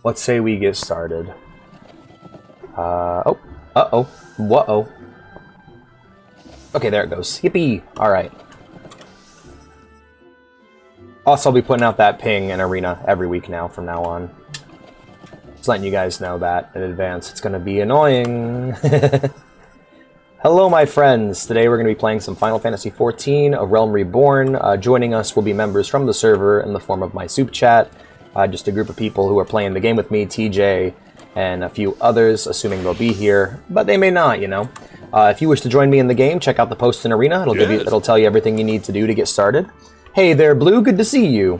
Let's say we get started. Uh-oh. Whoa. Okay, there it goes. Yippee! Alright. Also, I'll be putting out that ping in Arena every week now, from now on. Just letting you guys know that in advance. It's gonna be annoying. Hello, my friends. Today we're going to be playing some Final Fantasy XIV, A Realm Reborn. Joining us will be members from the server in the form of my soup chat. Just a group of people who are playing the game with me, TJ, and a few others, assuming they'll be here. But they may not, you know. If you wish to join me in the game, check out the post in Arena. It'll tell you everything you need to do to get started. Hey there, Blue. Good to see you.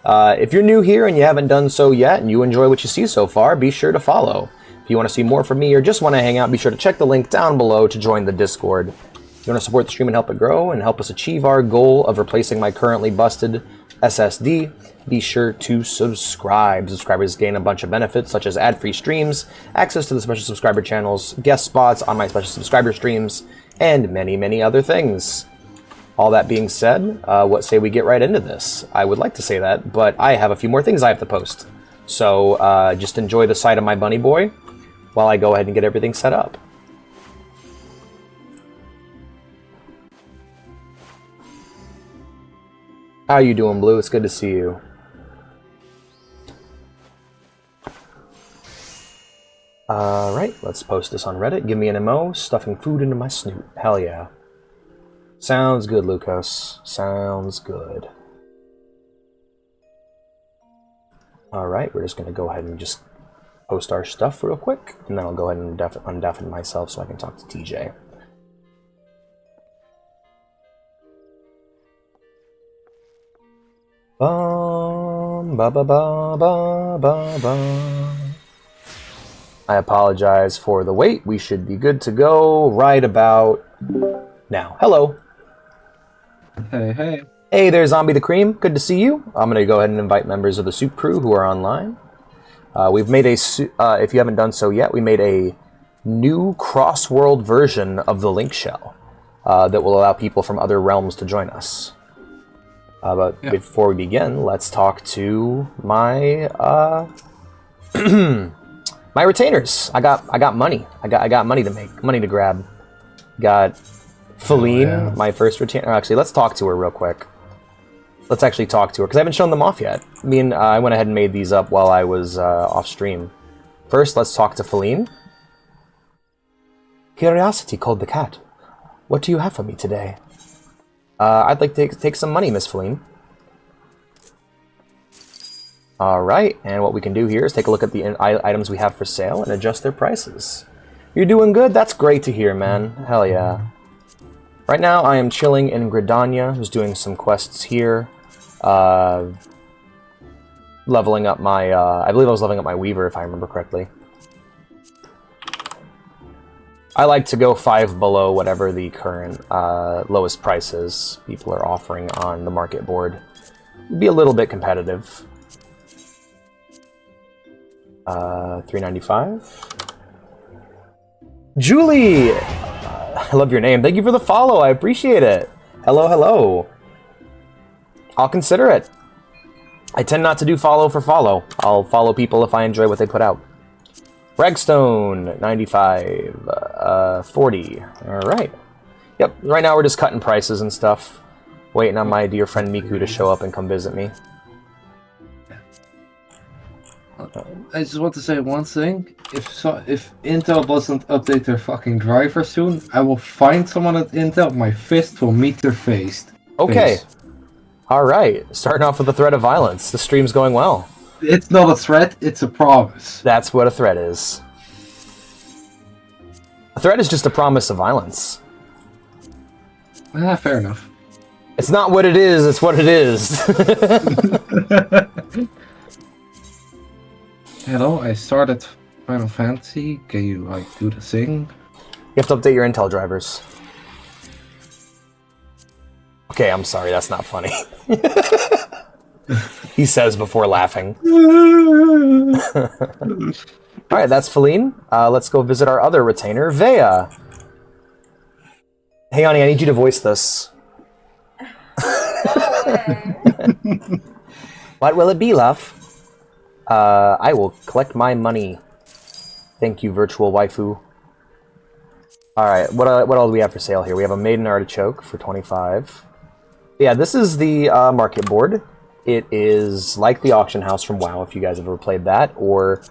If you're new here and you haven't done so yet, and you enjoy what you see so far, be sure to follow. If you want to see more from me or just want to hang out, be sure to check the link down below to join the Discord. If you want to support the stream and help it grow and help us achieve our goal of replacing my currently busted SSD, be sure to subscribe. Subscribers gain a bunch of benefits such as ad-free streams, access to the special subscriber channels, guest spots on my special subscriber streams, and many, many other things. All that being said, what say we get right into this? I would like to say that, but I have a few more things I have to post. So just enjoy the sight of my bunny boy while I go ahead and get everything set up. How you doing, Blue? It's good to see you. Alright, let's post this on Reddit. Give me an MO, stuffing food into my snoot. Hell yeah. Sounds good, Lucas. Sounds good. Alright, we're just going to go ahead and just post our stuff real quick, and then I'll go ahead and undeafen myself so I can talk to TJ. I apologize for the wait. We should be good to go right about now. Hello. Hey. Hey there, Zombie the Cream. Good to see you. I'm going to go ahead and invite members of the Soup Crew who are online. We've made if you haven't done so yet, we made a new cross-world version of the Link Shell that will allow people from other realms to join us. Before we begin, let's talk to my my retainers. I got money. I got money to make, money to grab. Got Feline, my first retainer. Actually, let's talk to her real quick. Let's actually talk to her, because I haven't shown them off yet. I went ahead and made these up while I was off stream. First, let's talk to Feline. Curiosity called the cat. What do you have for me today? I'd like to take some money, Miss Feline. Alright, and what we can do here is take a look at the items we have for sale and adjust their prices. You're doing good? That's great to hear, man. Hell yeah. Right now, I am chilling in Gridania, who's doing some quests here. Leveling up my, I believe I was leveling up my Weaver, if I remember correctly. I like to go 5 below whatever the current lowest prices people are offering on the market board. Be a little bit competitive. $3.95. Julie! I love your name. Thank you for the follow. I appreciate it. Hello. I'll consider it. I tend not to do follow for follow. I'll follow people if I enjoy what they put out. Ragstone, 95, 40. Alright. Yep, right now we're just cutting prices and stuff. Waiting on my dear friend Miku to show up and come visit me. I just want to say one thing. If Intel doesn't update their fucking driver soon, I will find someone at Intel, my fist will meet their face. Okay. Alright, starting off with a threat of violence. The stream's going well. It's not a threat, it's a promise. That's what a threat is. A threat is just a promise of violence. Fair enough. It's not what it is, it's what it is. Hello, I started Final Fantasy. Can you, do the thing? You have to update your Intel drivers. Okay, I'm sorry, that's not funny. He says before laughing. Alright, that's Feline. Let's go visit our other retainer, Vea. Hey, Ani, I need you to voice this. What will it be, love? I will collect my money. Thank you, virtual waifu. Alright, what all do we have for sale here? We have a maiden artichoke for 25. Yeah, this is the market board. It is like the auction house from WoW, if you guys have ever played that, or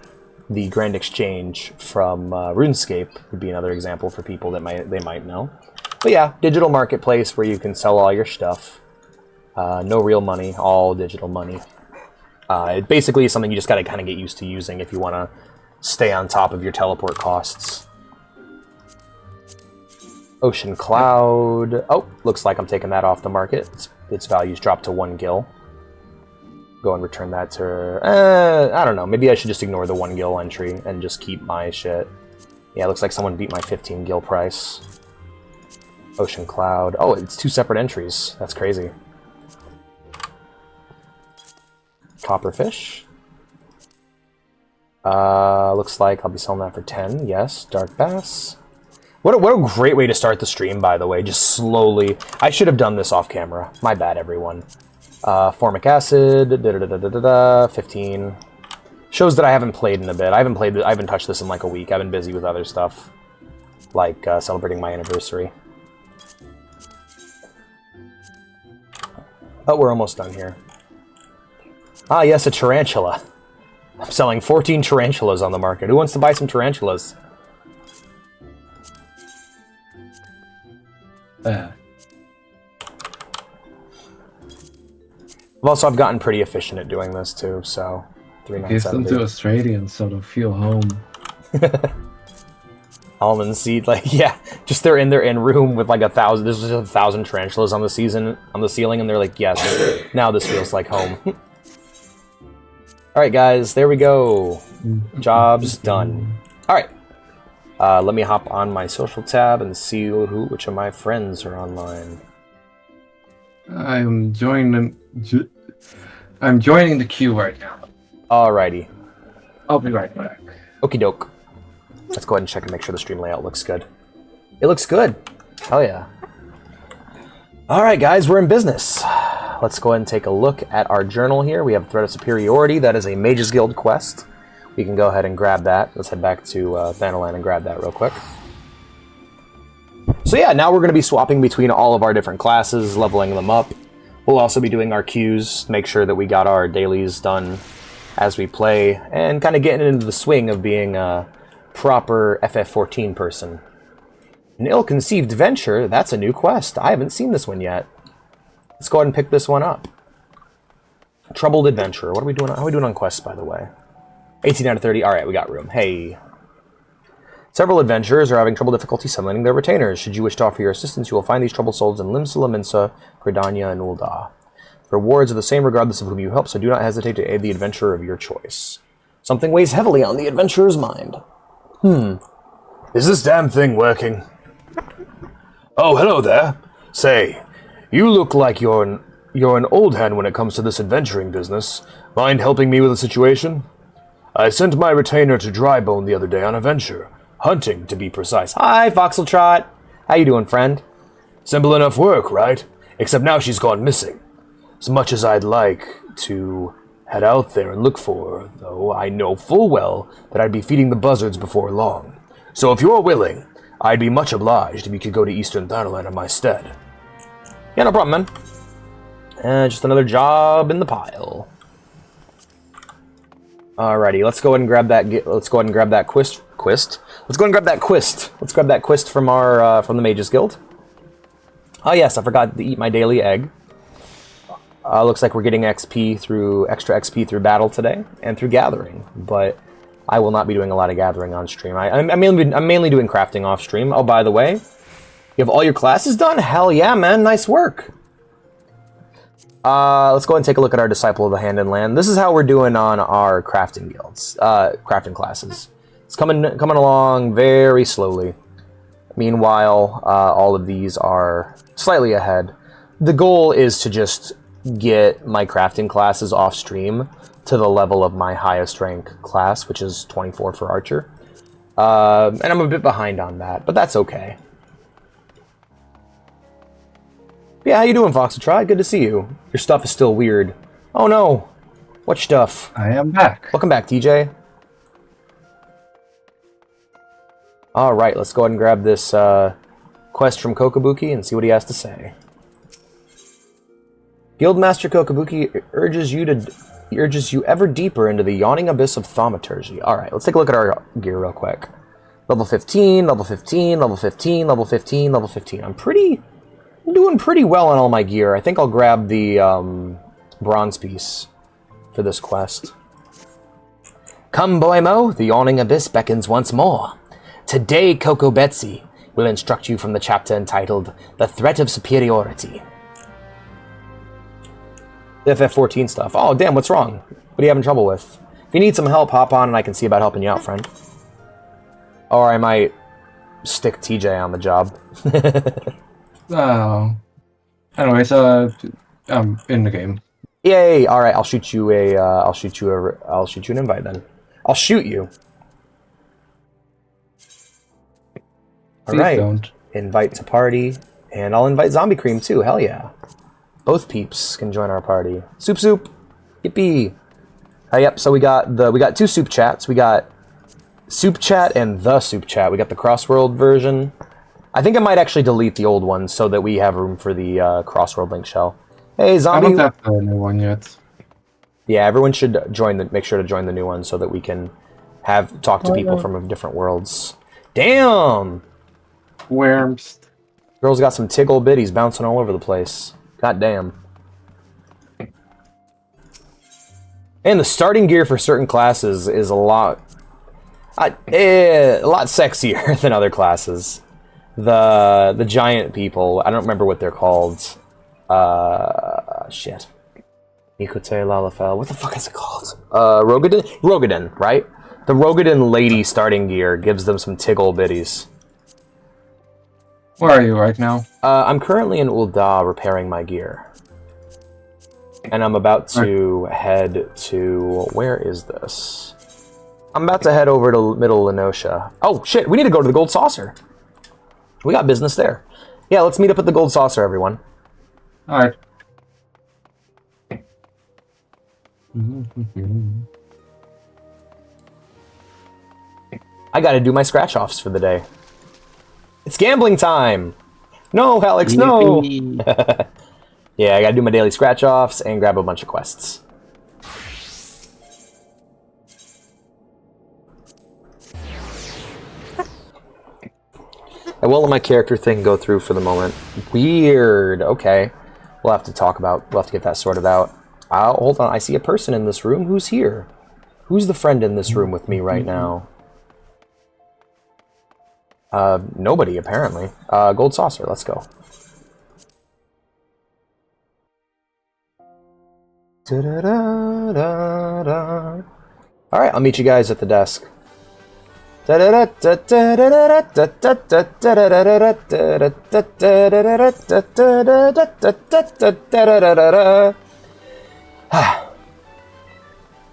the Grand Exchange from RuneScape would be another example for people that they might know. But yeah, digital marketplace where you can sell all your stuff. No real money, all digital money. It basically is something you just got to kind of get used to using if you want to stay on top of your teleport costs. Ocean Cloud. Oh, looks like I'm taking that off the market. Its value's dropped to 1 gil. Go and return that to... I don't know. Maybe I should just ignore the 1 gil entry and just keep my shit. Yeah, it looks like someone beat my 15 gil price. Ocean Cloud. Oh, it's 2 separate entries. That's crazy. Copperfish. Looks like I'll be selling that for 10. Yes, Dark Bass. What a great way to start the stream, by the way. Just slowly. I should have done this off camera. My bad, everyone. Formic acid. 15. Shows that I haven't played in a bit. I haven't touched this in like a week. I've been busy with other stuff, like celebrating my anniversary. Oh, we're almost done here. Ah, yes, a tarantula. I'm selling 14 tarantulas on the market. Who wants to buy some tarantulas? I've gotten pretty efficient at doing this too, so... Give them to Australians so they'll feel home. Almond seed, like, yeah, just they're in their room with like 1,000, there's just 1,000 tarantulas on the ceiling, and they're like, yes, now this feels like home. Alright guys, there we go. Job's done. Alright. Let me hop on my social tab and see which of my friends are online. I'm joining the queue right now. Alrighty. I'll be right back. Okie doke. Let's go ahead and check and make sure the stream layout looks good. It looks good. Hell yeah. Alright guys, we're in business. Let's go ahead and take a look at our journal here. We have Threat of Superiority. That is a Mages Guild quest. We can go ahead and grab that. Let's head back to Thanalan and grab that real quick. So yeah, now we're going to be swapping between all of our different classes, leveling them up. We'll also be doing our queues, make sure that we got our dailies done as we play, and kind of getting into the swing of being a proper FF14 person. An Ill-Conceived Venture, that's a new quest. I haven't seen this one yet. Let's go ahead and pick this one up. Troubled Adventurer. What are we doing? How are we doing on quests, by the way? 18 out of 30. Alright, we got room. Hey. Several adventurers are having trouble difficulty summoning their retainers. Should you wish to offer your assistance, you will find these troubled souls in Limsa, Minsa, Gridania, and Ul'dah. Rewards are the same regardless of whom you help, so do not hesitate to aid the adventurer of your choice. Something weighs heavily on the adventurer's mind. Is this damn thing working? Oh, hello there. Say, you look like you're an old hand when it comes to this adventuring business. Mind helping me with a situation? I sent my retainer to Drybone the other day on a venture. Hunting, to be precise. Hi, Foxeltrot. How you doing, friend? Simple enough work, right? Except now she's gone missing. As much as I'd like to head out there and look for her, though, I know full well that I'd be feeding the buzzards before long. So if you're willing, I'd be much obliged if you could go to Eastern Thanalan in my stead. Yeah, no problem, man. Just another job in the pile. Alrighty, let's go ahead and grab that. Let's go ahead and grab that quest. Let's go ahead and grab that quest. Let's grab that quest from our from the Mages Guild. Oh yes, I forgot to eat my daily egg. Looks like we're getting extra XP through battle today and through gathering, but I will not be doing a lot of gathering on stream. I'm mainly doing crafting off stream. Oh, by the way, you have all your classes done? Hell yeah, man! Nice work. Let's go ahead and take a look at our Disciple of the Hand and Land. This is how we're doing on our crafting guilds, crafting classes. It's coming along very slowly. Meanwhile, all of these are slightly ahead. The goal is to just get my crafting classes off stream to the level of my highest rank class, which is 24 for Archer. And I'm a bit behind on that, but that's okay. Yeah, how you doing, Foxtrot? Good to see you. Your stuff is still weird. Oh no! What stuff? I am back. Welcome back, TJ. Alright, let's go ahead and grab this quest from Kokabuki and see what he has to say. Guildmaster Kokabuki urges you ever deeper into the yawning abyss of thaumaturgy. Alright, let's take a look at our gear real quick. Level 15, level 15, level 15, level 15, level 15. I'm doing pretty well on all my gear. I think I'll grab the bronze piece for this quest. Come, Boymo, the yawning abyss beckons once more. Today, Coco Betsy will instruct you from the chapter entitled The Threat of Superiority. FF14 stuff. Oh, damn, what's wrong? What are you having trouble with? If you need some help, hop on and I can see about helping you out, friend. Or I might stick TJ on the job. Oh. Anyways, I'm in the game. Yay! All right, I'll shoot you an invite then. I'll shoot you. All right. Don't. Invite to party, and I'll invite Zombie Cream too. Hell yeah! Both peeps can join our party. Soup, yippee! Yep. So we got two soup chats. We got soup chat and the soup chat. We got the Crossworld version. I think I might actually delete the old one so that we have room for the Crossworld link shell. Hey, Zombie. I don't have the new one yet. Yeah, everyone should make sure to join the new one so that we can talk to people from different worlds. Damn! Worms. Girl's got some tickle bitties bouncing all over the place. God damn. And the starting gear for certain classes is a lot sexier than other classes. The giant people, I don't remember what they're called. Shit. Nikote Lalafel. What the fuck is it called? Rogadin, right? The Rogadin lady starting gear gives them some tickle bitties. Where are you right now? I'm currently in Ul'dah repairing my gear. And I'm about to head to... Where is this? I'm about to head over to Middle Lenosha. Oh, shit, we need to go to the Gold Saucer. We got business there. Yeah, let's meet up at the Gold Saucer, everyone. Alright. I gotta do my scratch-offs for the day. It's gambling time! No, Alex, no! Yeah, I gotta do my daily scratch-offs and grab a bunch of quests. I will let my character thing go through for the moment. Weird. Okay. We'll have to get that sorted out. Hold on, I see a person in this room. Who's here? Who's the friend in this room with me right now? Nobody, apparently. Gold Saucer, let's go. Alright, I'll meet you guys at the desk.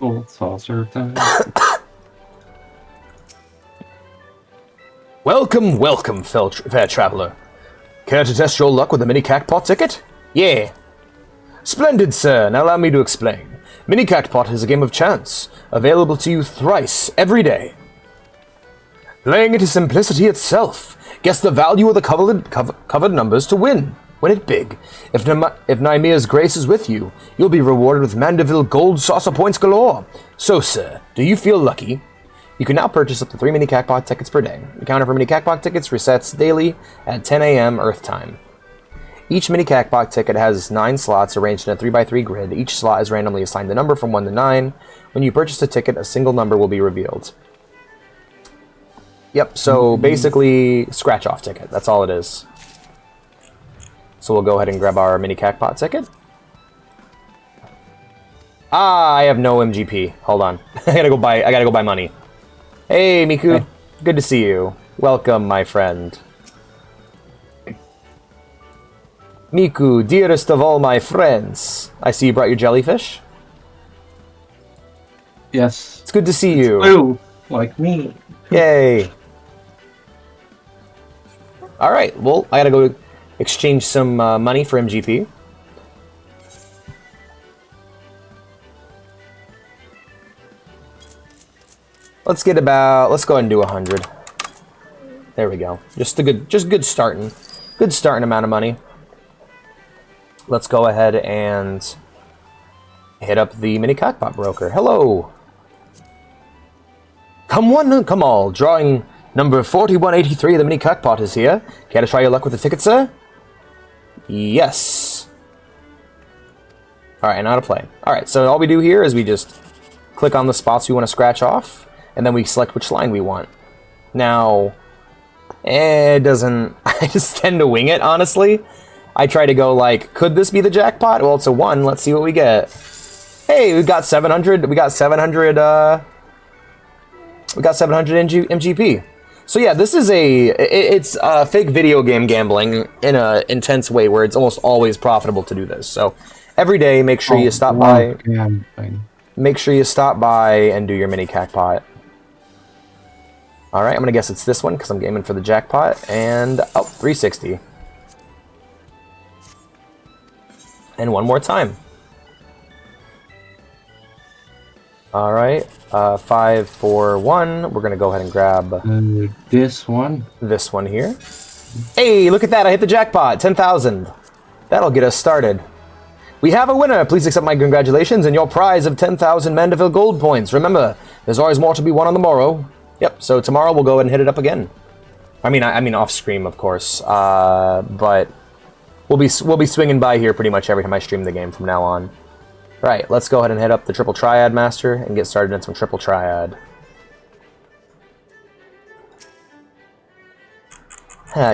Gold Saucer time. Welcome, fair traveler. Care to test your luck with a mini Cactpot ticket? Yeah. Splendid, sir. Now allow me to explain. Mini Cactpot is a game of chance, available to you thrice every day. Playing it is simplicity itself. Guess the value of the covered numbers to win. Win it big. If Nymea's grace is with you, you'll be rewarded with Mandeville Gold Saucer points galore. So, sir, do you feel lucky? You can now purchase up to 3 mini Cactpot tickets per day. The counter for mini Cactpot tickets resets daily at 10 a.m. Earth time. Each mini Cactpot ticket has 9 slots arranged in a 3x3 grid. Each slot is randomly assigned a number from 1 to 9. When you purchase a ticket, a single number will be revealed. Yep, so basically, scratch-off ticket. That's all it is. So we'll go ahead and grab our mini Cactpot ticket. I have no MGP. Hold on. I gotta go buy money. Hey, Miku. Hey. Good to see you. Welcome, my friend. Miku, dearest of all my friends. I see you brought your jellyfish. Yes. It's good to see you. Blue, like me. Yay. Alright, well, I gotta go exchange some money for MGP. Let's go ahead and do 100. There we go. Just good starting amount of money. Let's go ahead and hit up the mini cockpot broker. Hello. Come one, come all. Drawing number 4183 of the mini cockpot is here. Care to try your luck with the ticket, sir? Yes. Alright, now to play. Alright, so all we do here is we just click on the spots we want to scratch off, and then we select which line we want. Now, it doesn't... I just tend to wing it, honestly. I try to go like, could this be the jackpot? Well, it's a 1. Let's see what we get. Hey, we got 700. We got 700 MGP. So yeah, this is it's fake video game gambling in a intense way where it's almost always profitable to do this. So every day, make sure you stop by. Make sure you stop by and do your mini jackpot. All right, I'm gonna guess it's this one because I'm aiming for the jackpot. And 360. And one more time. All right, 541. We're gonna go ahead and grab this one. This one here. Hey, look at that! I hit the jackpot. 10,000. That'll get us started. We have a winner. Please accept my congratulations and your prize of 10,000 Mandeville gold points. Remember, there's always more to be won on the morrow. Yep. So tomorrow we'll go ahead and hit it up again. I mean off stream, of course. But we'll be swinging by here pretty much every time I stream the game from now on. Right, let's go ahead and hit up the Triple Triad Master and get started in some Triple Triad.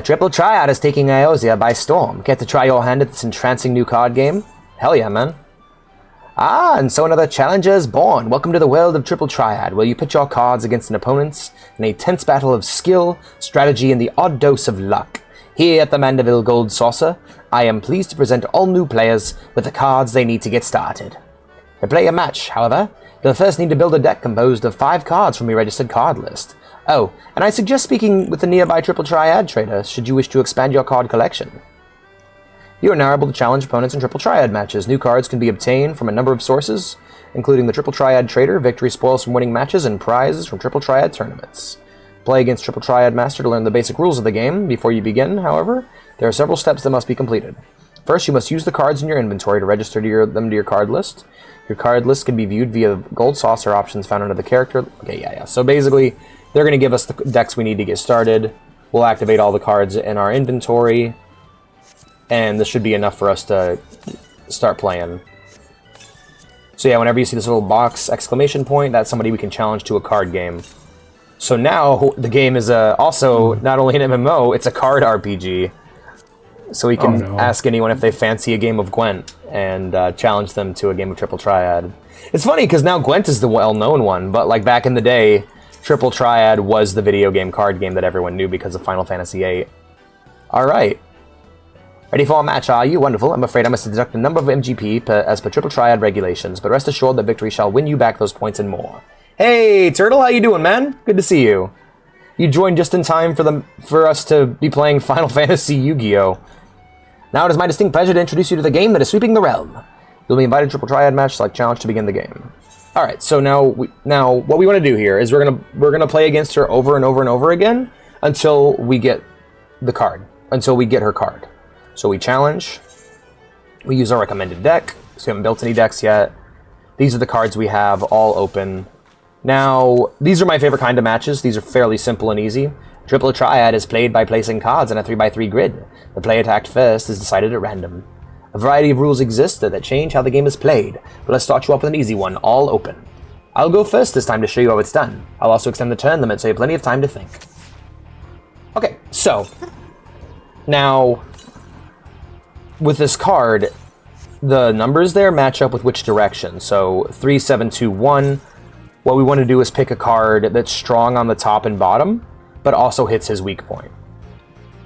Triple Triad is taking Iozia by storm. Get to try your hand at this entrancing new card game? Hell yeah, man. Ah, and so another challenger is born. Welcome to the world of Triple Triad, where you pit your cards against an opponent's in a tense battle of skill, strategy, and the odd dose of luck. Here at the Mandeville Gold Saucer, I am pleased to present all new players with the cards they need to get started. To play a match, however, you'll first need to build a deck composed of 5 cards from your registered card list. Oh, and I suggest speaking with the nearby Triple Triad trader should you wish to expand your card collection. You are now able to challenge opponents in Triple Triad matches. New cards can be obtained from a number of sources, including the Triple Triad trader, victory spoils from winning matches, and prizes from Triple Triad tournaments. Play against Triple Triad Master to learn the basic rules of the game. Before you begin, however, there are several steps that must be completed. First, you must use the cards in your inventory to register them to your card list. Your card list can be viewed via Gold Saucer options found under the character. Okay, yeah. So basically, they're going to give us the decks we need to get started. We'll activate all the cards in our inventory, and this should be enough for us to start playing. So yeah, whenever you see this little box, exclamation point, that's somebody we can challenge to a card game. So now the game is also not only an MMO, it's a card RPG. So we can ask anyone if they fancy a game of Gwent and challenge them to a game of Triple Triad. It's funny because now Gwent is the well-known one, but like back in the day, Triple Triad was the video game card game that everyone knew because of Final Fantasy VIII. Alright. Ready for a match, are you? Wonderful. I'm afraid I must deduct a number of MGP as per Triple Triad regulations, but rest assured that victory shall win you back those points and more. Hey, Turtle, how you doing, man? Good to see you. You joined just in time for us to be playing Final Fantasy Yu-Gi-Oh! Now it is my distinct pleasure to introduce you to the game that is sweeping the realm. You'll be invited to Triple Triad match select challenge to begin the game. All right, so now what we want to do here is we're gonna play against her over and over and over again until we get the card, until we get her card. So we challenge. We use our recommended deck. So we haven't built any decks yet. These are the cards we have all open. Now, these are my favorite kind of matches. These are fairly simple and easy. Triple Triad is played by placing cards in a 3x3 grid. The play attacked first is decided at random. A variety of rules exist that change how the game is played, but let's start you off with an easy one, all open. I'll go first this time to show you how it's done. I'll also extend the turn limit so you have plenty of time to think. Okay, so, now, with this card, the numbers there match up with which direction. So, 3, 7, 2, 1. What we want to do is pick a card that's strong on the top and bottom, but also hits his weak point.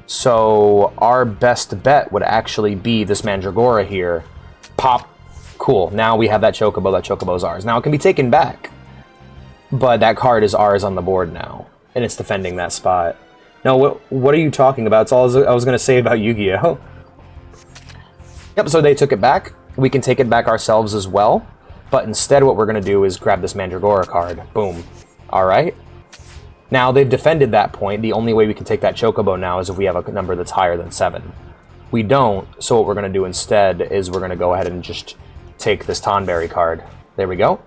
So our best bet would actually be this Mandragora here. Pop. Cool. Now we have that Chocobo. That Chocobo's ours. Now it can be taken back, but that card is ours on the board now, and it's defending that spot. Now, what are you talking about? It's all I was going to say about Yu-Gi-Oh! Yep, so they took it back. We can take it back ourselves as well. But instead what we're going to do is grab this Mandragora card. Boom. Alright. Now, they've defended that point. The only way we can take that Chocobo now is if we have a number that's higher than 7. We don't, so what we're going to do instead is we're going to go ahead and just take this Tonberry card. There we go.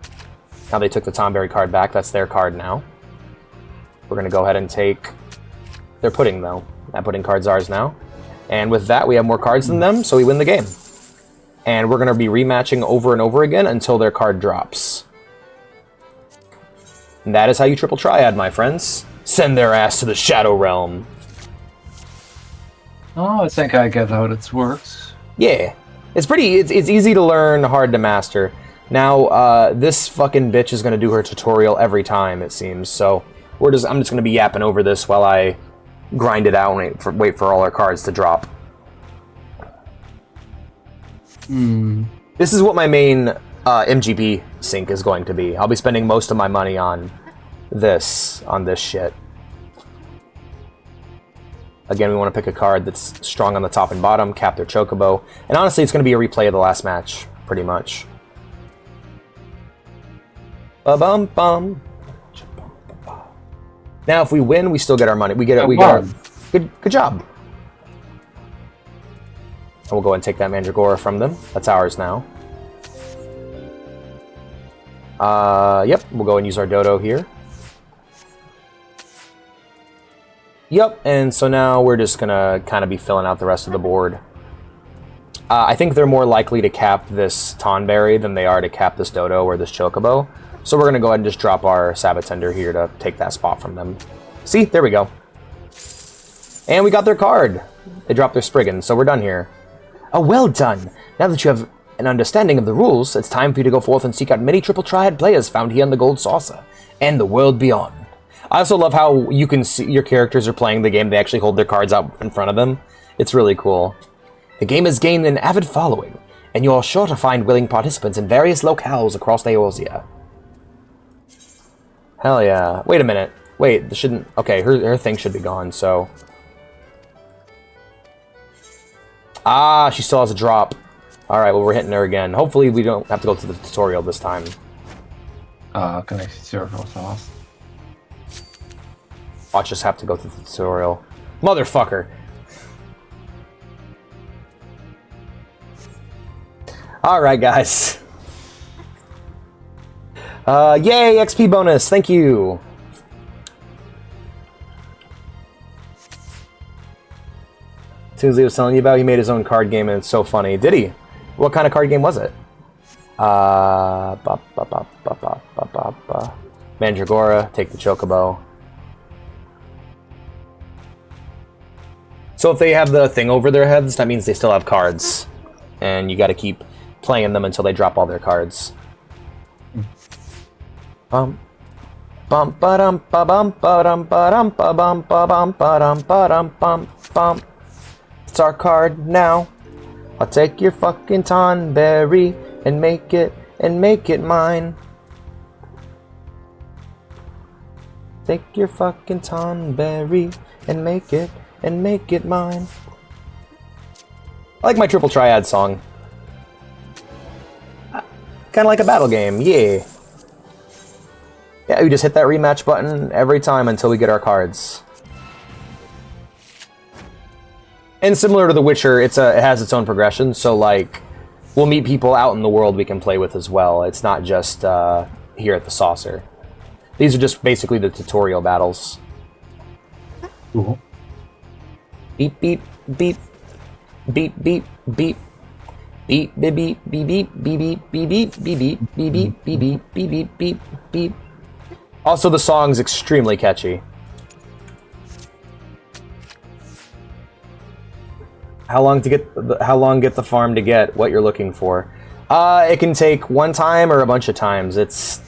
Now they took the Tonberry card back. That's their card now. We're going to go ahead and take their pudding, though. That pudding card's ours now. And with that, we have more cards than them, so we win the game. And we're going to be rematching over and over again until their card drops. And that is how you triple triad, my friends. Send their ass to the Shadow Realm. Oh, I think I get how this works. Yeah. It's easy to learn, hard to master. Now, this fucking bitch is going to do her tutorial every time, it seems. So, I'm just going to be yapping over this while I grind it out and wait for all our cards to drop. This is what my main MGP sync is going to be. I'll be spending most of my money on this shit. Again, we want to pick a card that's strong on the top and bottom, cap their Chocobo, and honestly, it's going to be a replay of the last match, pretty much. Ba-bum-bum. Now, if we win, we still get our money. We get good job. And we'll go ahead and take that Mandragora from them. That's ours now. Yep, we'll go and use our Dodo here. Yep, and so now we're just gonna kind of be filling out the rest of the board. I think they're more likely to cap this Tonberry than they are to cap this Dodo or this Chocobo. So we're gonna go ahead and just drop our Sabatender here to take that spot from them. See, there we go. And we got their card. They dropped their Spriggan, so we're done here. Oh, well done! Now that you have an understanding of the rules, it's time for you to go forth and seek out many triple triad players found here in the Gold Saucer and the world beyond. I also love how you can see your characters are playing the game. They actually hold their cards out in front of them. It's really cool. The game has gained an avid following, and you are sure to find willing participants in various locales across Eorzea. Hell yeah. Wait a minute. Wait, this shouldn't... Okay, her thing should be gone, so... Ah, she still has a drop. Alright, well, we're hitting her again. Hopefully we don't have to go through the tutorial this time. Can I serve real fast? Watch us have to go through the tutorial. Motherfucker! Alright, guys. Yay, XP bonus! Thank you! Tuesday was telling you about, he made his own card game and it's so funny. Did he? What kind of card game was it? Mandragora, take the Chocobo. So if they have the thing over their heads, that means they still have cards. And you gotta keep playing them until they drop all their cards. Bum bum ba-dum ba-bum ba-dum ba-dum ba-bum ba-bum ba-dum ba-dum bum bum. It's our card now. I'll take your fucking Tonberry and make it mine. Take your fucking Tonberry and make it mine. I like my triple triad song. Kind of like a battle game, yeah. Yeah, we just hit that rematch button every time until we get our cards. And similar to The Witcher, it has its own progression, so like, we'll meet people out in the world we can play with as well. It's not just here at the Saucer. These are just basically the tutorial battles. Cool. Beep, beep, beep. Beep, beep, beep. Beep, beep, beep, beep, beep, beep, beep, beep, beep, beep, beep, beep, beep, beep, beep, beep, beep. Also, the song's extremely catchy. How long get the farm to get what you're looking for? It can take one time or a bunch of times. It's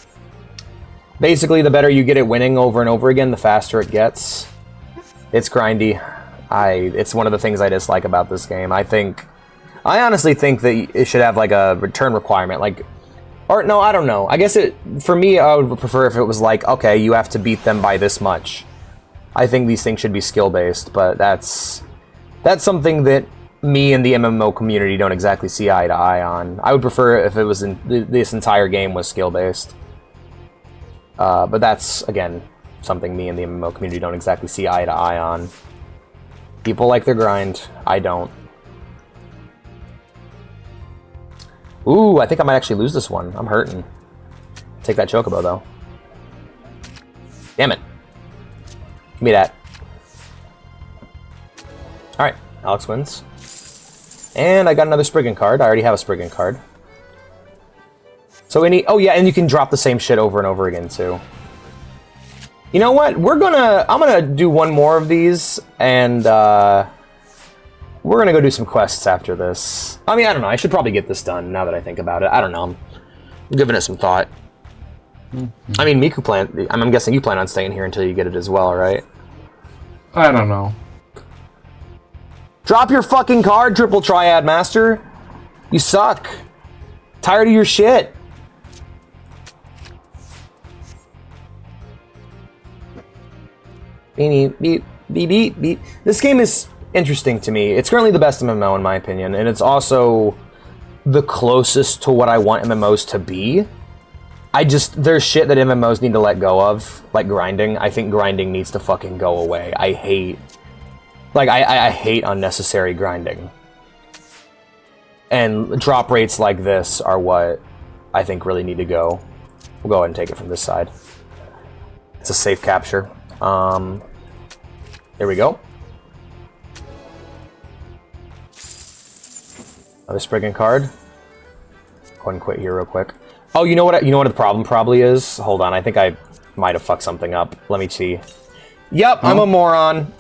basically the better you get it winning over and over again, the faster it gets. It's grindy. It's one of the things I dislike about this game. I honestly think that it should have like a return requirement, or no, I don't know. I guess for me, I would prefer if it was like, okay, you have to beat them by this much. I think these things should be skill-based, but that's something that me and the MMO community don't exactly see eye to eye on. I would prefer if it was this entire game was skill-based. But that's, again, something me and the MMO community don't exactly see eye to eye on. People like their grind. I don't. Ooh, I think I might actually lose this one. I'm hurting. Take that chocobo, though. Damn it. Give me that. Alright, Alex wins. And I got another Spriggan card. I already have a Spriggan card. So any... Oh, yeah, and you can drop the same shit over and over again, too. You know what? I'm gonna do one more of these, and, we're gonna go do some quests after this. I mean, I don't know. I should probably get this done, now that I think about it. I don't know. I'm giving it some thought. I mean, Miku I'm guessing you plan on staying here until you get it as well, right? I don't know. Drop your fucking card, Triple Triad Master! You suck! Tired of your shit! Beep, beep, beep, beep, beep. This game is interesting to me. It's currently the best MMO in my opinion, and it's also the closest to what I want MMOs to be. There's shit that MMOs need to let go of, like grinding. I think grinding needs to fucking go away. I hate unnecessary grinding. And drop rates like this are what I think really need to go. We'll go ahead and take it from this side. It's a safe capture. Here we go. Another Spriggan card. Go ahead and quit here real quick. Oh, you know what the problem probably is? Hold on, I think I might have fucked something up. Let me see. Yep, I'm a moron.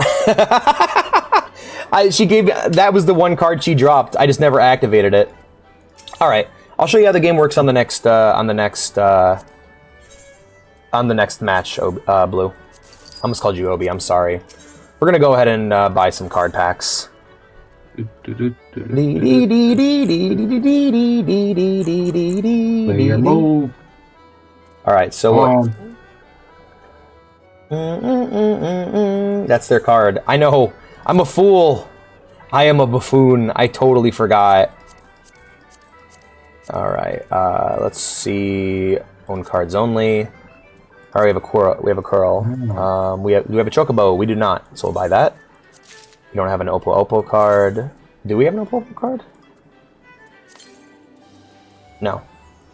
That was the one card she dropped. I just never activated it. All right, I'll show you how the game works on the next match. Blue. I almost called you Obi. I'm sorry. We're gonna go ahead and buy some card packs. Play your move. All right, so what? That's their card. I know. I'm a fool. I am a buffoon. I totally forgot. All right. Let's see. Own cards only. All right, we have a Curl. We have a Curl. Do we have a Chocobo? We do not. So we'll buy that. We don't have an Oppo card. Do we have an Oppo card? No.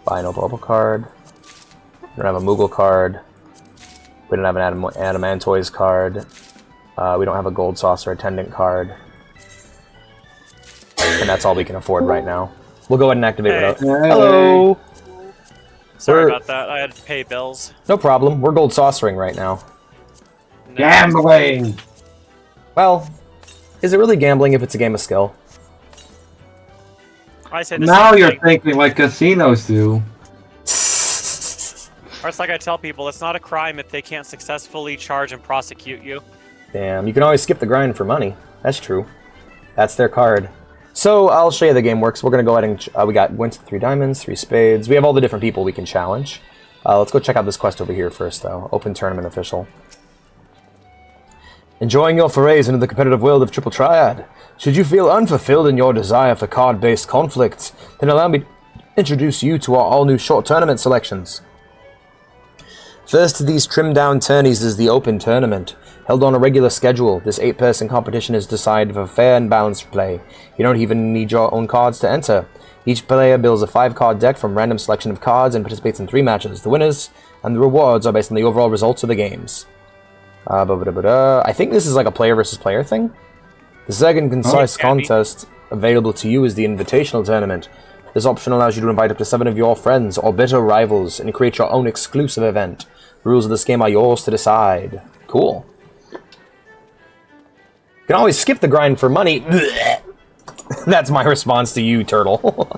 Buy an Oppo card. We don't have a Moogle card. We don't have an Adamantoise card. We don't have a Gold Saucer Attendant card. And that's all we can afford right now. We'll go ahead and activate it. Hello! Sorry about that. I had to pay bills. No problem. We're Gold Saucering right now. No. Gambling! Well, is it really gambling if it's a game of skill? I said the Now same you're thing. thinking like casinos do. Or it's like I tell people, it's not a crime if they can't successfully charge and prosecute you. Damn, you can always skip the grind for money. That's true. That's their card. So, I'll show you the game works. We're going to go ahead and... we went to 3 diamonds, 3 spades. We have all the different people we can challenge. Let's go check out this quest over here first, though. Open Tournament Official. Enjoying your forays into the competitive world of Triple Triad? Should you feel unfulfilled in your desire for card-based conflict, then allow me to introduce you to our all-new short tournament selections. First of these trimmed-down tourneys is the Open Tournament. Held on a regular schedule, this 8-person competition is decided for fair and balanced play. You don't even need your own cards to enter. Each player builds a 5-card deck from random selection of cards and participates in 3 matches. The winners and the rewards are based on the overall results of the games. I think this is like a player versus player thing. The second concise contest available to you is the Invitational Tournament. This option allows you to invite up to 7 of your friends or bitter rivals and create your own exclusive event. The rules of this game are yours to decide. Cool. You can always skip the grind for money. That's my response to you, Turtle.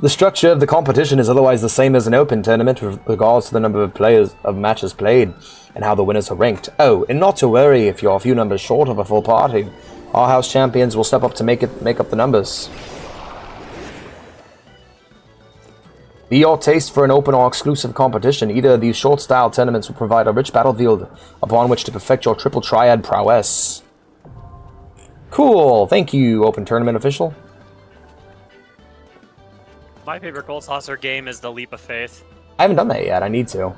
The structure of the competition is otherwise the same as an open tournament with regards to the number of matches played and how the winners are ranked. Oh, and not to worry if you're a few numbers short of a full party. Our house champions will step up to make up the numbers. Be your taste for an open or exclusive competition. Either of these short-style tournaments will provide a rich battlefield upon which to perfect your triple triad prowess. Cool, thank you, Open Tournament Official. My favorite Gold Saucer game is the Leap of Faith. I haven't done that yet. I need to.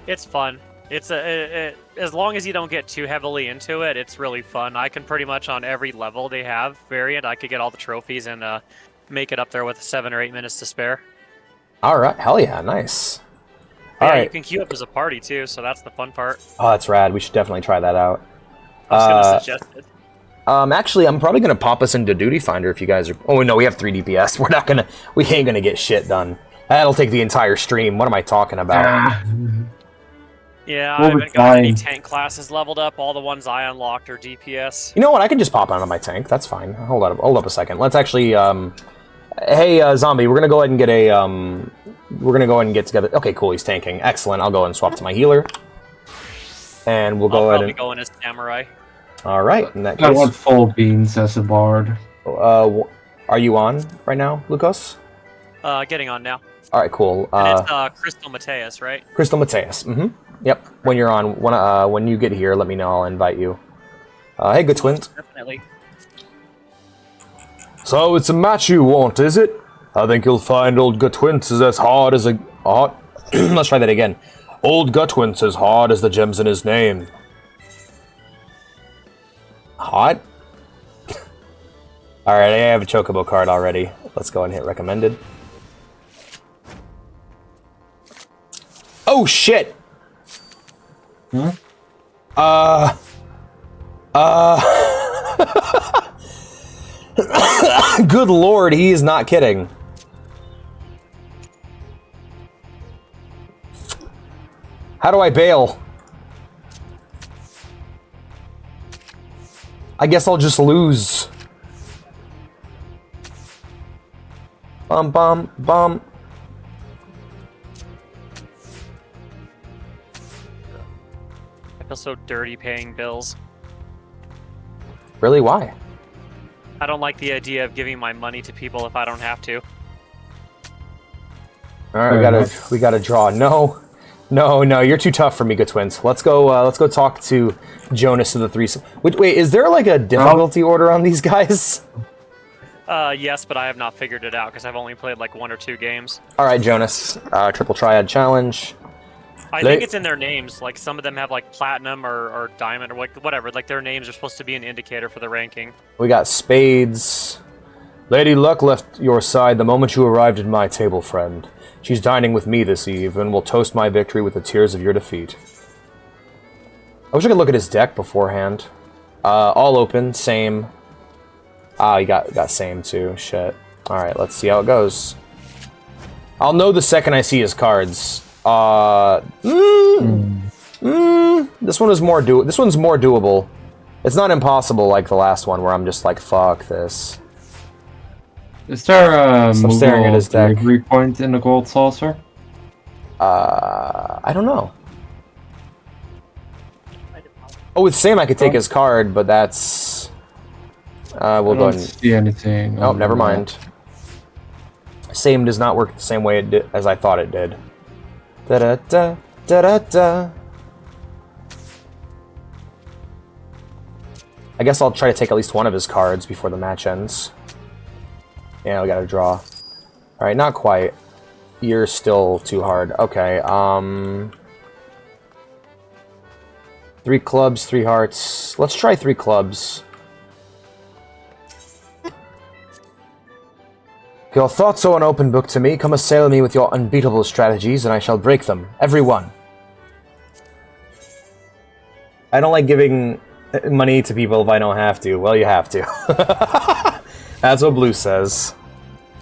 It's fun. It's as long as you don't get too heavily into it, it's really fun. I can pretty much on every level they have variant, I could get all the trophies and make it up there with 7 or 8 minutes to spare. All right, hell yeah, nice. All Yeah, right. you can queue up as a party too, so that's the fun part. Oh, that's rad. We should definitely try that out. I was gonna suggest it. Actually, I'm probably gonna pop us into Duty Finder if you guys are. Oh no, we have 3 DPS. We're not gonna. We ain't gonna get shit done. That'll take the entire stream. What am I talking about? Yeah, We'll I be haven't got any fine. tank classes leveled up. All the ones I unlocked are DPS. You know what? I can just pop onto my tank. That's fine. Hold up a second. Let's actually. Hey, zombie. We're gonna go ahead and get a. We're gonna go ahead and get together. Okay, cool. He's tanking. Excellent. I'll go ahead and swap to my healer. And we'll I'll go ahead probably and. go in as samurai. All right. In that I want case, full beans as a bard. are you on right now, Lucas? Getting on now. All right, cool. And it's Crystal Mateus, right? Crystal Mateus. Mm-hmm. Yep. When you're on, when you get here, let me know. I'll invite you. Hey, good twin. Definitely. So it's a match you want, is it? I think you'll find old Gutwint is as hard as a... Let's try that again. Old Gutwint's as hard as the gems in his name. Hot? Alright, I have a Chocobo card already. Let's go and hit recommended. Oh, shit! Huh? Good lord, he is not kidding. How do I bail? I guess I'll just lose. Bum bum bum. I feel so dirty paying bills. Really, why? I don't like the idea of giving my money to people if I don't have to. Alright, we gotta draw. No. No, you're too tough for me, good twins. Let's go talk to Jonas of the Three. Wait, is there like a difficulty order on these guys? Yes, but I have not figured it out because I've only played like 1 or 2 games. Alright, Jonas. Triple Triad Challenge. I think it's in their names. Like some of them have like platinum or diamond or like whatever. Like their names are supposed to be an indicator for the ranking. We got spades. Lady Luck left your side the moment you arrived at my table, friend. She's dining with me this eve, and will toast my victory with the tears of your defeat. I wish I could look at his deck beforehand. All open, same. Ah, he got same too. Shit. Alright, let's see how it goes. I'll know the second I see his cards. This one is more This one's more doable. It's not impossible like the last one where I'm just like, fuck this. Is there a I'm staring at his deck. delivery point in the gold saucer? I don't know. Oh, with Sam I could take his card, but that's... we'll I go don't ahead and... see anything. Oh, never mind. Same does not work the same way it did, as I thought it did. Da-da-da, da-da-da. I guess I'll try to take at least one of his cards before the match ends. Yeah, we gotta draw. Alright, not quite. You're still too hard. Okay, 3 clubs, 3 hearts. Let's try 3 clubs. Your thoughts are an open book to me. Come assail me with your unbeatable strategies, and I shall break them. Every one. I don't like giving money to people if I don't have to. Well, you have to. That's what Blue says.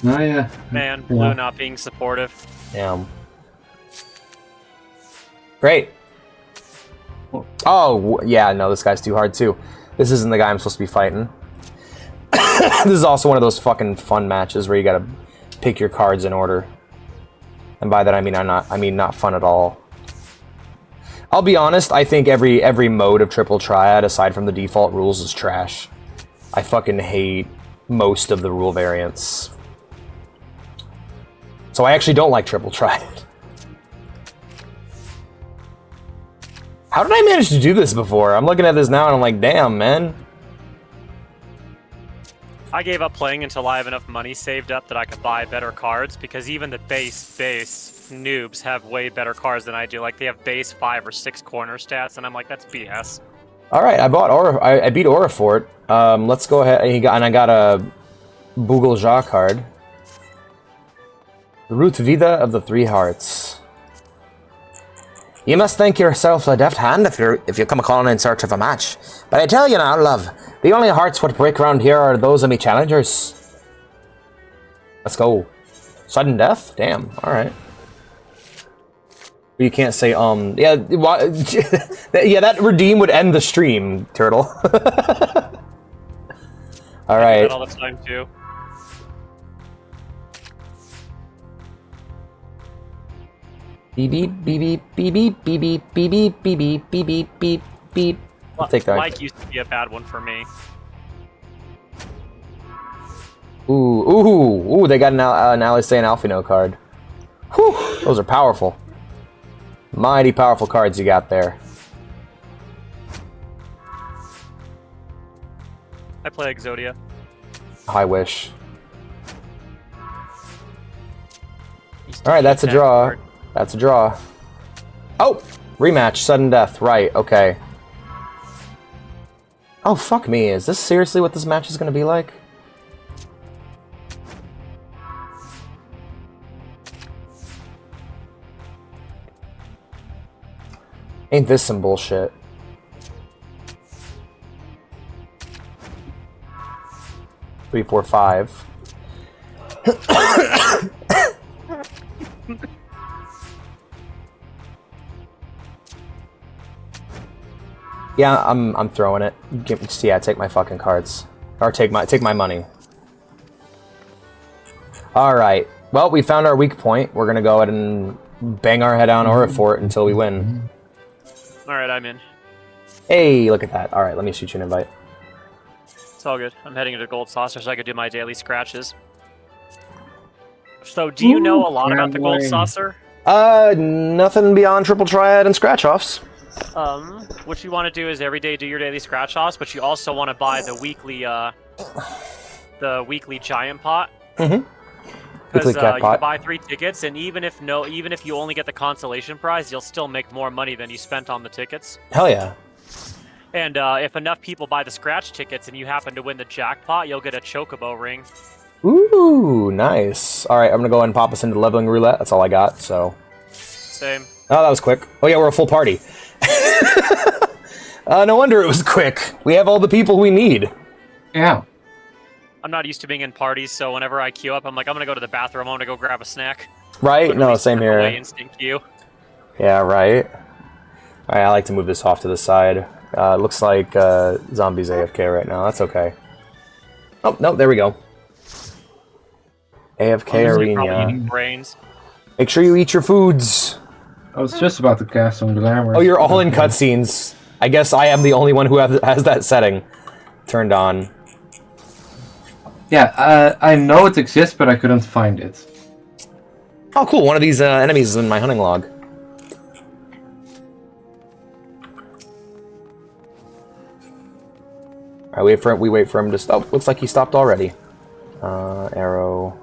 Oh, yeah. Man, Blue not being supportive. Yeah. Great. Oh, yeah, no, this guy's too hard, too. This isn't the guy I'm supposed to be fighting. This is also one of those fucking fun matches where you gotta pick your cards in order. And by that I mean not fun at all. I'll be honest, I think every mode of Triple Triad, aside from the default rules, is trash. I fucking hate most of the rule variants. So I actually don't like Triple Triad. How did I manage to do this before? I'm looking at this now and I'm like, damn, man. I gave up playing until I have enough money saved up that I could buy better cards because even the base noobs have way better cards than I do. Like they have base 5 or 6 corner stats, and I'm like, that's BS. All right, I beat Aurifort. Let's go ahead. And I got a Bugleja card. The Root Vida of the Three Hearts. You must think yourself a deft hand if you come calling in search of a match. But I tell you now, love, the only hearts what break around here are those of me challengers. Let's go. Sudden death? Damn. All right. You can't say yeah. Yeah, that redeem would end the stream, Turtle. All right. I do that all the time too. Beep beep beep beep beep beep beep beep beep beep beep beep beep beep beep. I'll take that. Mike used to be a bad one for me. Ooh! They got an Alistair and Alphino card. Whew! Those are powerful. Mighty powerful cards you got there. I play Exodia. I wish. Alright, that's a draw. That's a draw. Oh! Rematch, sudden death. Right, okay. Oh, fuck me. Is this seriously what this match is going to be like? Ain't this some bullshit? Three, four, five. Yeah, I'm throwing it. Yeah, take my fucking cards, or take my money. All right. Well, we found our weak point. We're gonna go ahead and bang our head on Aurifort until we win. All right, I'm in. Hey, look at that. All right, let me shoot you an invite. It's all good. I'm heading into Gold Saucer so I could do my daily scratches. So, do you know a lot about the Gold Saucer? Nothing beyond triple triad and scratch offs. What you want to do is every day do your daily scratch offs, but you also want to buy the weekly giant pot. Mm-hmm. Because you can buy 3 tickets, and even if you only get the consolation prize, you'll still make more money than you spent on the tickets. Hell yeah. And if enough people buy the scratch tickets and you happen to win the jackpot, you'll get a chocobo ring. Ooh, nice. All right, I'm gonna go ahead and pop us into leveling roulette. That's all I got. So. Same. Oh, that was quick. Oh yeah, we're a full party. No wonder it was quick. We have all the people we need. Yeah. I'm not used to being in parties, so whenever I queue up, I'm like, I'm gonna go to the bathroom. I'm gonna go grab a snack. Right? No, same here. Instant queue. Yeah, right. All right, I like to move this off to the side. Looks like zombies AFK right now. That's okay. Oh no, there we go. AFK arena. Brains. Make sure you eat your foods. I was just about to cast some glamour. Oh, you're all in cutscenes. I guess I am the only one who has that setting turned on. Yeah, I know it exists, but I couldn't find it. Oh, cool. One of these enemies is in my hunting log. All right, we wait for him to stop. Looks like he stopped already. Arrow.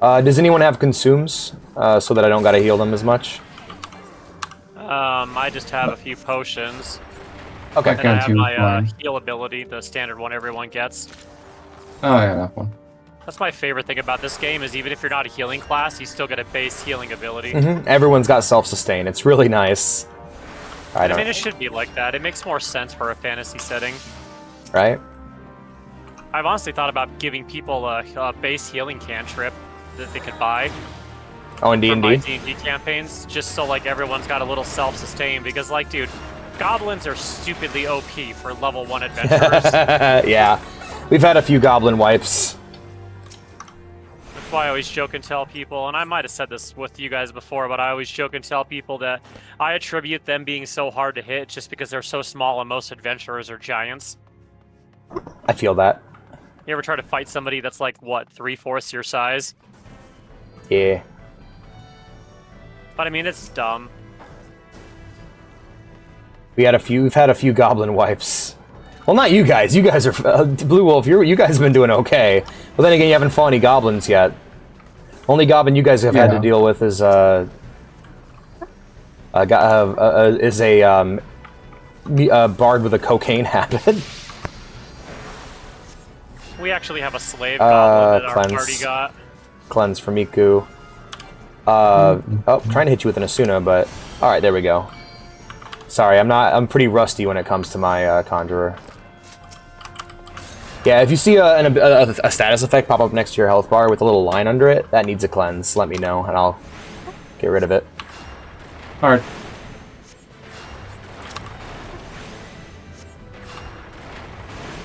Does anyone have consumes so that I don't gotta heal them as much? I just have a few potions. Okay. And I have my heal ability, the standard one everyone gets. Oh yeah, that one. That's my favorite thing about this game, is even if you're not a healing class, you still get a base healing ability. Mm-hmm. Everyone's got self-sustain. It's really nice. I mean, it should be like that. It makes more sense for a fantasy setting. Right? I've honestly thought about giving people a base healing cantrip that they could buy. Oh, in D&D? For my D&D campaigns, just so like everyone's got a little self-sustain, because like, dude, goblins are stupidly OP for level 1 adventurers. Yeah. We've had a few goblin wipes. That's why I always joke and tell people, and I might have said this with you guys before, but I always joke and tell people that I attribute them being so hard to hit just because they're so small and most adventurers are giants. I feel that. You ever try to fight somebody that's like, what, 3/4 your size? Yeah. But I mean, it's dumb. We've had a few goblin wipes. Well, not you guys. You guys are Blue Wolf. You guys have been doing okay. But then again, you haven't fought any goblins yet. Only goblin you guys have had to deal with is a bard with a cocaine habit. We actually have a slave goblin that our party got. Cleanse for Miku. Oh, trying to hit you with an Asuna, but all right, there we go. Sorry, I'm pretty rusty when it comes to my conjurer. Yeah, if you see a status effect pop up next to your health bar with a little line under it, that needs a cleanse. Let me know, and I'll get rid of it. Alright.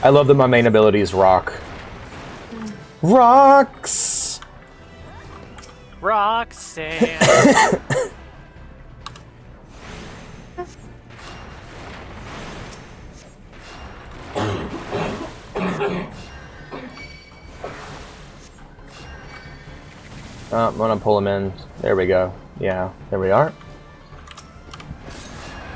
I love that my main ability is rock. Rocks! Roxanne. I'm gonna pull him in. There we go. Yeah, there we are.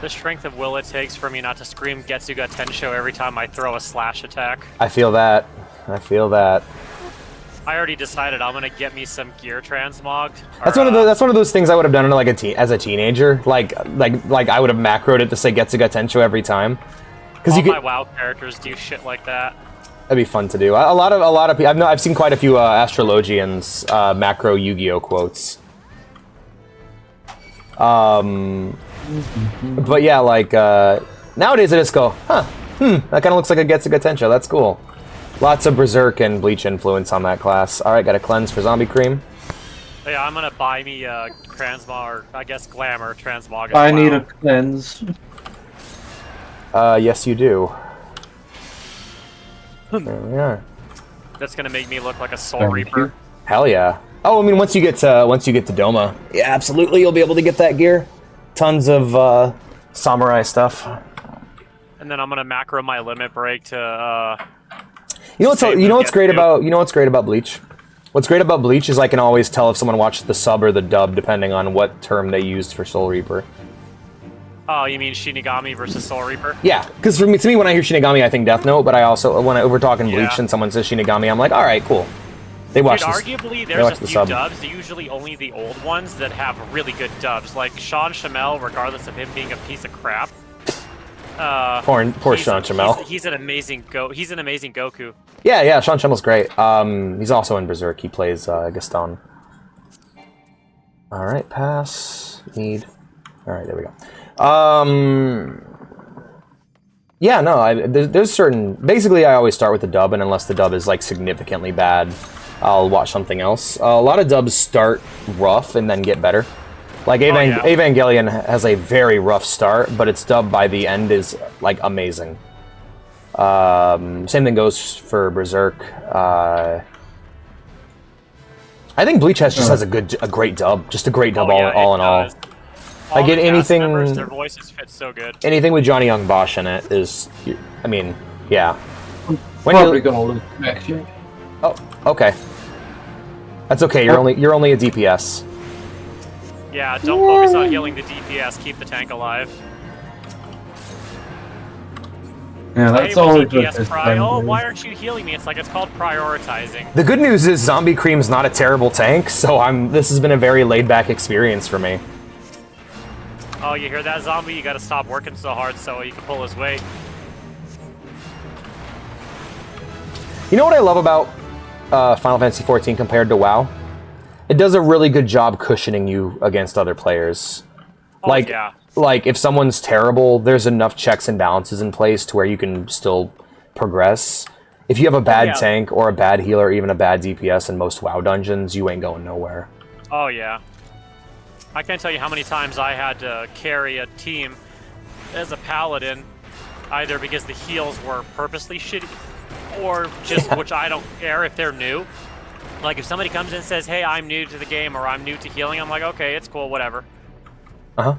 The strength of will it takes for me not to scream Getsuga Tensho every time I throw a slash attack. I feel that. I feel that. I already decided I'm gonna get me some gear transmog. That's one of those things I would have done like as a teenager. Like I would have macroed it to say Getsuga Tensho every time. Because all my WoW characters do shit like that. That'd be fun to do. A lot of people. I've seen quite a few astrologians macro Yu-Gi-Oh quotes. But yeah, like nowadays I just go, that kind of looks like a Getsuga Tensho. That's cool. Lots of Berserk and Bleach influence on that class. All right, got a cleanse for Zombie Cream. Yeah, I'm gonna buy me Transmog, or I guess Glamour Transmog. I need a cleanse. Yes, you do. There we are. That's gonna make me look like a Soul Reaper. Hell yeah! Oh, I mean, once you get to Doma, yeah, absolutely, you'll be able to get that gear. Tons of samurai stuff. And then I'm gonna macro my limit break to. You know what's great about Bleach? What's great about Bleach is I can always tell if someone watched the sub or the dub depending on what term they used for Soul Reaper. Oh, you mean Shinigami versus Soul Reaper? Yeah, because to me, when I hear Shinigami, I think Death Note, but I also, when we're talking Bleach and someone says Shinigami, I'm like, all right, cool. They watch arguably, there's a few dubs, they're usually only the old ones that have really good dubs, like Sean Shamel, regardless of him being a piece of crap. Poor Sean Shamel. He's an amazing Goku. Yeah, Sean Shamel's great. He's also in Berserk. He plays Gaston. All right, pass. Need. All right, there we go. Yeah, no, there's certain... Basically, I always start with the dub, and unless the dub is, like, significantly bad, I'll watch something else. A lot of dubs start rough and then get better. Like, Evangelion has a very rough start, but its dub by the end is, like, amazing. Same thing goes for Berserk. I think Bleach has a great dub. Just a great dub all in all. I get anything. Members, their voices fit so good. Anything with Johnny Young Bosch in it is, I mean, yeah. Probably gonna lose next year. Oh, okay. That's okay. You're only a DPS. Yeah, don't focus on healing the DPS. Keep the tank alive. Yeah, that's always good. Why aren't you healing me? It's like it's called prioritizing. The good news is Zombie Cream's not a terrible tank, so this has been a very laid-back experience for me. Oh, you hear that, Zombie? You gotta stop working so hard so you can pull his weight. You know what I love about Final Fantasy XIV compared to WoW? It does a really good job cushioning you against other players. Oh, yeah. Like, if someone's terrible, there's enough checks and balances in place to where you can still progress. If you have a bad tank or a bad healer or even a bad DPS in most WoW dungeons, you ain't going nowhere. Oh, yeah. I can't tell you how many times I had to carry a team as a paladin, either because the heals were purposely shitty, or just, which I don't care if they're new. Like, if somebody comes in and says, hey, I'm new to the game, or I'm new to healing, I'm like, okay, it's cool, whatever. Uh-huh.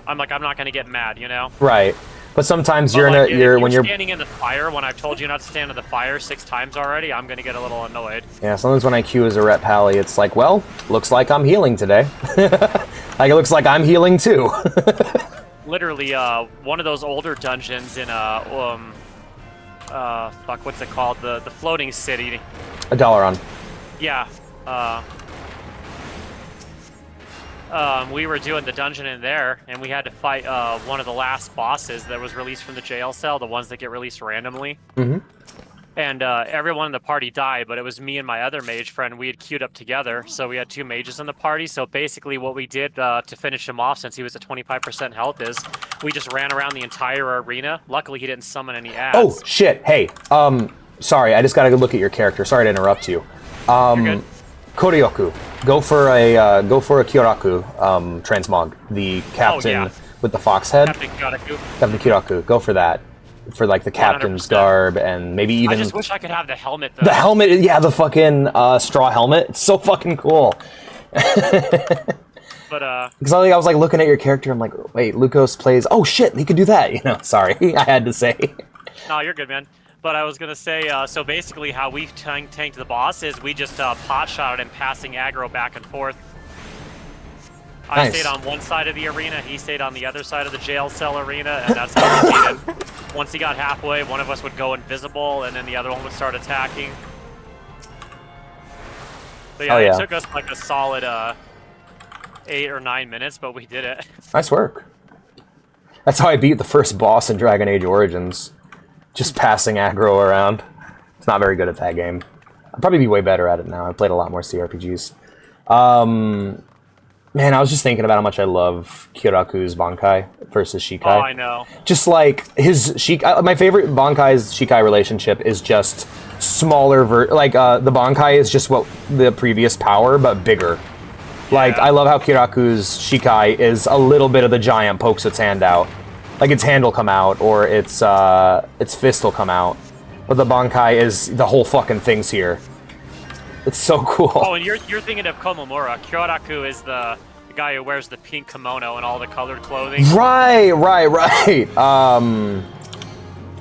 I'm like, I'm not gonna get mad, you know? Right. But sometimes when you're standing in the fire when I've told you not to stand in the fire 6 times already, I'm gonna get a little annoyed. Yeah, sometimes when I queue as a rep pally, it's like, well, looks like I'm healing today. Like, it looks like I'm healing too. Literally, one of those older dungeons in fuck, what's it called? The floating city. A Dalaran. Yeah. We were doing the dungeon in there, and we had to fight one of the last bosses that was released from the jail cell, the ones that get released randomly. Mm-hmm. And everyone in the party died, but it was me and my other mage friend. We had queued up together, so we had 2 mages in the party. So basically what we did to finish him off, since he was at 25% health, is we just ran around the entire arena. Luckily, he didn't summon any ads. Oh, shit. Hey, sorry, I just gotta look at your character. Sorry to interrupt you. You're good. Koryoku. Go for a Kyoraku transmog. The captain with the fox head. Captain Kyoraku. Captain Kyoraku. Go for that. For like the captain's 100%. garb and maybe even I just wish I could have the helmet though. the helmet. Yeah, the fucking straw helmet. It's so fucking cool. But Because I was like looking at your character, I'm like, wait, Lukos plays. Oh shit, he could do that. You know, sorry, I had to say. no, you're good, man. But I was gonna say, so basically, how we tanked the boss is we just pot shotted him, passing aggro back and forth. I Nice. stayed on one side of the arena, he stayed on the other side of the jail cell arena, and that's how we beat him. Once he got halfway, one of us would go invisible, and then the other one would start attacking. But yeah, Oh, yeah. it took us like a solid 8 or 9 minutes, but we did it. Nice work. That's how I beat the first boss in Dragon Age Origins. Just passing aggro around. It's not very good at that game. I'll probably be way better at it now. I've played a lot more CRPGs. Man, I was just thinking about how much I love Kyoraku's Bankai versus Shikai. Oh, I know. Just like his Shikai, my favorite Bankai's Shikai relationship is just smaller. The Bankai is just what the previous power, but bigger. Like, Yeah. I love how Kyoraku's Shikai is a little bit of the giant pokes its hand out. Like, its hand will come out, or its fist will come out. But the Bankai is the whole fucking thing's here. It's so cool. Oh, and you're thinking of Komomura. Kyoraku is the guy who wears the pink kimono and all the colored clothing. Right.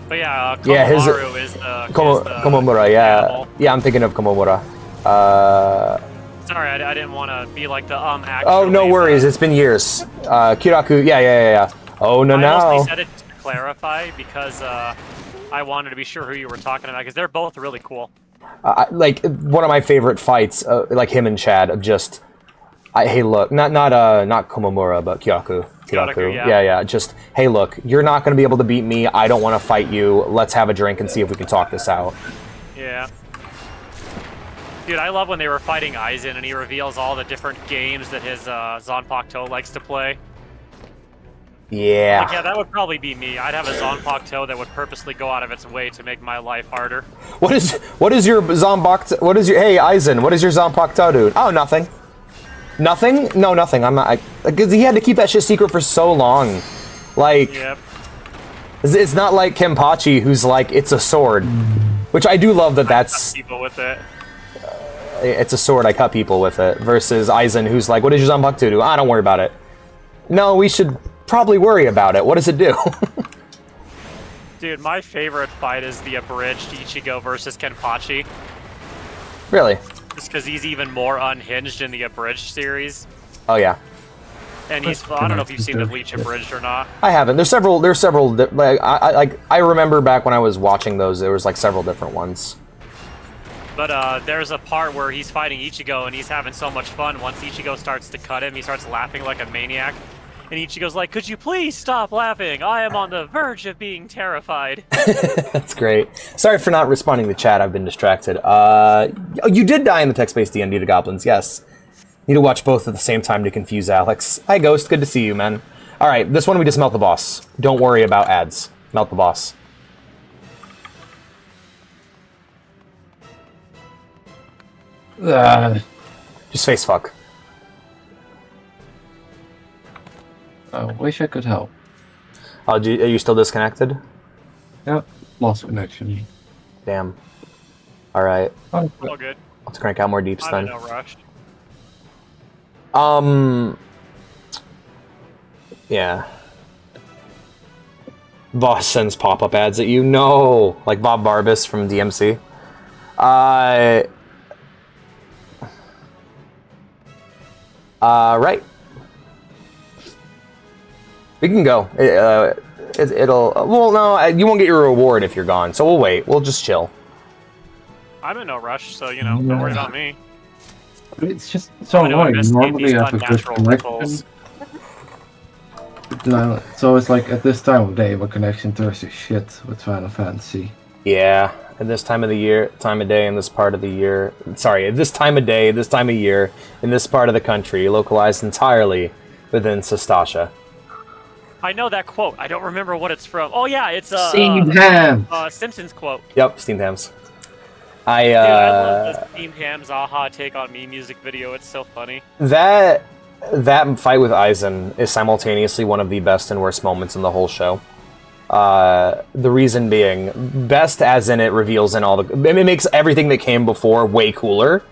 But yeah, Yeah, his- Komomaru is the Komomura, yeah. animal. Yeah, I'm thinking of Komomura. Sorry, I didn't want to be like the actually. Oh, no worries. It's been years. Kyoraku, yeah. Oh, no. I mostly said it to clarify because I wanted to be sure who you were talking about because they're both really cool. Like, one of my favorite fights, like him and Chad, of just... hey, look, not Komomura, but Kyoraku. Kyoraku, Yeah. Just, hey, look, you're not going to be able to beat me. I don't want to fight you. Let's have a drink and see if we can talk this out. Yeah. Dude, I love when they were fighting Aizen and he reveals all the different games that his Zanpakuto likes to play. Yeah. Like, yeah, that would probably be me. I'd have a Zanpakuto that would purposely go out of its way to make my life harder. What is your Zanpakuto? Hey, Aizen, what is your Zanpakuto do? Oh, nothing. Nothing? No, nothing. I'm not... Because he had to keep that shit secret for so long. Like... Yep. It's not like Kenpachi, who's like, it's a sword. Which I do love that that's... People with it. It's a sword, I cut people with it. Versus Aizen, who's like, what does your Zanpakuto do? Ah, don't worry about it. No, we should probably worry about it. What does it do? Dude, my favorite fight is the abridged Ichigo versus Kenpachi. Really? Just because he's even more unhinged in the abridged series. Oh, yeah. And he's, I don't know if you've seen the Bleach abridged or not. I haven't. There's several, like, I remember back when I was watching those, there was like several different ones. But there's a part where he's fighting Ichigo and he's having so much fun. Once Ichigo starts to cut him, he starts laughing like a maniac. And Ichigo's like, could you please stop laughing? I am on the verge of being terrified. That's great. Sorry for not responding to chat. I've been distracted. You did die in the text-based D&D to Goblins, yes. Need to watch both at the same time to confuse Alex. Hi, Ghost. Good to see you, man. All right, this one we just melt the boss. Don't worry about ads. Melt the boss. Just face fuck. I wish I could help. Are you still disconnected? Yep, lost connection. Damn. All right. Oh, All good. Let's crank out more deeps I'm in then. no rush. Yeah. Boss sends pop-up ads at you. No, like Bob Barbas from DMC. Right. We can go. it'll. Well, no, you won't get your reward if you're gone. So we'll wait. We'll just chill. I'm in no rush, so don't worry about me. It's just so I know I annoying. missed Normally these I have a good unnatural connection. ripples. So it's like at this time of day, my connection turns to shit with Final Fantasy. Yeah, at this time of the year, time of day, in this part of the year. Sorry, at this time of day, this time of year, in this part of the country, localized entirely within Sestasha. I know that quote. I don't remember what it's from. Oh yeah, it's Steamed ham! Simpsons quote. Yep, steamed hams. Dude, I love the Steamed Ham's Aha Take On Me music video. It's so funny. That fight with Aizen is simultaneously one of the best and worst moments in the whole show. The reason being, best as in it reveals in all the... It makes everything that came before way cooler,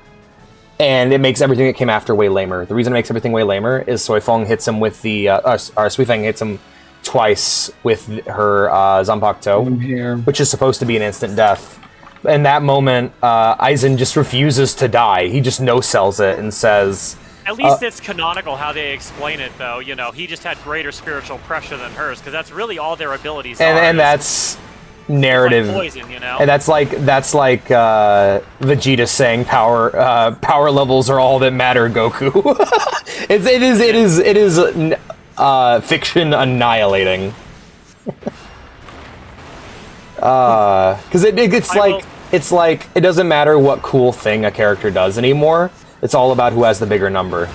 and it makes everything that came after way lamer. The reason it makes everything way lamer is Suifeng hits him with the... Suifeng hits him twice with her Zanpakuto, which is supposed to be an instant death. In that moment, Aizen just refuses to die. He just no-sells it and says... At least it's canonical how they explain it, though. He just had greater spiritual pressure than hers, because that's really all their abilities are. And that's narrative. Like poison, And that's like Vegeta saying power levels are all that matter, Goku. it is fiction annihilating. Because it's like it doesn't matter what cool thing a character does anymore. It's all about who has the bigger number.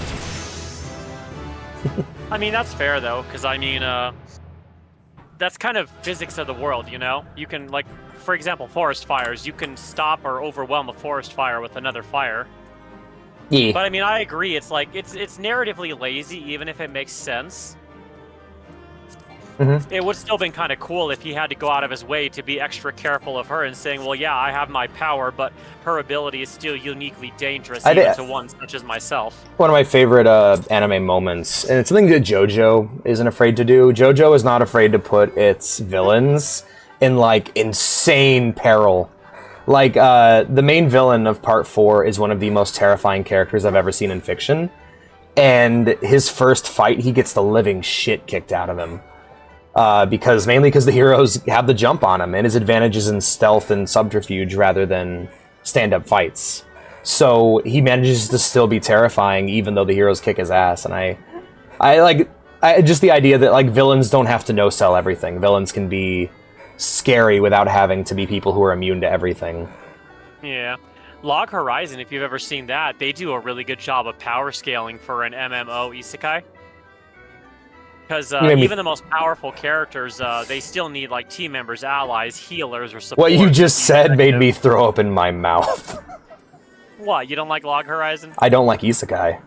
I mean, that's fair, though, because, that's kind of physics of the world, You can, for example, forest fires, you can stop or overwhelm a forest fire with another fire. Yeah. But, I agree, it's narratively lazy, even if it makes sense. Mm-hmm. It would still been kind of cool if he had to go out of his way to be extra careful of her and saying, well, yeah, I have my power, but her ability is still uniquely dangerous even to one such as myself. One of my favorite anime moments, and it's something that JoJo isn't afraid to do. JoJo is not afraid to put its villains in, insane peril. The main villain of Part 4 is one of the most terrifying characters I've ever seen in fiction, and his first fight, he gets the living shit kicked out of him. Mainly because the heroes have the jump on him, and his advantage is in stealth and subterfuge rather than stand-up fights. So he manages to still be terrifying even though the heroes kick his ass, and I just the idea that villains don't have to no-sell everything. Villains can be scary without having to be people who are immune to everything. Yeah. Log Horizon, if you've ever seen that, they do a really good job of power scaling for an MMO isekai. Because even the most powerful characters, they still need team members, allies, healers, or support. What you just said made me throw up in my mouth. What? You don't like Log Horizon? I don't like isekai.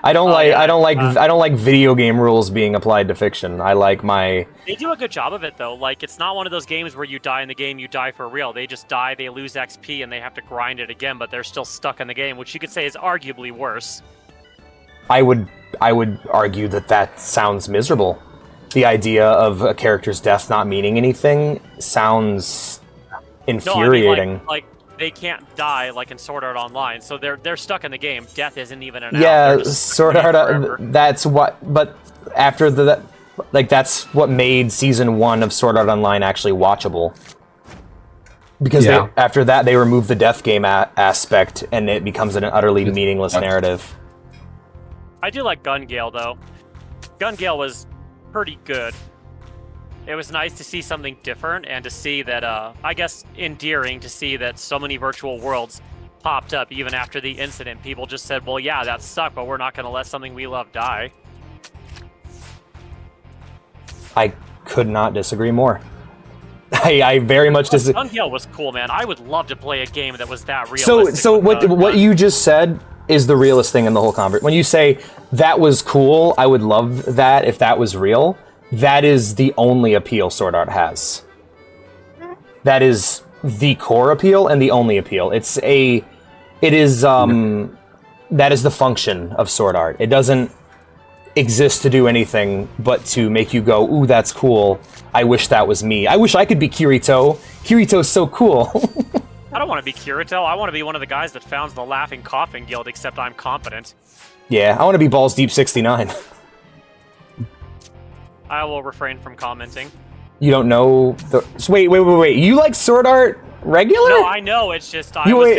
I don't like video game rules being applied to fiction. I like my... They do a good job of it, though. It's not one of those games where you die in the game, you die for real. They just die, they lose XP, and they have to grind it again, but they're still stuck in the game, which you could say is arguably worse. I would argue that sounds miserable. The idea of a character's death not meaning anything sounds infuriating. No, they can't die in Sword Art Online, so they're stuck in the game. Death isn't even an Sword Art. That's what. But after that's what made Season 1 of Sword Art Online actually watchable. Because after that, they remove the death game aspect, and it becomes an utterly meaningless narrative. I do like Gun Gale, though. Gun Gale was pretty good. It was nice to see something different, and to see that, I guess, endearing to see that so many virtual worlds popped up even after the incident. People just said, well, yeah, that sucked, but we're not going to let something we love die. I could not disagree more. I very much disagree. Gun Gale was cool, man. I would love to play a game that was that realistic. So what you just said is the realest thing in the whole conversation. When you say, that was cool, I would love that if that was real, that is the only appeal Sword Art has. That is the core appeal and the only appeal. That is the function of Sword Art. It doesn't exist to do anything but to make you go, ooh, that's cool. I wish that was me. I wish I could be Kirito. Kirito's so cool. I don't want to be Kirito. I want to be one of the guys that founds the Laughing Coughing Guild, except I'm competent. Yeah, I want to be Balls Deep 69. I will refrain from commenting. You don't know the... Wait. You like Sword Art regular? No, I know. It's just I was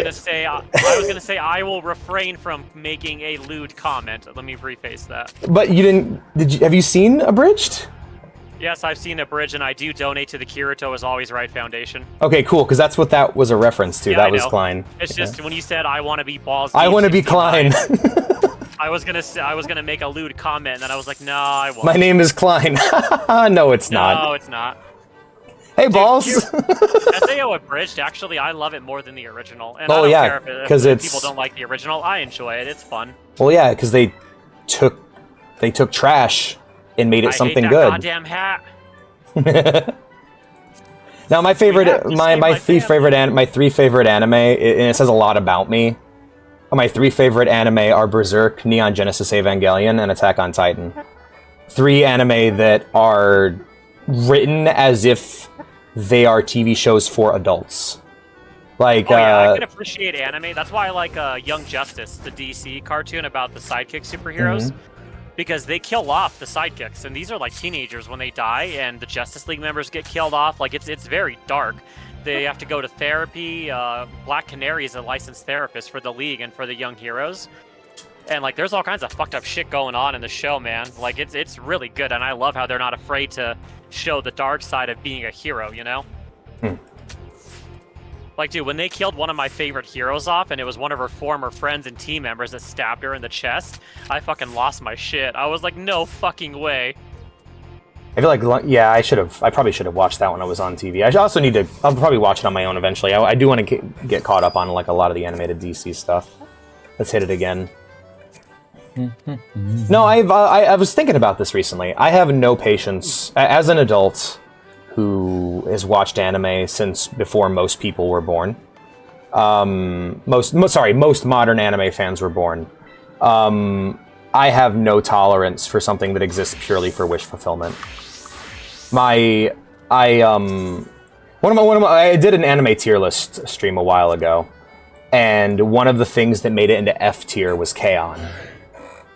gonna say I will refrain from making a lewd comment. Let me rephrase that. But you didn't... Have you seen Abridged? Yes, I've seen a bridge, and I do donate to the Kirito Is Always Right Foundation. Okay, cool, because that's what that was a reference to. Yeah, that was Klein. It's just when you said I want to be balls. I want to be Klein. I was gonna make a lewd comment, and then I was like, no, I won't. My name is Klein. No, it's not. No, it's not. Hey, Dude, balls. SAO Abridged, actually, I love it more than the original. And Oh, I don't yeah, care 'cause if it's- people don't like the original. I enjoy it. It's fun. Well, yeah, because they took trash and made it something I hate good. that goddamn hat. Now, my favorite, Yeah, just my like three my favorite anime, and it says a lot about me. My 3 favorite anime are Berserk, Neon Genesis Evangelion, and Attack on Titan. 3 anime that are written as if they are TV shows for adults. Like, Oh yeah, I can appreciate anime. That's why I like Young Justice, the DC cartoon about the sidekick superheroes. Because they kill off the sidekicks, and these are like teenagers when they die, and the Justice League members get killed off. Like it's very dark. They have to go to therapy. Black Canary is a licensed therapist for the League and for the young heroes. And like, there's all kinds of fucked up shit going on in the show, man. Like it's really good, and I love how they're not afraid to show the dark side of being a hero. You know. Like, dude, when they killed one of my favorite heroes off, and it was one of her former friends and team members that stabbed her in the chest, I fucking lost my shit. I was like, no fucking way. I feel like, yeah, I probably should have watched that when I was on TV. I'll probably watch it on my own eventually. I do want to get caught up on like a lot of the animated DC stuff. Let's hit it again. No, I was thinking about this recently. I have no patience as an adult who has watched anime since before most people were born. Most modern anime fans were born. I have no tolerance for something that exists purely for wish fulfillment. I did an anime tier list stream a while ago, and one of the things that made it into F tier was K-On!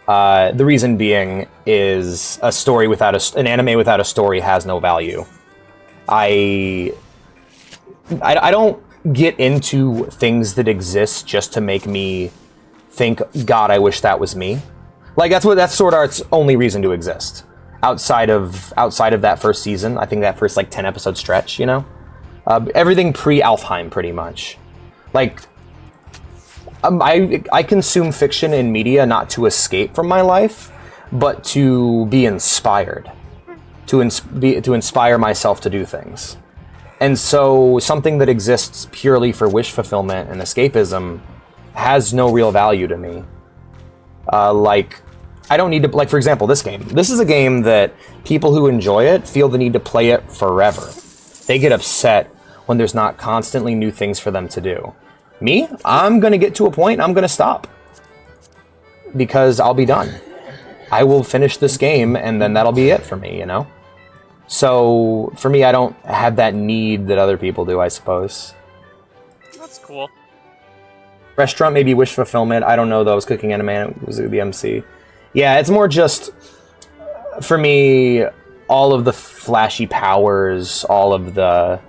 The reason being is an anime without a story has no value. I don't get into things that exist just to make me think, God, I wish that was me. Like that's Sword Art's only reason to exist. Outside of that first season, I think that first like 10 episode stretch, you know, everything pre-Alfheim pretty much. Like I consume fiction and media not to escape from my life, but to be inspired. To inspire myself to do things. And so something that exists purely for wish fulfillment and escapism has no real value to me. Like, I don't need to, like, for example, this game. This is a game that people who enjoy it feel the need to play it forever. They get upset when there's not constantly new things for them to do. Me, I'm going to get to a point, I'm going to stop. Because I'll be done. I will finish this game, and then that'll be it for me, you know? So, for me, I don't have that need that other people do, I suppose. That's cool. Restaurant, maybe wish fulfillment. I don't know, though. I was cooking anime, was the MC. Yeah, it's more just, for me, all of the flashy powers, all of the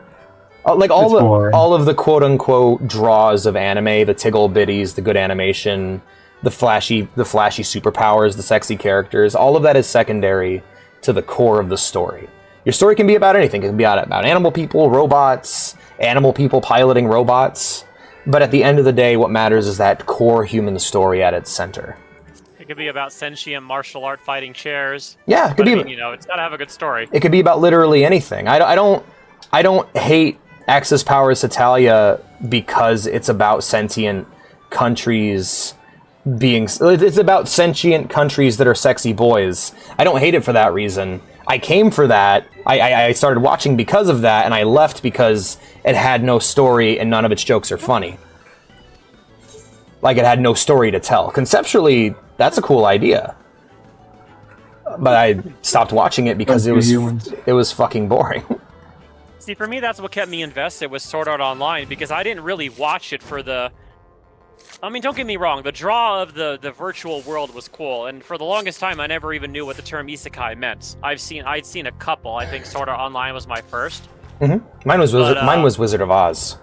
quote-unquote draws of anime, the tiggle bitties, the good animation, the flashy superpowers, the sexy characters, all of that is secondary to the core of the story. Your story can be about anything. It can be about animal people, robots, animal people piloting robots. But at the end of the day, what matters is that core human story at its center. It could be about sentient martial art fighting chairs. Yeah, it could be. I mean, you know, it's gotta have a good story. It could be about literally anything. I don't hate Axis Powers Italia because it's about sentient countries it's about sentient countries that are sexy boys. I don't hate it for that reason. I came for that. I started watching because of that, and I left because it had no story and none of its jokes are funny. Like, it had no story to tell. Conceptually, that's a cool idea. But I stopped watching it because it was fucking boring. See, for me, that's what kept me invested with Sword Art Online, because I didn't really watch it for the I mean, don't get me wrong. The draw of the virtual world was cool, and for the longest time, I never even knew what the term isekai meant. I'd seen a couple. I think Sword Art Online was my first. Mine was Wizard of Oz.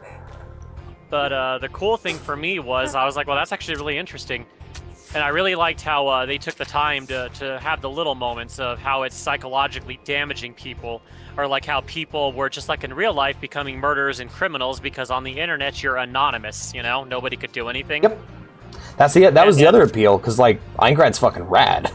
But the cool thing for me was I was like, well, that's actually really interesting. And I really liked how they took the time to have the little moments of how it's psychologically damaging people, or like how people were just like in real life becoming murderers and criminals because on the internet you're anonymous, you know? Nobody could do anything. Yep. That was the other appeal, because, like, Aincrad's fucking rad.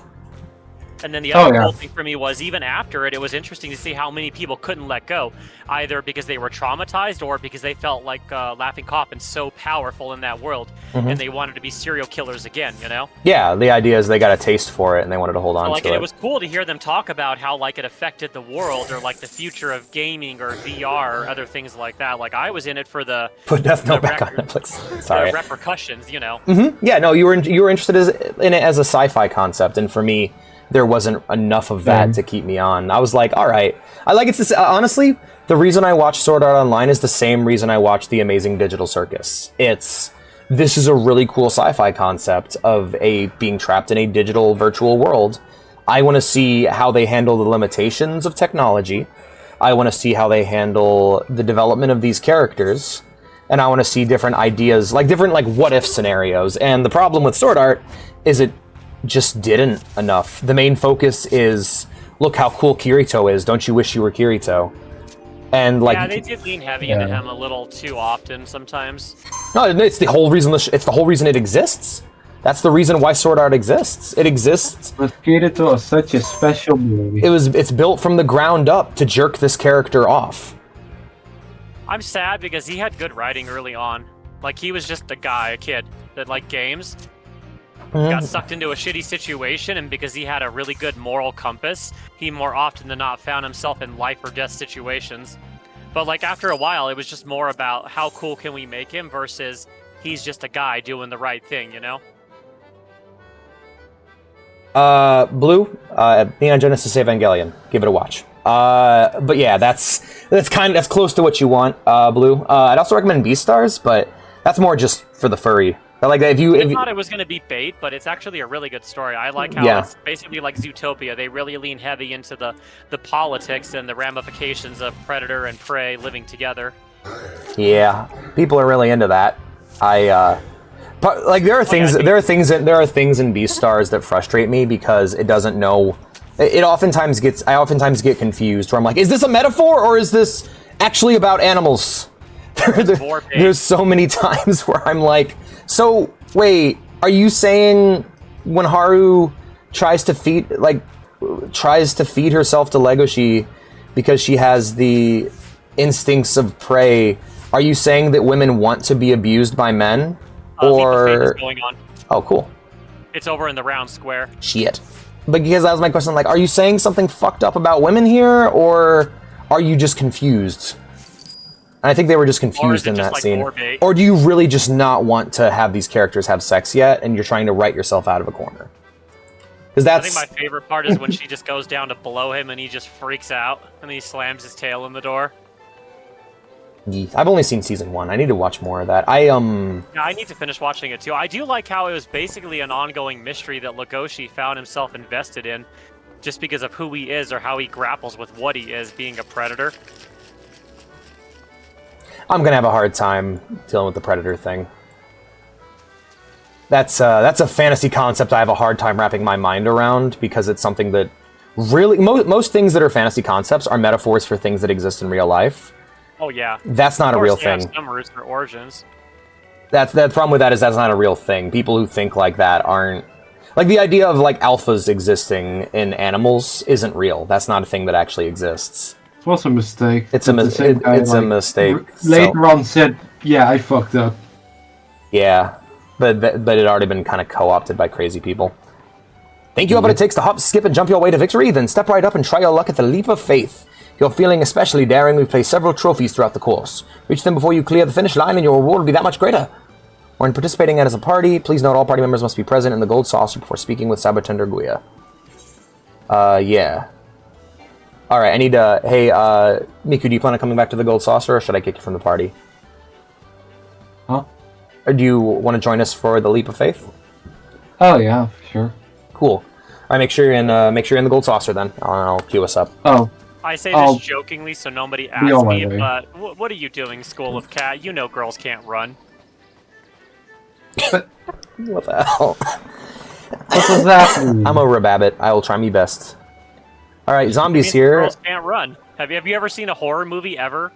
And then the other cool thing for me was even after it was interesting to see how many people couldn't let go, either because they were traumatized or because they felt like Laughing Coffin's so powerful in that world, and they wanted to be serial killers again, you know? Yeah, the idea is they got a taste for it and they wanted to hold on to it. It was cool to hear them talk about how like it affected the world or like the future of gaming or VR or other things like that. Like I was in it for the put Death Note back on Netflix. Sorry. The repercussions, you know. Yeah, no, you were interested in it as a sci-fi concept, and for me, there wasn't enough of that to keep me on. I was like, all right. I like it's this, honestly, the reason I watch Sword Art Online is the same reason I watch The Amazing Digital Circus. This is a really cool sci-fi concept of being trapped in a digital virtual world. I want to see how they handle the limitations of technology. I want to see how they handle the development of these characters. And I want to see different ideas, different what-if scenarios. And the problem with Sword Art is it just didn't enough. The main focus is, look how cool Kirito is. Don't you wish you were Kirito? And yeah, they did lean heavy into him a little too often sometimes. No, it's the whole reason. It's the whole reason it exists. That's the reason why Sword Art exists. It exists. But Kirito is such a special movie. It's built from the ground up to jerk this character off. I'm sad because he had good writing early on. Like he was just a kid that liked games. Got sucked into a shitty situation, and because he had a really good moral compass, he more often than not found himself in life or death situations. But like after a while, it was just more about how cool can we make him versus he's just a guy doing the right thing, you know? Blue, Neon Genesis Evangelion. Give it a watch. But yeah, that's close to what you want, Blue. I'd also recommend Beastars, but that's more just for the furry. But like if you thought it was going to be bait, but it's actually a really good story. I like how it's basically like Zootopia. They really lean heavy into the politics and the ramifications of predator and prey living together. Yeah, people are really into that. There are things in Beastars that frustrate me because it doesn't know. I oftentimes get confused where I'm like, is this a metaphor or is this actually about animals? There's so many times where I'm like, so wait, are you saying when Haru tries to feed herself to Legoshi because she has the instincts of prey, are you saying that women want to be abused by men? Or is going on. Oh, cool. It's over in the round square. Shit. But because that was my question, like, are you saying something fucked up about women here, or are you just confused? And I think they were just confused in that scene. Or do you really just not want to have these characters have sex yet, and you're trying to write yourself out of a corner? Because I think my favorite part is when she just goes down to blow him, and he just freaks out, and he slams his tail in the door. I've only seen season 1. I need to watch more of that. Yeah, I need to finish watching it too. I do like how it was basically an ongoing mystery that Legoshi found himself invested in, just because of who he is or how he grapples with what he is, being a predator. I'm gonna have a hard time dealing with the predator thing. That's a fantasy concept I have a hard time wrapping my mind around because it's something that really most things that are fantasy concepts are metaphors for things that exist in real life. Oh yeah, that's not a real thing. Some roots or origins. The problem with that is that's not a real thing. People who think like that aren't like the idea of like alphas existing in animals isn't real. That's not a thing that actually exists. It was a mistake. It's a mistake. Later on said, yeah, I fucked up. Yeah, but it had already been kind of co-opted by crazy people. Think you have what it takes to hop, skip, and jump your way to victory? Then step right up and try your luck at the leap of faith. If you're feeling especially daring, we've placed several trophies throughout the course. Reach them before you clear the finish line and your reward will be that much greater. When participating as a party, please note all party members must be present in the gold saucer before speaking with Sabatender Guia. Yeah. Alright, I need to... Hey, Miku, do you plan on coming back to the gold saucer, or should I kick you from the party? Huh? Or do you want to join us for the leap of faith? Oh yeah, sure. Cool. All right, make sure you're in the gold saucer then. I'll queue us up. Oh, I say I'll this jokingly so nobody be asks on my me, way. but what are you doing, School of Cat? You know girls can't run. But What the hell? what does that mean? I'm a rabbit. I will try my best. All right, zombies Means here. Girls can't run. Have you ever seen a horror movie ever?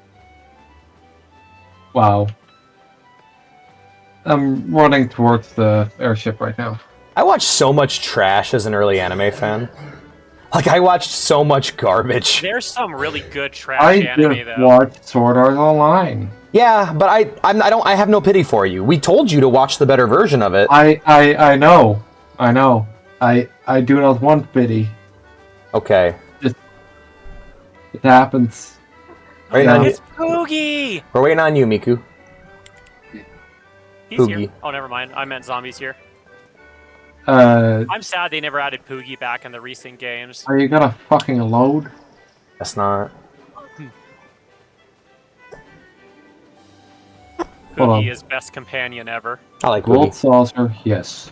Wow. I'm running towards the airship right now. I watched so much trash as an early anime fan. Like, I watched so much garbage. There's some really good trash I anime just though. watched Sword Art Online. Yeah, but I have no pity for you. We told you to watch the better version of it. I know. I do not want pity. Okay. It happens. Waiting on you. It's Poogie! We're waiting on you, Miku. He's Poogie. here. Oh, never mind. I meant zombies here. Are I'm sad they never added Poogie back in the recent games. you gonna fucking load? That's not. Hold on. Poogie is best companion ever. I like Gold Woogie. saucer, yes.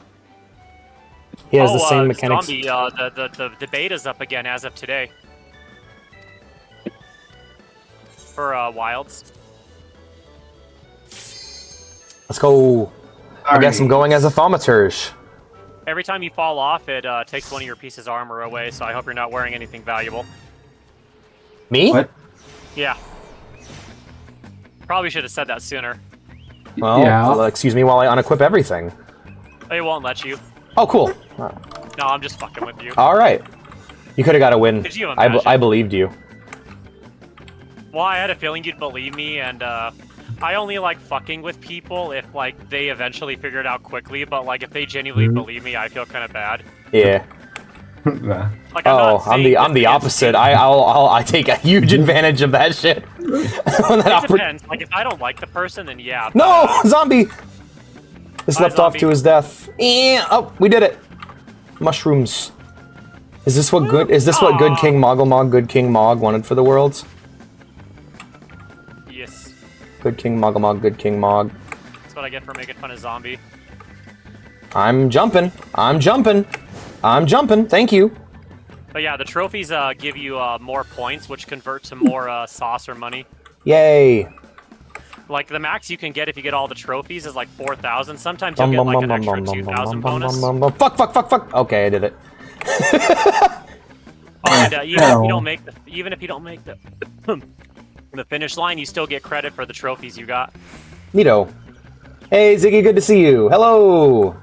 He has the same mechanics. Zombie, the debate is up again as of today. For Wilds. Let's go. I guess I'm going as a thaumaturge. Every time you fall off, it takes one of your pieces of armor away, so I hope you're not wearing anything valuable. Me? What? Yeah. Probably should have said that sooner. Well, Yeah. excuse me while I unequip everything. It won't let you. Oh, cool. No, I'm just fucking with you. All right. You could have got a win. Could you I imagine? believed you. Well, I had a feeling you'd believe me, and I only like fucking with people if like they eventually figure it out quickly. But like if they genuinely believe me, I feel kind of bad. Yeah. Nah. Like I'm I'm the opposite. I take a huge advantage of that shit. When that It depends. Like if I don't like the person, then yeah. No, zombie. This Bye, leapt off zombie. to his death. Oh, we did it. Mushrooms. Is this what good? Is this what good King Moggle good King Mog wanted for the world? Yes. Good King Moggle good King Mog. That's what I get for making fun of zombie. I'm jumping. I'm jumping. I'm jumping. Thank you. But yeah, the trophies give you more points, which convert to more saucer money. Yay. Like the max you can get if you get all the trophies is like 4,000. Sometimes you'll get like an extra 2,000 bonus. Fuck. Okay, I did it. And even if you don't make the the finish line, you still get credit for the trophies you got. Neato. Hey, Ziggy, good to see you. Hello.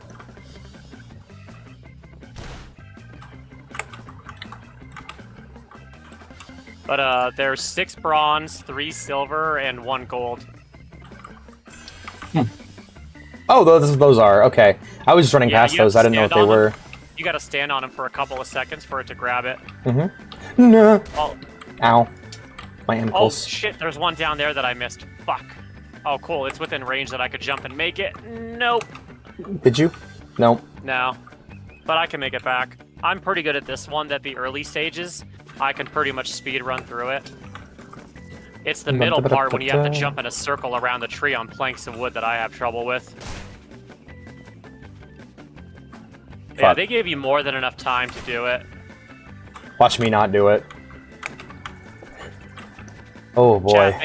But there's 6 bronze, 3 silver, and 1 gold. Oh, those are okay. I was just running Yeah, past you have those. to I didn't know what stand they on were. You gotta stand on them for a couple of seconds for it to grab it. No. Oh, Ow. My oh ankles. shit, there's one down there that I missed. Fuck. Oh, cool, it's within range that I could jump and make it. Nope. Did you? No. No. But I can make it back. I'm pretty good at this one, that the early stages, I can pretty much speed run through it. It's the middle part when you have to jump in a circle around the tree on planks of wood that I have trouble with. Yeah, Fuck. they gave you more than enough time to do it. Watch me not do it. Oh boy. Chad,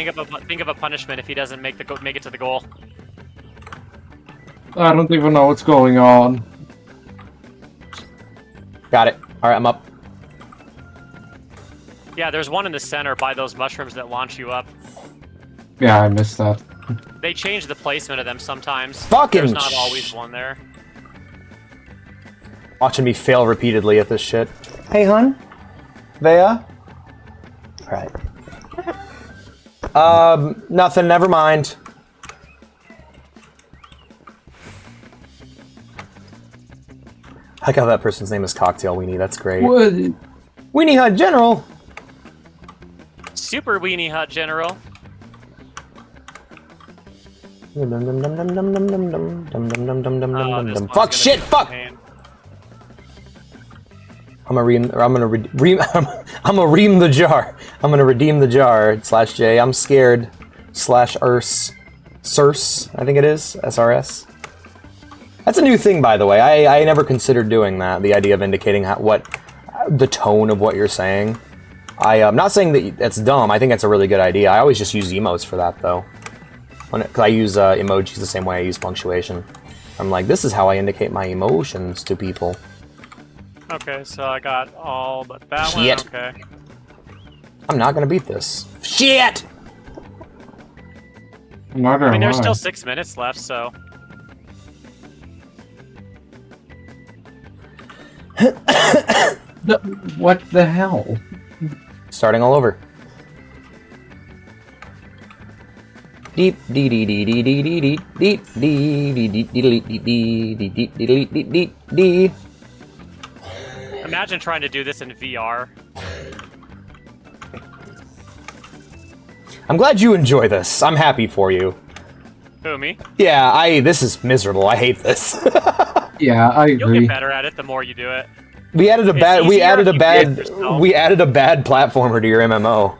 think of a punishment if he doesn't make it to the goal. I don't even know what's going on. Got it. All right, I'm up. Yeah, there's one in the center by those mushrooms that launch you up. Yeah, I missed that. They change the placement of them sometimes. Fucking There's not always one there. Watching me fail repeatedly at this shit. Hey, hun. Vea? Alright. Nothing, never mind. I like how that person's name is Cocktail Weenie, that's great. What? Weenie Hut General! Super Weenie Hut General. Fuck, shit, fuck! I'm gonna ream the jar. I'm gonna redeem the jar. /J. I'm scared. /Urs. SRS, I think it is. SRS. That's a new thing, by the way. I never considered doing that. The idea of indicating the tone of what you're saying. I'm not saying that that's dumb. I think that's a really good idea. I always just use emotes for that, though. Because I use emojis the same way I use punctuation. I'm like, this is how I indicate my emotions to people. Okay, so I got all but that Shit. one. Okay. I'm not gonna beat this. Shit! Not I gonna mean, there's lie. still 6 minutes left, so. What the hell? Starting all over. Deep dee dee dee dee dee dee dee deep dee dee dee dee dee dee dee dee dee dee dee. Imagine trying to do this in VR. I'm glad you enjoy this. I'm happy for you. Who, me? Yeah, this is miserable. I hate this. Yeah, I You'll agree. get better at it the more you do it. We added a It's bad easier if you get yourself. we added a bad platformer to your MMO.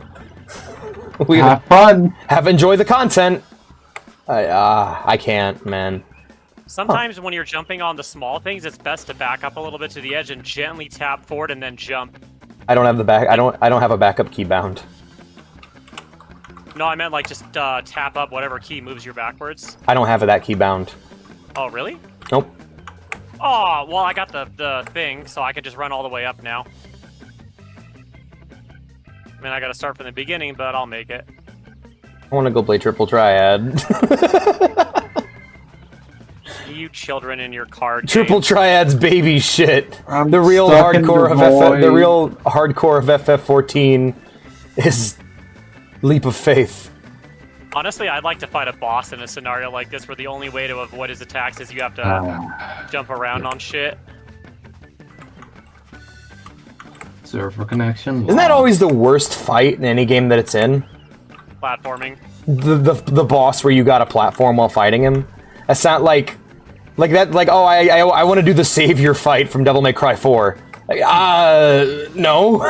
We Have fun. have enjoyed the content. I can't, man. Sometimes when you're jumping on the small things, it's best to back up a little bit to the edge and gently tap forward and then jump. I don't have the back. I don't have a backup key bound. No, I meant like just tap up whatever key moves you backwards. I don't have that key bound. Oh, really? Nope. Oh, well, I got the thing, so I can just run all the way up now. I mean, I gotta start from the beginning, but I'll make it. I want to go play Triple Triad. You children in your card. Triple Triad's baby shit. I'm The real stuck in hardcore the of FF, the void. real hardcore of FF14 is Leap of Faith. Honestly, I'd like to fight a boss in a scenario like this where the only way to avoid his attacks is you have to jump around on shit. Server connection. Isn't that always the worst fight in any game that it's in? Platforming. The boss where you got a platform while fighting him? That's not like that. Like, oh, I want to do the savior fight from Devil May Cry 4. Like, no.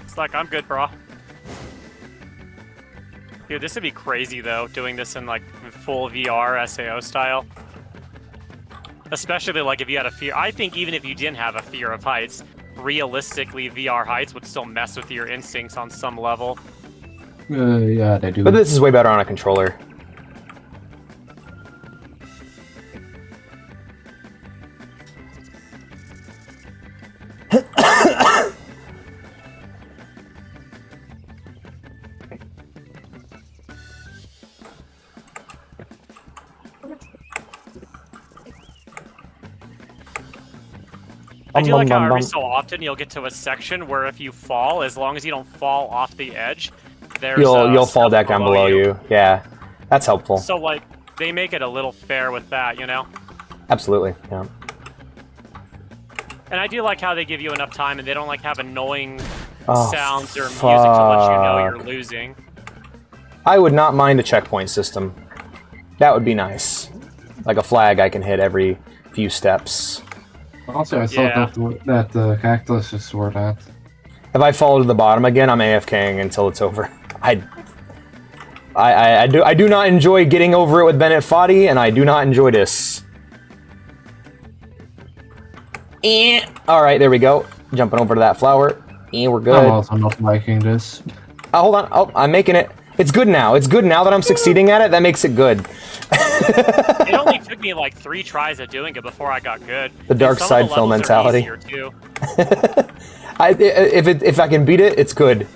It's like, I'm good, bro. Dude, this would be crazy, though, doing this in, like, full VR SAO style. Especially, like, if you had a fear... I think even if you didn't have a fear of heights, realistically, VR heights would still mess with your instincts on some level. Yeah, they do. But this is way better on a controller. I do like how every so often you'll get to a section where if you fall, as long as you don't fall off the edge, there's You'll fall stuff back down below you. Yeah, that's helpful. So, like, they make it a little fair with that, you know? Absolutely. Yeah. And I do like how they give you enough time and they don't, like, have annoying Oh, sounds or music to let you know you're fuck. losing. I would not mind a checkpoint system. That would be nice. Like a flag I can hit every few steps. Also, I Yeah. thought that the cactuses were that. If I fall to the bottom again, I'm AFKing until it's over. I do not enjoy getting over it with Bennett Foddy, and I do not enjoy this. Alright, there we go. Jumping over to that flower. We're good. I'm also not liking this. Oh, hold on. Oh, I'm making it. It's good now. It's good now that I'm succeeding at it. That makes it good. It only took me, like, 3 tries of doing it before I got good. The dark And some side of the film levels are mentality. easier, too. If I can beat it, it's good.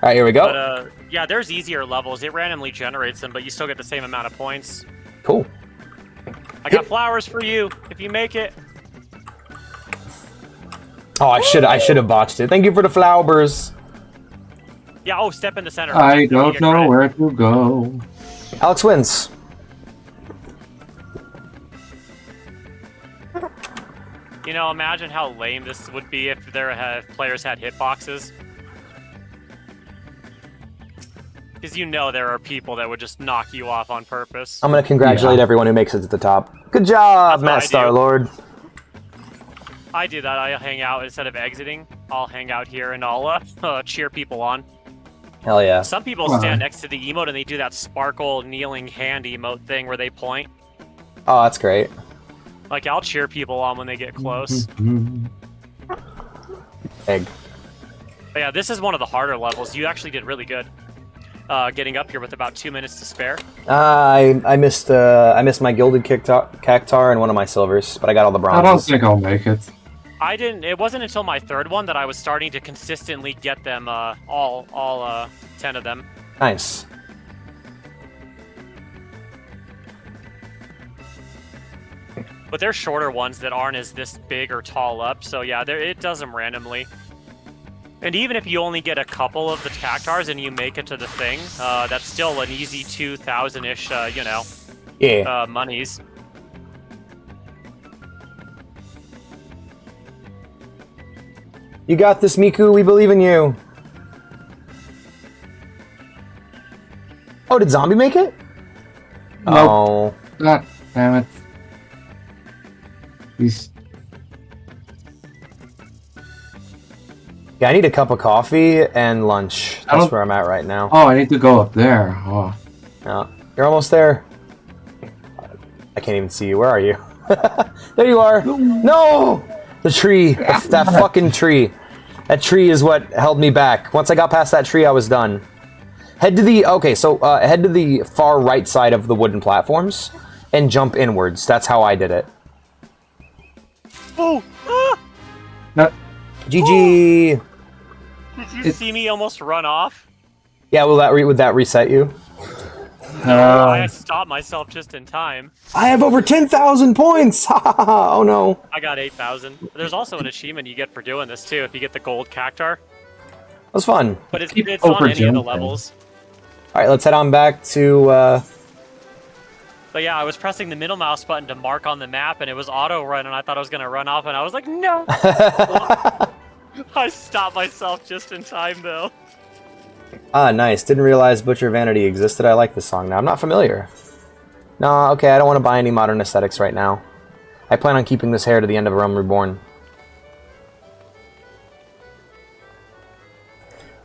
Alright, here we go. But, yeah, there's easier levels. It randomly generates them, but you still get the same amount of points. Cool. I got flowers for you, if you make it. Oh, I should have botched it. Thank you for the flowers. Yeah, oh, step in the center. I You don't get know credit. where to go. Alex wins. You know, imagine how lame this would be if players had hitboxes. Because you know there are people that would just knock you off on purpose. I'm gonna congratulate Yeah. everyone who makes it to the top. Good job, That's what Matt I do. Star-Lord. I do that. I hang out instead of exiting. I'll hang out here and I'll cheer people on. Hell yeah. Some people stand next to the emote and they do that sparkle kneeling hand emote thing where they point. Oh, that's great. Like, I'll cheer people on when they get close. Egg. But yeah, this is one of the harder levels. You actually did really good. Getting up here with about 2 minutes to spare. I missed my gilded cactar and one of my silvers, but I got all the bronzes. I don't think I'll make it. I didn't. It wasn't until my third one that I was starting to consistently get them all 10 of them. Nice. But they're shorter ones that aren't as this big or tall up. So yeah, it does them randomly. And even if you only get a couple of the cactars and you make it to the thing, that's still an easy 2,000-ish, Yeah. monies. You got this, Miku. We believe in you. Oh, did Zombie make it? Nope. Oh. God damn it. He's... Yeah, I need a cup of coffee and lunch. That's where I'm at right now. Oh, I need to go up there. Oh. Yeah. You're almost there. I can't even see you. Where are you? There you are. No! The tree. That fucking tree. That tree is what held me back. Once I got past that tree, I was done. Head to the... Okay, so head to the far right side of the wooden platforms and jump inwards. That's how I did it. Oh! No. GG! Did you see me almost run off? Yeah, would that reset you? I stopped myself just in time. I have over 10,000 points! Oh no. I got 8,000. There's also an achievement you get for doing this too, if you get the gold cactar. That was fun. But it's on any of the levels. Alright, let's head on back to... But yeah, I was pressing the middle mouse button to mark on the map, and it was auto run, and I thought I was going to run off, and I was like, no! I stopped myself just in time, though. Ah, nice. Didn't realize Butcher Vanity existed. I like this song now. I'm not familiar. No, okay, I don't want to buy any modern aesthetics right now. I plan on keeping this hair to the end of Reborn.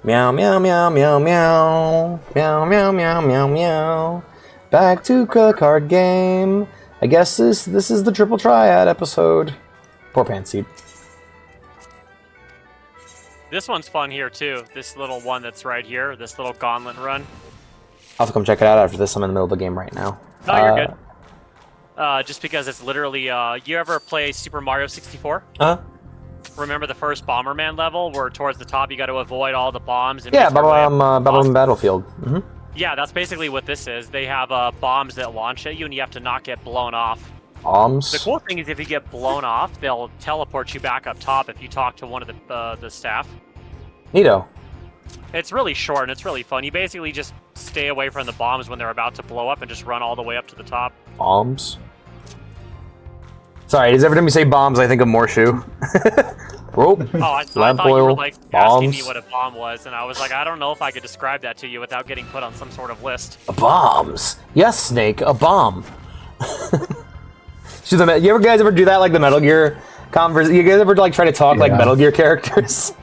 Meow, meow, meow, meow, meow. Meow, meow, meow, meow, meow. Back to card game. I guess this is the Triple Triad episode. Poor Pantseed. This one's fun here, too. This little one that's right here, this little gauntlet run. I'll have to come check it out after this. I'm in the middle of the game right now. No, you're good. Just because it's literally, you ever play Super Mario 64? Huh? Remember the first Bomberman level, where towards the top you got to avoid all the bombs? And Yeah, Babylon Battlefield. Mm-hmm. Yeah, that's basically what this is. They have bombs that launch at you, and you have to not get blown off. Bombs? The cool thing is if you get blown off, they'll teleport you back up top if you talk to one of the staff. Neato. It's really short, and it's really fun. You basically just stay away from the bombs when they're about to blow up and just run all the way up to the top. Bombs? Sorry, every time you say bombs, I think of Morshu. Rope, Oh, I lamp thought you were oil, like asking me bombs. what a bomb was, and I was like, I don't know if I could describe that to you without getting put on some sort of list. Bombs. Yes, Snake, a bomb. You guys ever do that like the Metal Gear converse? You guys ever like try to talk like Metal Gear characters?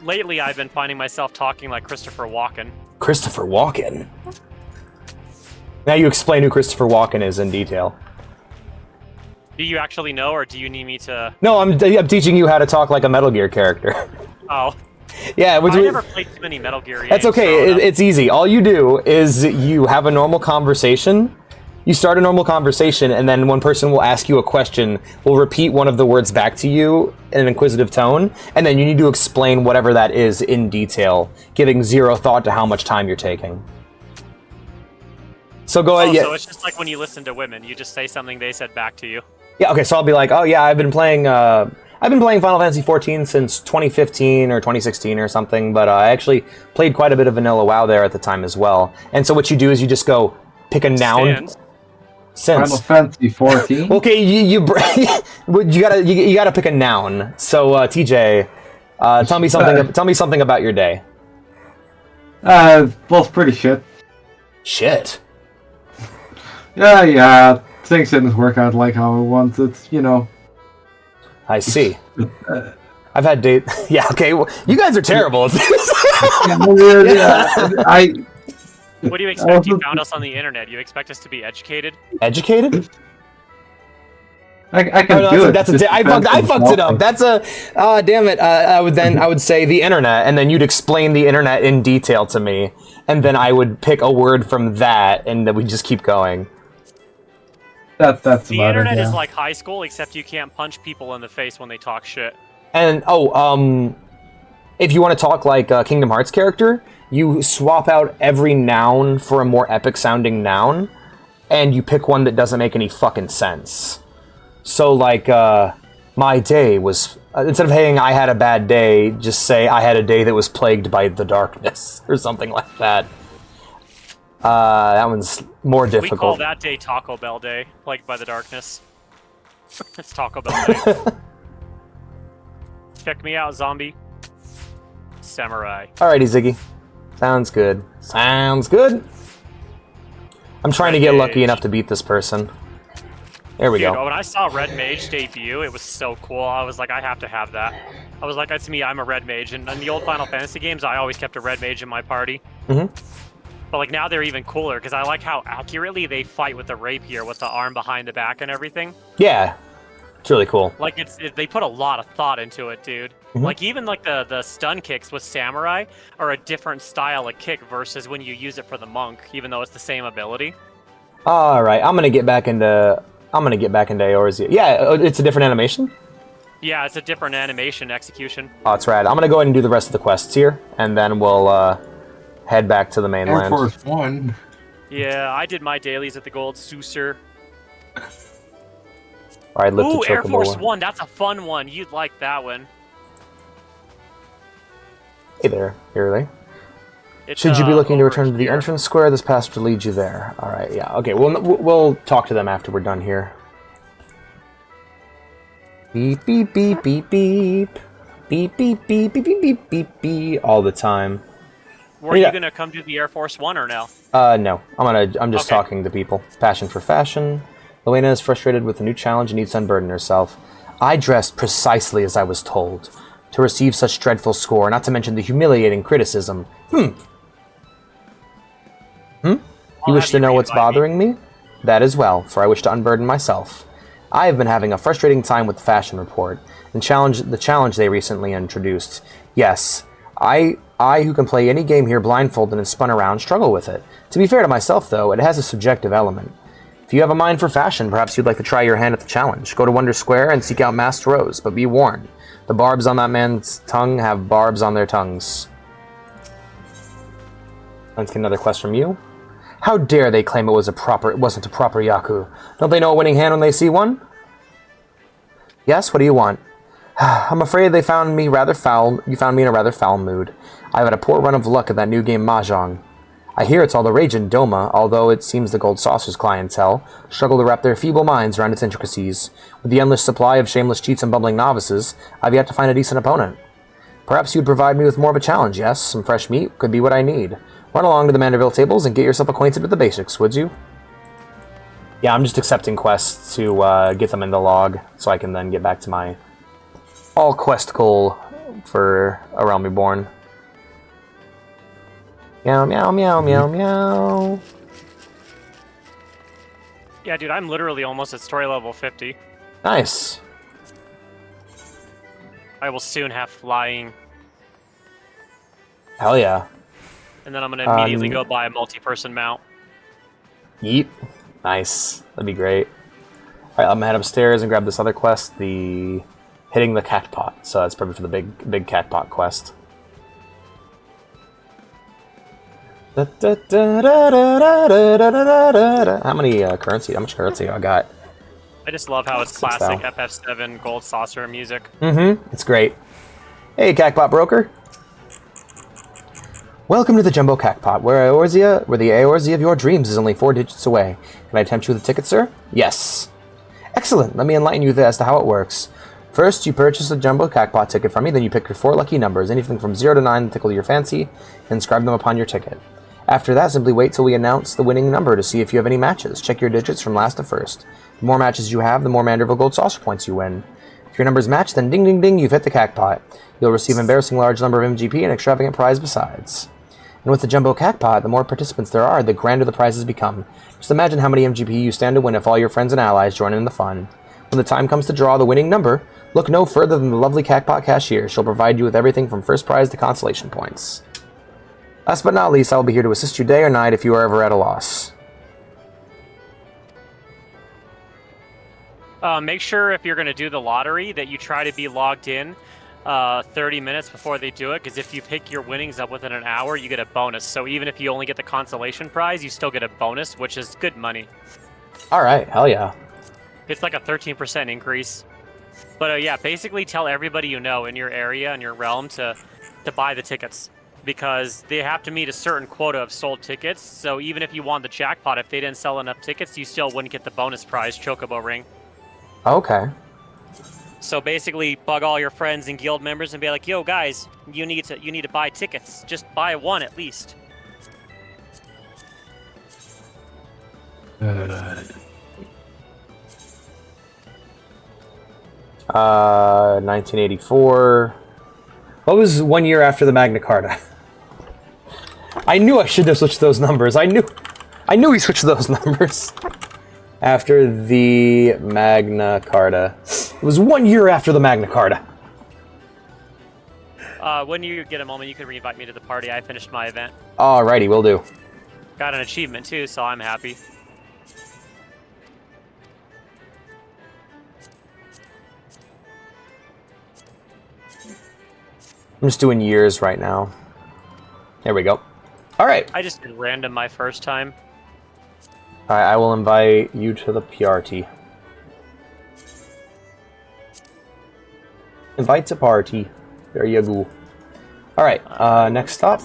Lately, I've been finding myself talking like Christopher Walken. Christopher Walken. Now you explain who Christopher Walken is in detail. Do you actually know, or do you need me to... No, I'm teaching you how to talk like a Metal Gear character. Oh. Yeah, I never played too many Metal Gear games. That's okay. It's easy. All you do is you have a normal conversation. You start a normal conversation, and then one person will ask you a question, will repeat one of the words back to you in an inquisitive tone, and then you need to explain whatever that is in detail, giving zero thought to how much time you're taking. So go ahead. So it's just like when you listen to women, you just say something they said back to you. Yeah. Okay. So I'll be like, oh yeah, I've been playing Final Fantasy XIV since 2015 or 2016 or something, but I actually played quite a bit of Vanilla WoW there at the time as well. And so what you do is you just go pick a noun. Final Fantasy 14. Okay, you gotta pick a noun. So TJ, tell me something about your day. Both pretty shit. Shit. Yeah. Things didn't work out like how I wanted, you know. I see. I've had date. Yeah, okay. Well, you guys are terrible. What do you expect? You found us on the internet. You expect us to be educated? Educated? I can Oh, no, do it. I fucked it up. That's a. Damn it. I would say the internet, and then you'd explain the internet in detail to me, and then I would pick a word from that, and then we just keep going. That's the internet is like high school, except you can't punch people in the face when they talk shit. And if you want to talk like a Kingdom Hearts character, you swap out every noun for a more epic sounding noun, and you pick one that doesn't make any fucking sense. So like, my day was, instead of saying I had a bad day, just say I had a day that was plagued by the darkness, or something like that. That one's more difficult. We call that day Taco Bell Day, plagued by the darkness. It's Taco Bell Day. Check me out, zombie. Samurai. Alrighty, Ziggy. Sounds good. Sounds good. I'm trying to get lucky enough to beat this person. There we go. When I saw Red Mage debut, it was so cool. I was like, I have to have that. I was like, that's me, I'm a Red Mage. And in the old Final Fantasy games, I always kept a Red Mage in my party. Mm-hmm. But like now they're even cooler, because I like how accurately they fight with the rapier, with the arm behind the back and everything. Yeah. It's really cool. Like they put a lot of thought into it, dude. Mm-hmm. Like even like the stun kicks with Samurai are a different style of kick versus when you use it for the monk, even though it's the same ability. All right, I'm gonna get back into Eorzea. Yeah, it's a different animation. Yeah, it's a different animation execution. Oh, it's rad. I'm gonna go ahead and do the rest of the quests here, and then we'll head back to the mainland. Air Force One. Yeah, I did my dailies at the Gold Saucer. All right, lift the Ooh, Air chocobo. Force One. That's a fun one. You'd like that one. Hey there, Early. It's, Should you be looking to return to the here. entrance square, this path will lead you there. All right, yeah, okay. We'll talk to them after we're done here. Beep beep beep beep beep beep beep beep beep beep beep beep beep all the time. Were you gonna come to the Air Force One or no? No. I'm just Okay. talking to people. Passion for fashion. Luena is frustrated with the new challenge and needs to unburden herself. I dressed precisely as I was told. To receive such dreadful score, not to mention the humiliating criticism. You wish to know what's bothering me? That as well, for I wish to unburden myself. I have been having a frustrating time with the fashion report, and the challenge they recently introduced. Yes, I who can play any game here blindfolded and spun around, struggle with it. To be fair to myself, though, it has a subjective element. If you have a mind for fashion, perhaps you'd like to try your hand at the challenge. Go to Wonder Square and seek out Masked Rose, but be warned. The barbs on that man's tongue have barbs on their tongues. Let's get another quest from you. How dare they claim it wasn't a proper Yaku? Don't they know a winning hand when they see one? Yes, what do you want? I'm afraid they found me rather foul. You found me in a rather foul mood. I've had a poor run of luck at that new game Mahjong. I hear it's all the rage in Doma, although it seems the Gold Saucer's clientele struggle to wrap their feeble minds around its intricacies. With the endless supply of shameless cheats and bumbling novices, I've yet to find a decent opponent. Perhaps you'd provide me with more of a challenge, yes? Some fresh meat could be what I need. Run along to the Manderville tables and get yourself acquainted with the basics, would you? Yeah, I'm just accepting quests to get them in the log, so I can then get back to my all-quest goal for A Realm Reborn. Meow, meow, meow, meow, meow. Yeah, dude, I'm literally almost at story level 50. Nice. I will soon have flying, Hell yeah. and then I'm gonna immediately go buy a multi-person mount. Yeet. Nice. That'd be great. Alright, I'm gonna head upstairs and grab this other quest, the hitting the cat pot. So that's probably for the big cat pot quest. How many currency? How much currency I got? I just love how it's 6,000. classic FF7 Gold Saucer music. It's great. Hey, Cactpot Broker. Welcome to the Jumbo Cactpot, where the Eorzea of your dreams is only 4 digits away. Can I tempt you with a ticket, sir? Yes. Excellent. Let me enlighten you as to how it works. First, you purchase a Jumbo Cactpot ticket from me, then you pick your 4 lucky numbers, anything from 0 to 9 that tickle your fancy, and inscribe them upon your ticket. After that, simply wait till we announce the winning number to see if you have any matches. Check your digits from last to first. The more matches you have, the more Manderville Gold Saucer points you win. If If your numbers match, then ding ding ding, you've hit the jackpot. You'll receive an embarrassing large number of MGP and extravagant prize besides. And with the jumbo jackpot, the more participants there are, the grander the prizes become. Just imagine how many MGP you stand to win if all your friends and allies join in the fun. When the time comes to draw the winning number, look no further than the lovely jackpot cashier. She'll provide you with everything from first prize to consolation points. Last but not least, I will be here to assist you day or night if you are ever at a loss. Make sure if you're going to do the lottery that you try to be logged in 30 minutes before they do it, because if you pick your winnings up within an hour, you get a bonus. So even if you only get the consolation prize, you still get a bonus, which is good money. Alright, hell yeah. It's like a 13% increase. But yeah, basically tell everybody you know in your area and your realm to buy the tickets, because they have to meet a certain quota of sold tickets. So even if you won the jackpot, if they didn't sell enough tickets, you still wouldn't get the bonus prize, Chocobo Ring. Okay. So basically, bug all your friends and guild members and be like, "Yo, guys, you need to buy tickets. Just buy one at least." 1984. What was 1 year after the Magna Carta? I knew I should have switched those numbers. I knew we switched those numbers. After the Magna Carta. It was 1 year after the Magna Carta. When you get a moment, you can re-invite me to the party. I finished my event. Alrighty, will do. Got an achievement too, so I'm happy. I'm just doing years right now. There we go. Alright. I just did random my first time. Alright, I will invite you to the PRT. Invite to party. There you go. Alright, next stop.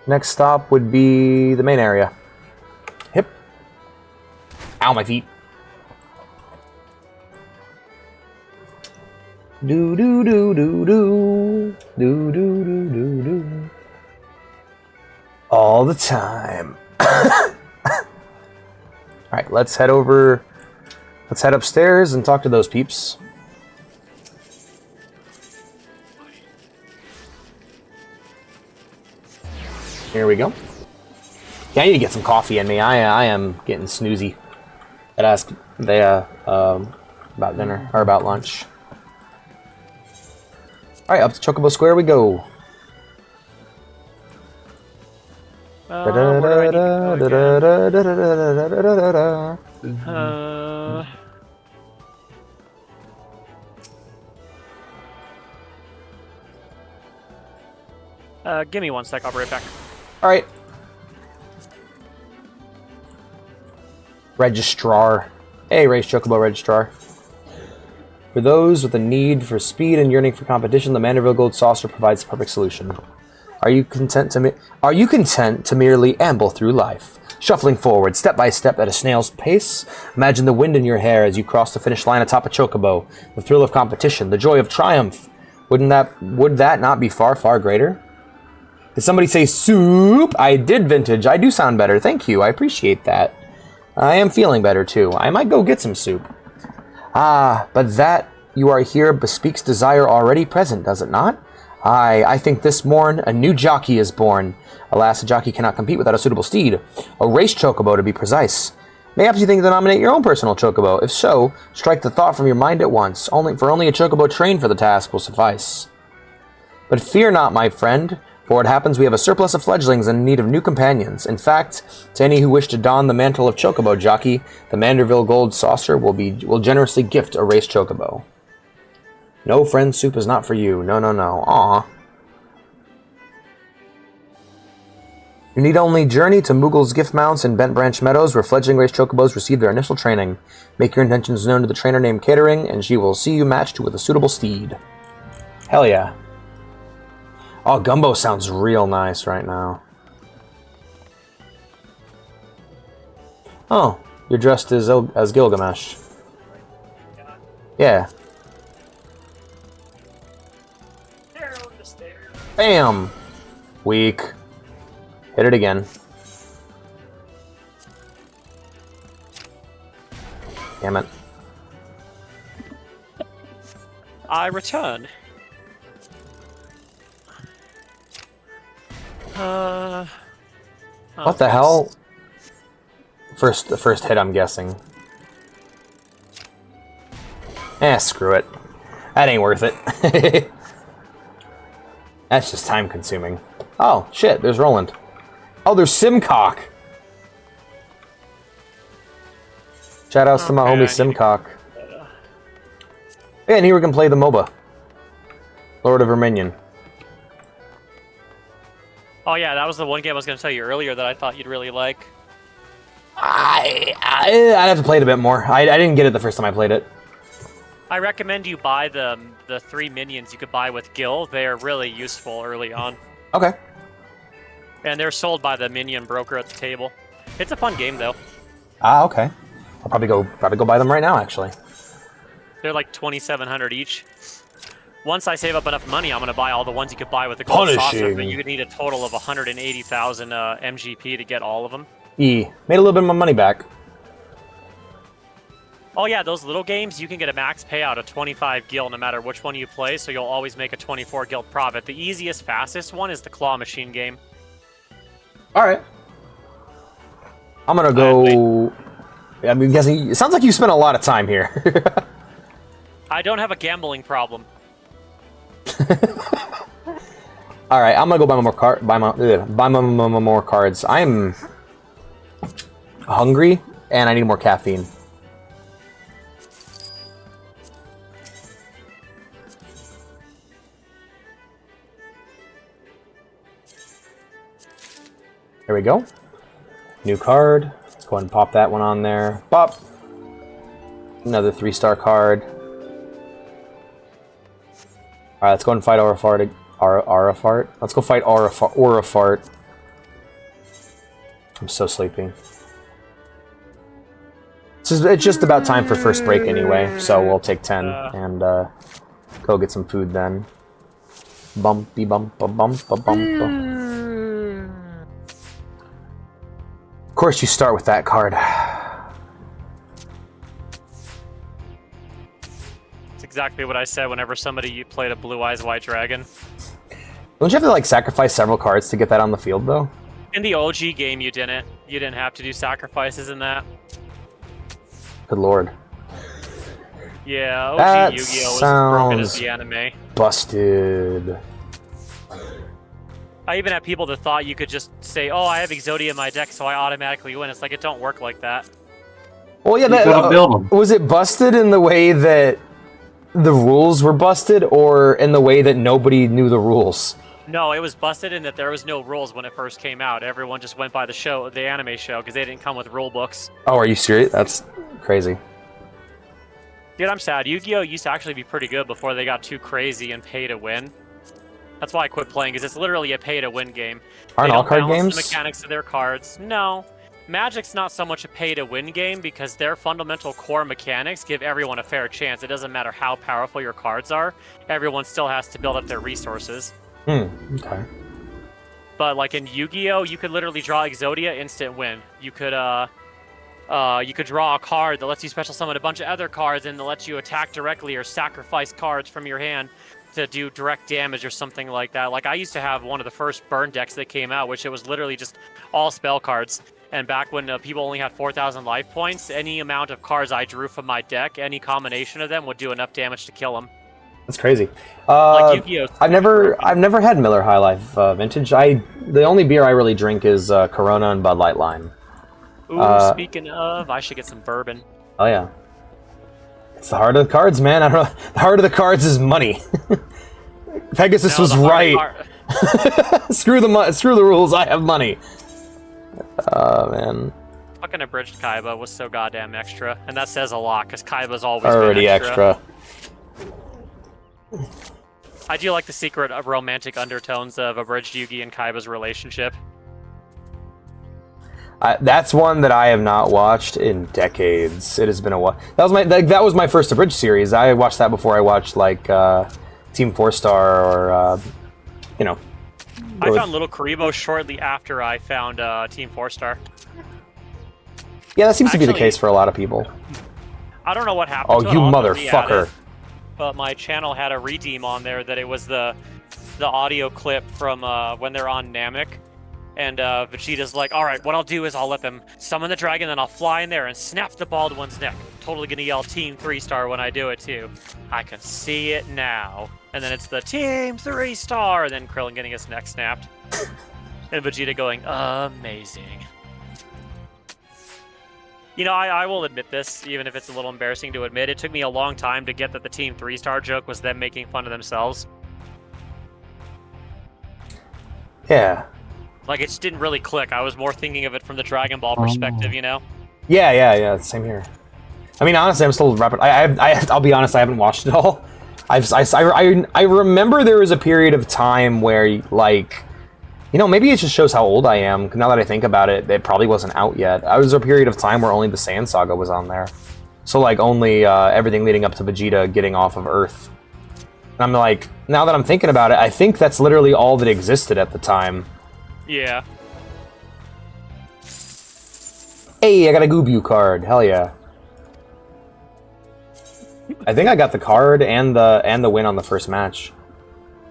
Next stop would be the main area. Hip. Ow, my feet. Do do do do do. Do do do do do. All the time. Alright, let's head over. Let's head upstairs and talk to those peeps. Here we go. Yeah, I need to get some coffee in me. I am getting snoozy. I'd ask Thea about dinner, or about lunch. Alright, up to Chocobo Square we go. Where do I need to go again? Give me 1 sec, I'll be right back. Alright. Registrar. Hey, Race Chocobo Registrar. For those with a need for speed and yearning for competition, the Manderville Gold Saucer provides the perfect solution. Are you content to merely amble through life, shuffling forward step by step at a snail's pace? Imagine the wind in your hair as you cross the finish line atop a Chocobo, the thrill of competition, the joy of triumph. Would that not be far, far greater? Did somebody say soup? I did, Vintage. I do sound better. Thank you. I appreciate that. I am feeling better, too. I might go get some soup. Ah, but that you are here bespeaks desire already present, does it not? Aye, I think this morn a new jockey is born. Alas, a jockey cannot compete without a suitable steed. A race chocobo, to be precise. Mayhaps you think to nominate your own personal chocobo. If so, strike the thought from your mind at once. Only a chocobo trained for the task will suffice. But fear not, my friend. For it happens we have a surplus of fledglings in need of new companions. In fact, to any who wish to don the mantle of chocobo jockey, the Manderville Gold Saucer will generously gift a race chocobo. No, friend, soup is not for you. No, no, no. Aw. You need only journey to Moogle's Gift Mounts in Bent Branch Meadows, where fledgling race chocobos receive their initial training. Make your intentions known to the trainer named Catering, and she will see you matched with a suitable steed. Hell yeah. Oh, Gumbo sounds real nice right now. Oh, you're dressed as Gilgamesh. Yeah. Bam! Weak. Hit it again. Damn it. I return. What the hell? The first hit, I'm guessing. Screw it. That ain't worth it. That's just time consuming. Oh, shit, there's Roland. Oh, there's Simcock! Shoutouts to my homie Simcock. Yeah, and here we can play the MOBA. Lord of Verminion. Oh yeah, that was the one game I was going to tell you earlier that I thought you'd really like. I'd have to play it a bit more. I didn't get it the first time I played it. I recommend you buy the 3 minions you could buy with Gil. They are really useful early on. Okay. And they're sold by the minion broker at the table. It's a fun game though. Ah, okay. I'll probably go buy them right now, actually. They're like 2,700 each. Once I save up enough money, I'm going to buy all the ones you could buy with the gold saucer, but you would need a total of 180,000 MGP to get all of them. Made a little bit of my money back. Oh yeah, those little games, you can get a max payout of 25 gil no matter which one you play, so you'll always make a 24 gil profit. The easiest, fastest one is the claw machine game. Alright. I'm gonna go... I'm guessing... It sounds like you spent a lot of time here. I don't have a gambling problem. Alright, I'm gonna go buy more cards. I'm hungry, and I need more caffeine. There we go. New card. Let's go ahead and pop that one on there. Pop! Another 3-star card. Alright, let's go and fight Aurafart. Let's go fight Aurafart. I'm so sleepy. It's just about time for first break anyway, so we'll take 10 and go get some food then. Bumpy bump a bump a bump. Of course you start with that card. It's exactly what I said whenever somebody played a Blue Eyes White Dragon. Don't you have to like sacrifice several cards to get that on the field though? In the OG game you didn't. You didn't have to do sacrifices in that. Good lord. Yeah, That OG Yu-Gi-Oh! Was as broken as sounds the anime. busted. I even had people that thought you could just say, oh, I have Exodia in my deck, so I automatically win. It's like, it don't work like that. Well, yeah, You gotta build them. was it busted in the way that the rules were busted, or in the way that nobody knew the rules? No, it was busted in that there was no rules when it first came out. Everyone just went by the anime show, because they didn't come with rule books. Oh, are you serious? That's crazy. Dude, I'm sad. Yu-Gi-Oh! Used to actually be pretty good before they got too crazy and pay to win. That's why I quit playing, because it's literally a pay-to-win game. Aren't They all don't card balance games? the mechanics of their cards. No. Magic's not so much a pay-to-win game, because their fundamental core mechanics give everyone a fair chance. It doesn't matter how powerful your cards are. Everyone still has to build up their resources. Okay. But like in Yu-Gi-Oh!, you could literally draw Exodia, instant win. You could draw a card that lets you special summon a bunch of other cards and that lets you attack directly or sacrifice cards from your hand to do direct damage or something like that. Like I used to have one of the first burn decks that came out, which it was literally just all spell cards. And back when people only had 4,000 life points, any amount of cards I drew from my deck, any combination of them would do enough damage to kill them. That's crazy. Like Yu-Gi-Oh! I've never had Miller High Life Vintage. The only beer I really drink is Corona and Bud Light Lime. Ooh, speaking of, I should get some bourbon. Oh yeah. It's the heart of the cards, man. I don't know. The heart of the cards is money. Pegasus was right. Screw the rules. I have money. Oh man. Fucking abridged Kaiba was so goddamn extra, and that says a lot because Kaiba's always Already been extra. I do like the secret of romantic undertones of abridged Yugi and Kaiba's relationship. That's one that I have not watched in decades. It has been a while. That was my first abridged series. I watched that before I watched like Team 4-Star or you know. I found Little Karibo shortly after I found Team 4-Star. Yeah, that seems to be the case for a lot of people. I don't know what happened. Oh, to it. you I'll have to re-add motherfucker! it. but my channel had a redeem on there that it was the audio clip from when they're on Namek. And Vegeta's like, all right, what I'll do is I'll let them summon the dragon, then I'll fly in there and snap the bald one's neck. Totally gonna yell Team 3-star when I do it too. I can see it now. And then it's the Team 3-star, and then Krillin getting his neck snapped. And Vegeta going, amazing. You know, I will admit this, even if it's a little embarrassing to admit. It took me a long time to get that the Team 3-star joke was them making fun of themselves. Yeah. Like, it just didn't really click. I was more thinking of it from the Dragon Ball perspective, you know? Yeah. Same here. I mean, honestly, I'm still rapid. I'll be honest. I haven't watched it all. I remember there was a period of time where, like, you know, maybe it just shows how old I am. Now that I think about it, it probably wasn't out yet. I was a period of time where only the Saiyan Saga was on there. So, like, only everything leading up to Vegeta getting off of Earth. And I'm like, now that I'm thinking about it, I think that's literally all that existed at the time. Yeah. Hey, I got a Goobu card. Hell yeah. I think I got the card and the win on the first match.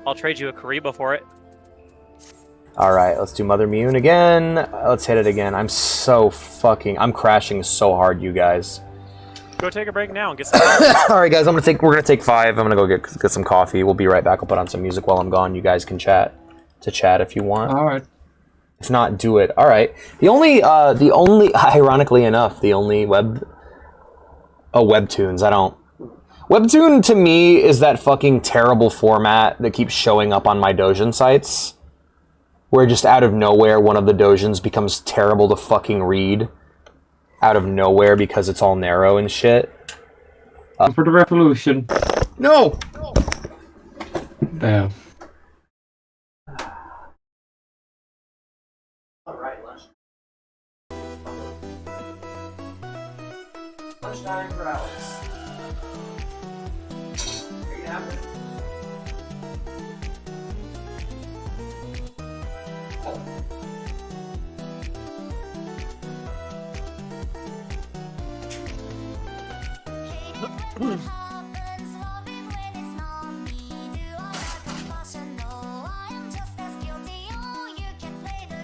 I'll trade you a Kariba for it. Alright, let's do Mother Mune again. Let's hit it again. I'm crashing so hard, you guys. Go take a break now and get some coffee. Alright guys, we're gonna take 5. I'm gonna go get some coffee. We'll be right back. I'll put on some music while I'm gone. You guys can chat if you want. Alright. If not, do it. Alright. The only ironically enough, the only webtoons, Webtoon to me is that fucking terrible format that keeps showing up on my Dojin sites. Where just out of nowhere, one of the Dojins becomes terrible to fucking read. Out of nowhere because it's all narrow and shit. For the revolution. No! Damn. Alright, lunchtime for Alex. Are you happy?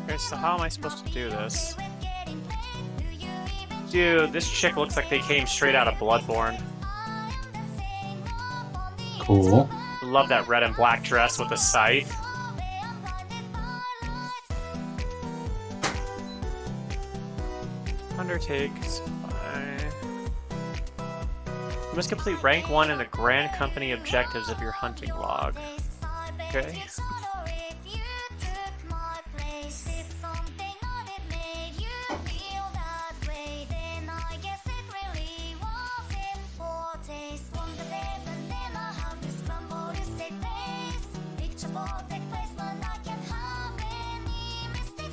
Okay, so how am I supposed to do this? Dude, this chick looks like they came straight out of Bloodborne. Cool. Love that red and black dress with the scythe. Undertake. You must complete rank 1 in the Grand Company objectives of your hunting log. Okay.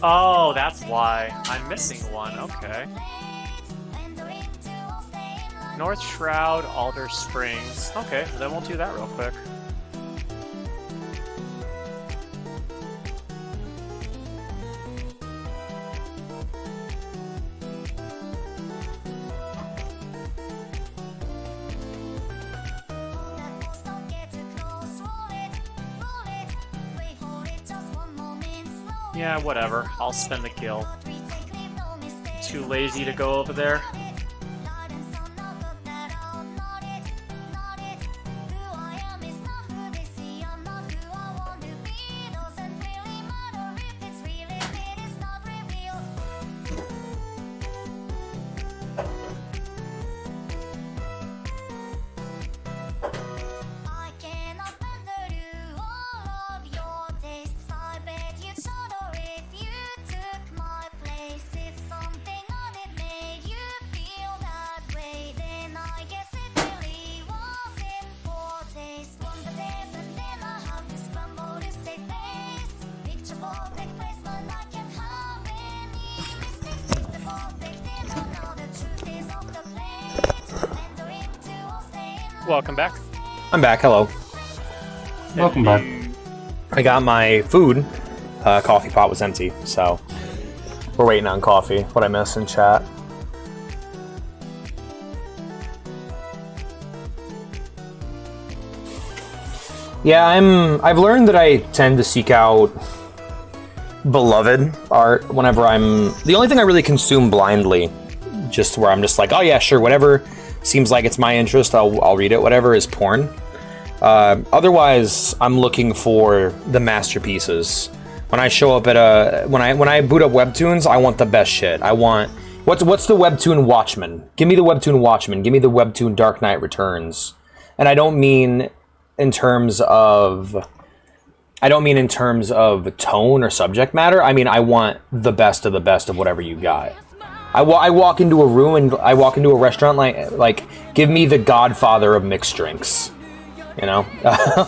Oh, that's why. I'm missing one, okay. North Shroud, Alder Springs. Okay, then we'll do that real quick. Yeah, whatever. I'll spend the gil. Too lazy to go over there. Welcome back. I'm back, hello. Welcome back. I got my food. Coffee pot was empty, so we're waiting on coffee. What I miss in chat. Yeah, I've learned that I tend to seek out beloved art whenever I'm... The only thing I really consume blindly, just where I'm just like, oh yeah, sure, whatever seems like it's my interest, I'll read it, whatever, is porn. Otherwise, I'm looking for the masterpieces. When I show up at when I boot up Webtoons, I want the best shit. I want... What's the Webtoon Watchmen? Give me the Webtoon Watchmen. Give me the Webtoon Dark Knight Returns. And I don't mean in terms of tone or subject matter. I mean, I want the best of whatever you got. I walk into a room and I walk into a restaurant like give me the Godfather of mixed drinks, you know. I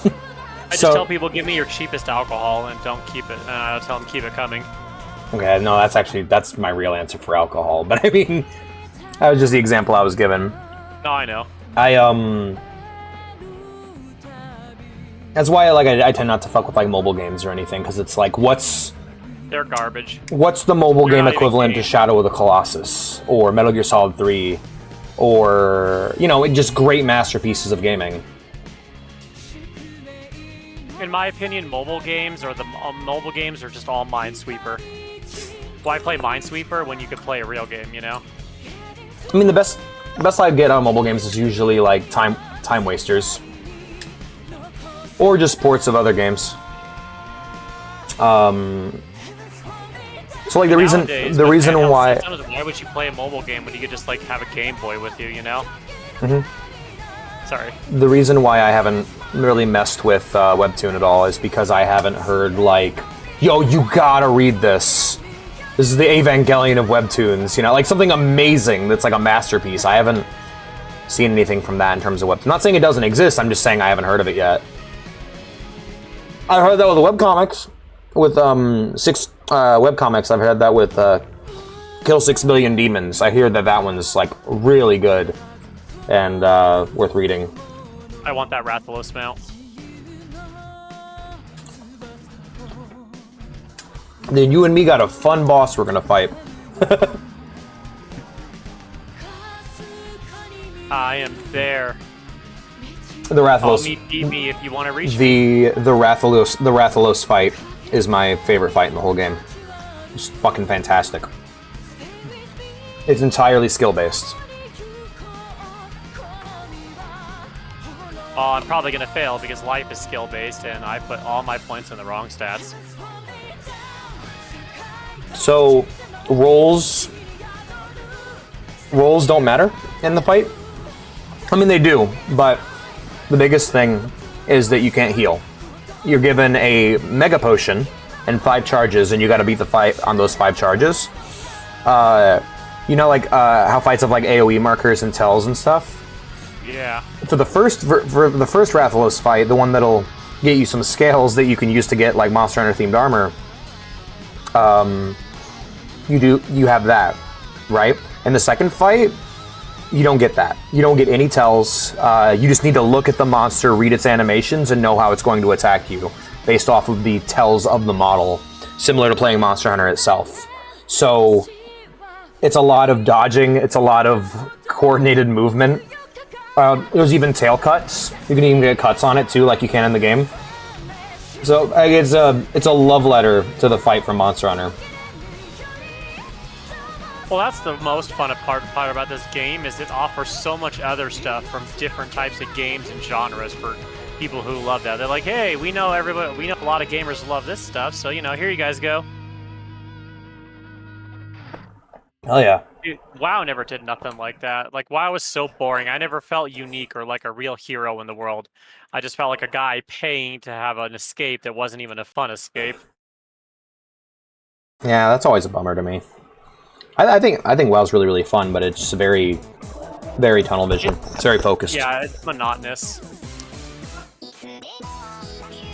just tell people, give me your cheapest alcohol and don't keep it. I'll tell them keep it coming. Okay, no, that's my real answer for alcohol. But I mean, that was just the example I was given. No, I know. That's why I tend not to fuck with like mobile games or anything, because it's like, they're garbage. What's the mobile They're game not even equivalent to games. Shadow of the Colossus or Metal Gear Solid 3 or, you know, just great masterpieces of gaming? In my opinion, mobile games are just all Minesweeper. Why play Minesweeper when you could play a real game, you know? I mean, the best I get out of mobile games is usually like time wasters. Or just ports of other games. So like the reason why... Sometimes why would you play a mobile game when you could just like have a Game Boy with you, you know? Sorry. The reason why I haven't really messed with Webtoon at all is because I haven't heard like, yo, you gotta read this. This is the Evangelion of Webtoons, you know, like something amazing that's like a masterpiece. I haven't seen anything from that in terms of Webtoon. I'm not saying it doesn't exist, I'm just saying I haven't heard of it yet. I heard that with webcomics, with 6 webcomics. I've heard that with Kill 6 Billion Demons. I hear that one's like really good and worth reading. I want that Rathalos mount. Then you and me got a fun boss we're gonna fight. I am there. The Rathalos. Beat me if you want to reach me. The Rathalos fight is my favorite fight in the whole game. It's fucking fantastic. It's entirely skill-based. Oh, I'm probably gonna fail because life is skill-based and I put all my points in the wrong stats. So, rolls don't matter in the fight. I mean, they do, but the biggest thing is that you can't heal. You're given a Mega Potion and 5 charges, and you gotta beat the fight on those 5 charges. You know, like, how fights have, like, AoE markers and tells and stuff? Yeah. For the first Rathalos fight, the one that'll get you some scales that you can use to get, like, Monster Hunter-themed armor, you have that, right? In the second fight, you don't get that. You don't get any tells. You just need to look at the monster, read its animations, and know how it's going to attack you based off of the tells of the model, similar to playing Monster Hunter itself. So it's a lot of dodging. It's a lot of coordinated movement. There's even tail cuts. You can even get cuts on it too, like you can in the game. So it's a love letter to the fight from Monster Hunter. Well, that's the most fun part about this game is it offers so much other stuff from different types of games and genres for people who love that. They're like, hey, we know a lot of gamers love this stuff, so, you know, here you guys go. Hell yeah. Dude, WoW never did nothing like that. Like, WoW was so boring. I never felt unique or like a real hero in the world. I just felt like a guy paying to have an escape that wasn't even a fun escape. Yeah, that's always a bummer to me. I think WoW's really, really fun, but it's just very, very tunnel vision. It's very focused. Yeah, it's monotonous.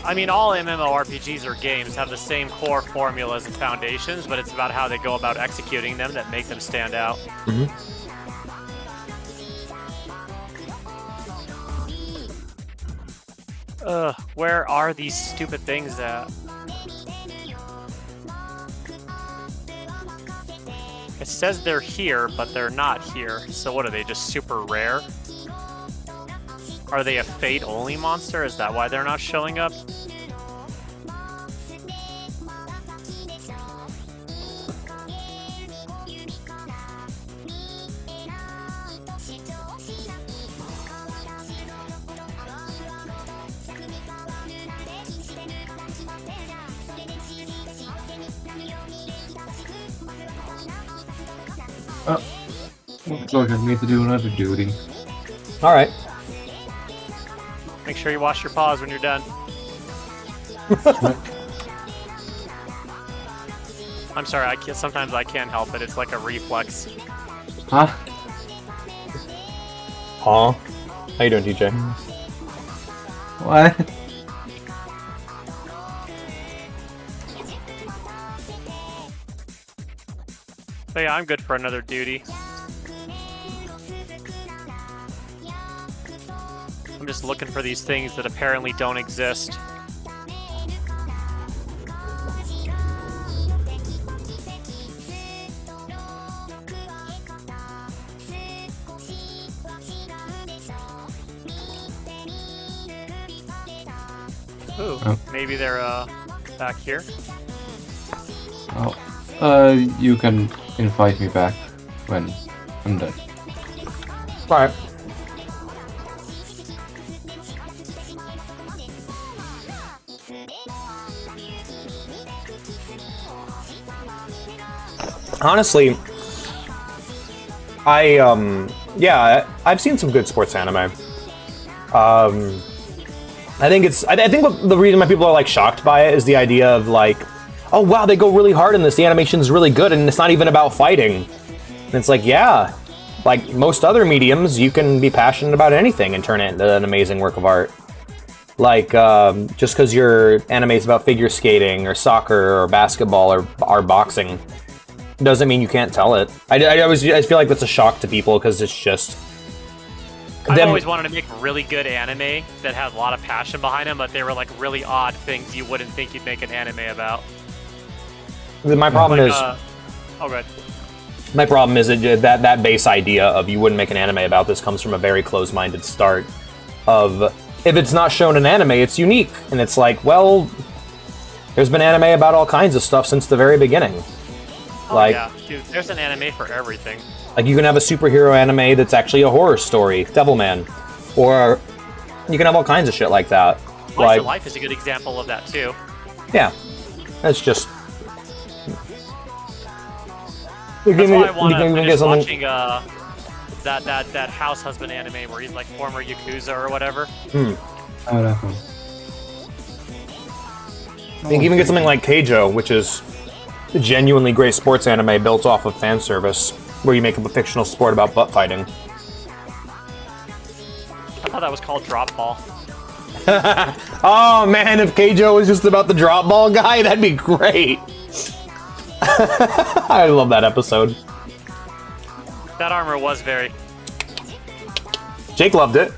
I mean, all MMORPGs or games have the same core formulas and foundations, but it's about how they go about executing them that make them stand out. Mm-hmm. Where are these stupid things at? It says they're here, but they're not here. So what are they, just super rare? Are they a fate-only monster? Is that why they're not showing up? Looks like I need to do another duty. Alright. Make sure you wash your paws when you're done. I'm sorry, sometimes I can't help it. It's like a reflex. Huh? Huh? How you doing, TJ? What? So yeah, I'm good for another duty. I'm just looking for these things that apparently don't exist. Ooh, maybe they're back here. Oh, you can invite me back when I'm done. Alright. Honestly, yeah, I've seen some good sports anime. I think the reason why people are like shocked by it is the idea of like, oh wow, they go really hard in this, the animation's really good, and it's not even about fighting. And it's like, yeah, like most other mediums, you can be passionate about anything and turn it into an amazing work of art. Like, just because your anime is about figure skating or soccer or basketball or boxing, doesn't mean you can't tell it. I feel like that's a shock to people because it's just. I've always wanted to make really good anime that had a lot of passion behind them, but they were like really odd things you wouldn't think you'd make an anime about. My problem is. Oh, good. My problem is that base idea of you wouldn't make an anime about this comes from a very closed-minded start. Of if it's not shown in anime, it's unique, and it's like, well, there's been anime about all kinds of stuff since the very beginning. Oh, like, yeah, dude, there's an anime for everything. Like, you can have a superhero anime that's actually a horror story, Devilman. Or you can have all kinds of shit like that. Slice of Life is a good example of that, too. Yeah. It's just... That's why I want to finish watching that house husband anime where he's like former Yakuza or whatever. Oh, that one. You can even get something like Keijo, which is a genuinely great sports anime built off of fan service, where you make up a fictional sport about butt fighting. I thought that was called Drop Ball. Oh man, if Keijo was just about the drop ball guy, that'd be great. I love that episode. That armor was very... Jake loved it.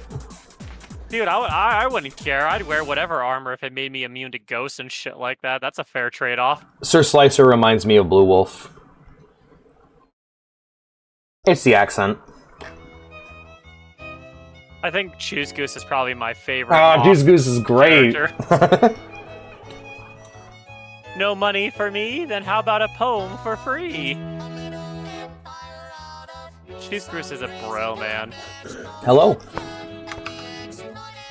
Dude, I wouldn't care. I'd wear whatever armor if it made me immune to ghosts and shit like that. That's a fair trade-off. Sir Slicer reminds me of Blue Wolf. It's the accent. I think Choose Goose is probably my favorite. Oh, Choose Goose is great. No money for me? Then how about a poem for free? Choose Goose is a bro, man. Hello.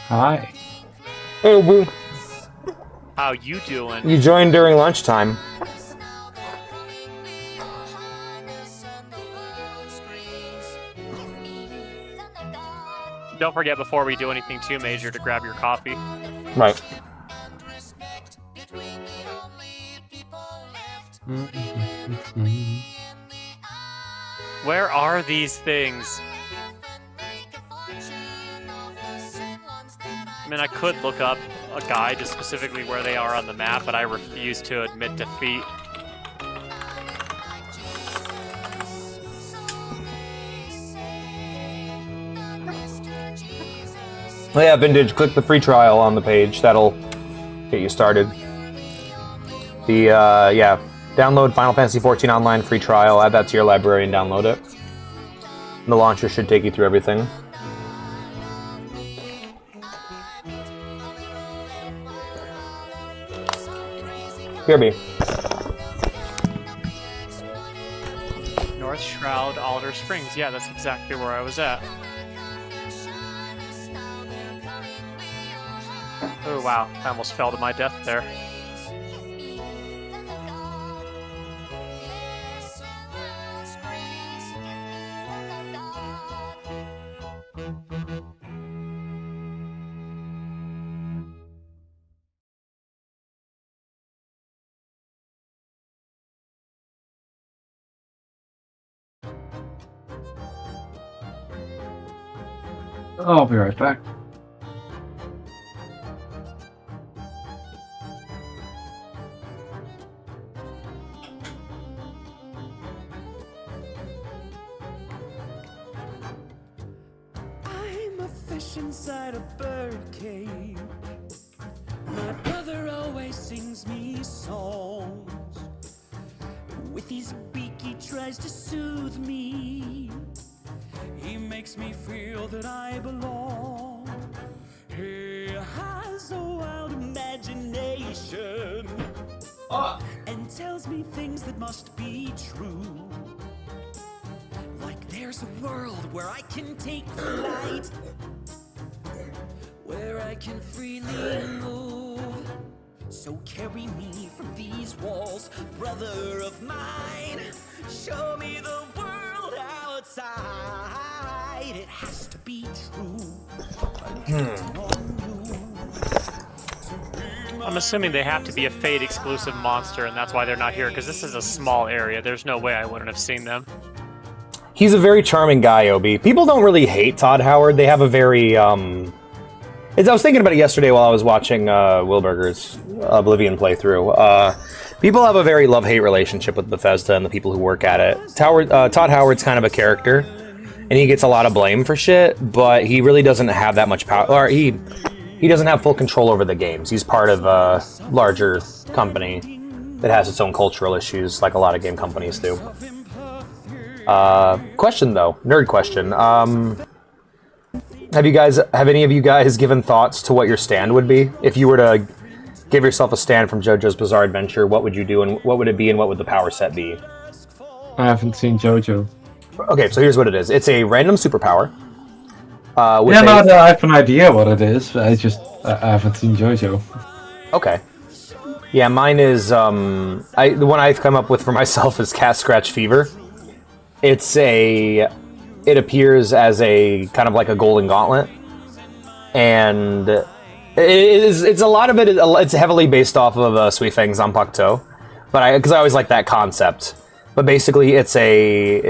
Hi. Hey, boo. How you doing? You joined during lunchtime. Don't forget before we do anything too major to grab your coffee. Right. Where are these things? I mean, I could look up a guide to specifically where they are on the map, but I refuse to admit defeat. Oh yeah, Vintage, click the free trial on the page. That'll get you started. Yeah, download Final Fantasy XIV Online free trial, add that to your library and download it. The launcher should take you through everything. BRB. North Shroud, Alder Springs. Yeah, that's exactly where I was at. Oh wow, I almost fell to my death there. I'll be right back. I'm a fish inside a bird cage. My brother always sings me songs. With his beak he tries to soothe me. He makes me feel that I belong. He has a wild imagination and tells me things that must be true. Like there's a world where I can take flight, where I can freely move. So carry me from these walls, brother of mine. Show me the world outside. It has to be true. I'm assuming they have to be a Fate exclusive monster, and that's why they're not here, because this is a small area. There's no way I wouldn't have seen them. He's a very charming guy, Obi. People don't really hate Todd Howard. They have a very, I was thinking about it yesterday while I was watching Wilberger's Oblivion playthrough. People have a very love-hate relationship with Bethesda and the people who work at it. Todd Howard's kind of a character, and he gets a lot of blame for shit, but he really doesn't have that much power. Or he doesn't have full control over the games. He's part of a larger company that has its own cultural issues, like a lot of game companies do. Question though, nerd question. Have any of you guys given thoughts to what your stand would be? If you were to give yourself a stand from JoJo's Bizarre Adventure, what would you do, and what would it be, and what would the power set be? I haven't seen JoJo. Okay, so here's what it is. It's a random superpower. I have an idea what it is. I haven't seen JoJo. Okay. Yeah, mine is, the one I've come up with for myself is Cat Scratch Fever. It appears as a kind of like a golden gauntlet, and it's a lot of it. It's heavily based off of Sweet Fang Zanpakuto, but because I always like that concept. But basically, it's a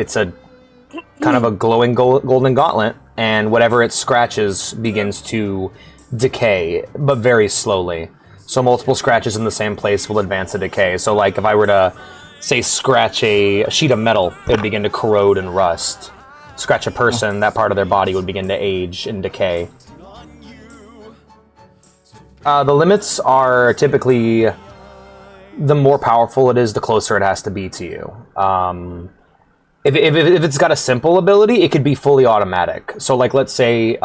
kind of a glowing golden gauntlet, and whatever it scratches begins to decay, but very slowly. So multiple scratches in the same place will advance the decay. So like if I were to say scratch a sheet of metal, it would begin to corrode and rust. Scratch a person, that part of their body would begin to age and decay. The limits are typically, the more powerful it is, the closer it has to be to you. If it's got a simple ability, it could be fully automatic. So like let's say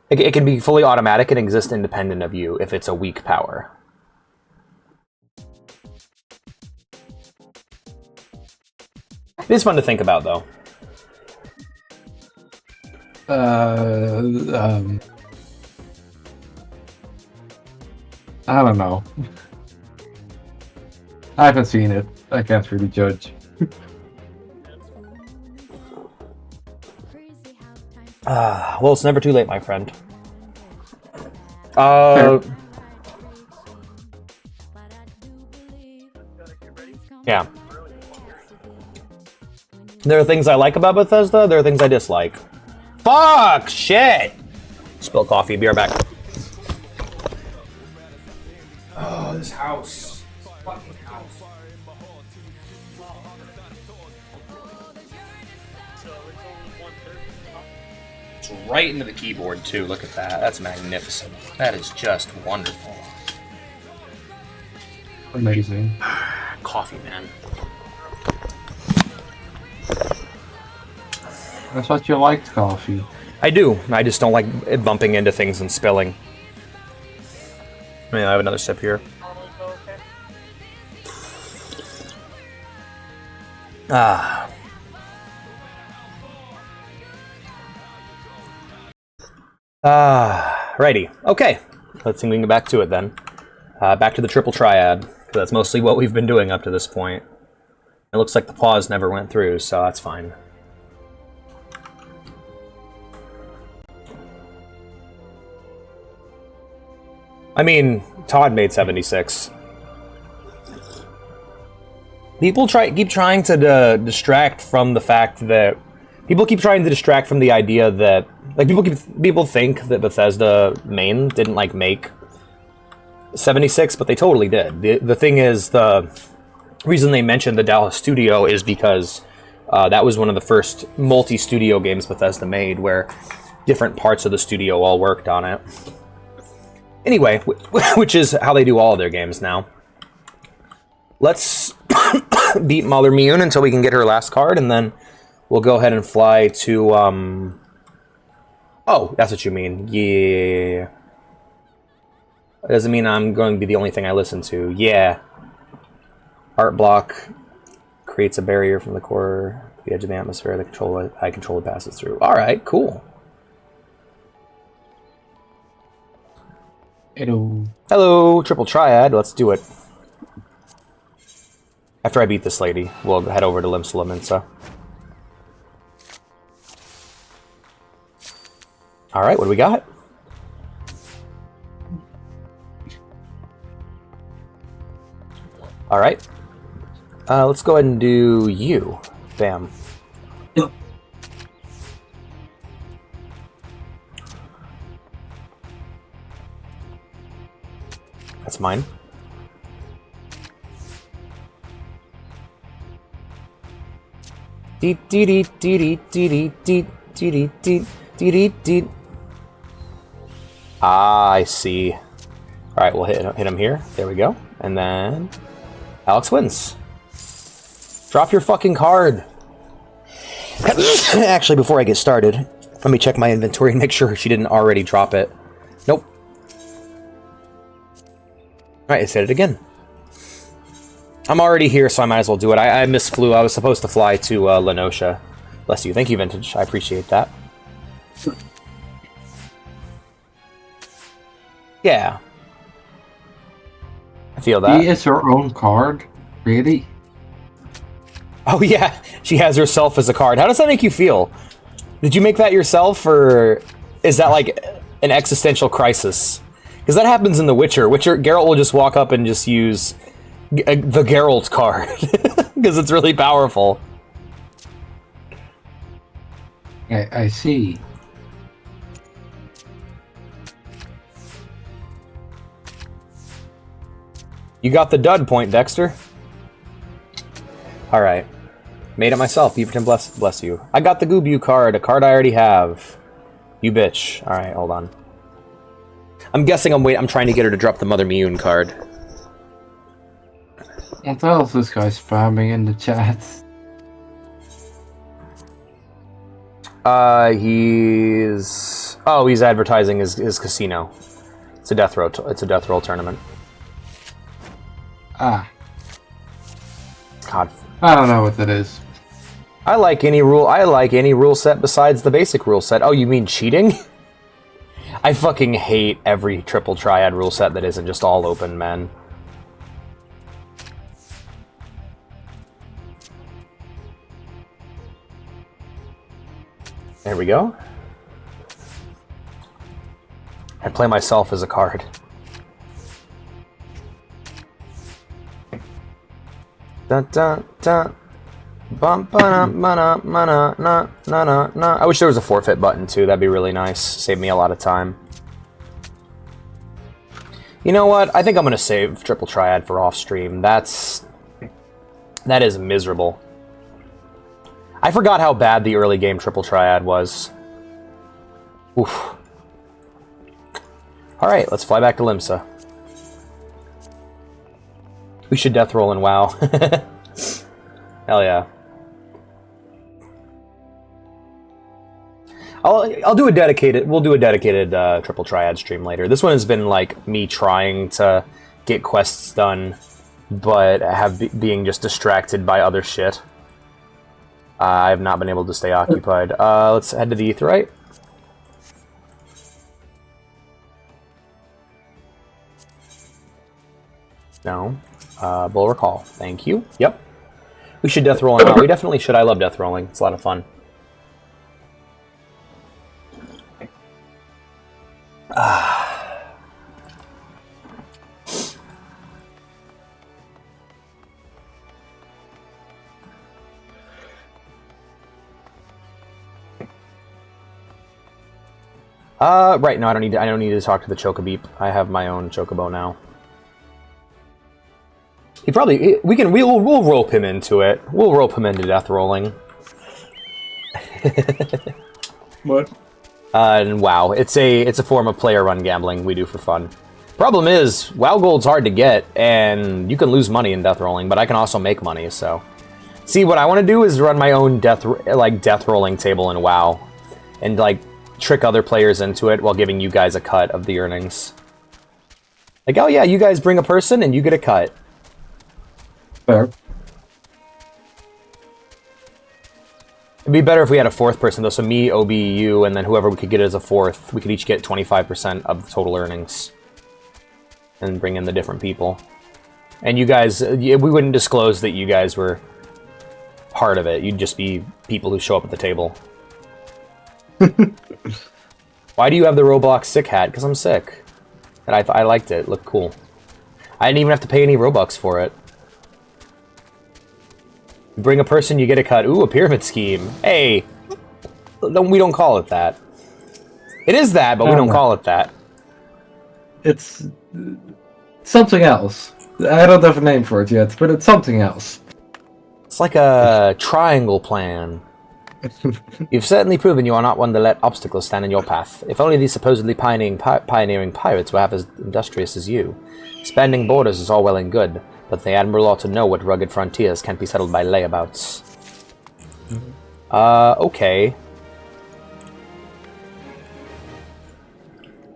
it can be fully automatic and exist independent of you if it's a weak power. It is fun to think about, though. I don't know. I haven't seen it. I can't really judge. Well, it's never too late, my friend. Yeah. There are things I like about Bethesda, there are things I dislike. Fuck! Shit! Spill coffee, be right back. Oh, this house. Fucking house. It's right into the keyboard, too. Look at that. That's magnificent. That is just wonderful. Amazing. Coffee, man. I thought you liked coffee. I do. I just don't like it bumping into things and spilling. I mean, I have another sip here. Righty. Okay. Let's see if we can get back to it then. Back to the triple triad, because that's mostly what we've been doing up to this point. It looks like the pause never went through, so that's fine. I mean, Todd made 76. People keep trying to distract from the fact that... People keep trying to distract from the idea that... Like, people think that Bethesda main didn't, like, make 76, but they totally did. The thing is, the reason they mentioned the Dallas studio is because that was one of the first multi-studio games Bethesda made, where different parts of the studio all worked on it. Anyway, which is how they do all of their games now. Let's beat Mother Mune until we can get her last card, and then we'll go ahead and fly to, Oh, that's what you mean. Yeah. It doesn't mean I'm going to be the only thing I listen to. Yeah. Art block creates a barrier from the core to the edge of the atmosphere. The controller passes through. Alright, cool. Hello. Hello, triple triad. Let's do it. After I beat this lady, we'll head over to Limsa. Alright, what do we got? Alright. Let's go ahead and do you. Bam. That's mine. Deet deet deet deet deet deet deet deet deet deet. Ah, I see. Alright, we'll hit him here. There we go. And then Alex wins. Drop your fucking card. Actually, before I get started, let me check my inventory and make sure she didn't already drop it. Nope. Alright, I said it again. I'm already here, so I might as well do it. I misflew. I was supposed to fly to Lenosha. Bless you. Thank you, Vintage. I appreciate that. Yeah. I feel that. She is her own card? Really? Oh yeah, she has herself as a card. How does that make you feel? Did you make that yourself, or is that like an existential crisis? Because that happens in The Witcher. Geralt will just walk up and just use the Geralt card. Because it's really powerful. I see. You got the dud point, Dexter. Alright. Made it myself. Beaverton, bless you. I got the Goobu card, a card I already have. You bitch. Alright, hold on. I'm guessing I'm trying to get her to drop the Mother Mune card. What else is this guy spamming in the chat? He's advertising his casino. It's a death roll tournament. Ah. God. I don't know what that is. I like any rule set besides the basic rule set. Oh, you mean cheating? I fucking hate every triple triad rule set that isn't just all open, man. There we go. I play myself as a card. Dun dun dun. Bum ba na na na na na na. I wish there was a forfeit button too. That'd be really nice. Save me a lot of time. You know what? I think I'm gonna save triple triad for off stream. That is miserable. I forgot how bad the early game triple triad was. Oof. All right, let's fly back to Limsa. We should death roll in WoW. Hell yeah. I'll do a dedicated. We'll do a dedicated triple triad stream later. This one has been like me trying to get quests done, but being just distracted by other shit. I have not been able to stay occupied. Let's head to the Aetheryte. No. Bull Recall. Thank you. Yep. We should death roll now. We definitely should. I love death rolling. It's a lot of fun. Right. No, I don't need to talk to the Chocobeep. I have my own Chocobo now. We'll rope him into it. We'll rope him into death rolling. What? And WoW, it's a form of player run gambling we do for fun. Problem is, WoW Gold's hard to get, and you can lose money in death rolling, but I can also make money. So, see, what I want to do is run my own death rolling table in WoW, and like trick other players into it while giving you guys a cut of the earnings. Like, oh yeah, you guys bring a person and you get a cut. Fair. It'd be better if we had a fourth person, though. So me, OB, you, and then whoever we could get as a fourth, we could each get 25% of the total earnings. And bring in the different people. And you guys, we wouldn't disclose that you guys were part of it. You'd just be people who show up at the table. Why do you have the Roblox sick hat? Because I'm sick. And I liked it. It looked cool. I didn't even have to pay any Robux for it. You bring a person, you get a cut. Ooh, a pyramid scheme. Hey! We don't call it that. It is that, but we don't call it that. It's something else. I don't have a name for it yet, but it's something else. It's like a triangle plan. You've certainly proven you are not one to let obstacles stand in your path. If only these supposedly pioneering pirates were half as industrious as you. Expanding borders is all well and good, but the Admiral ought to know what rugged frontiers can't be settled by layabouts. Okay.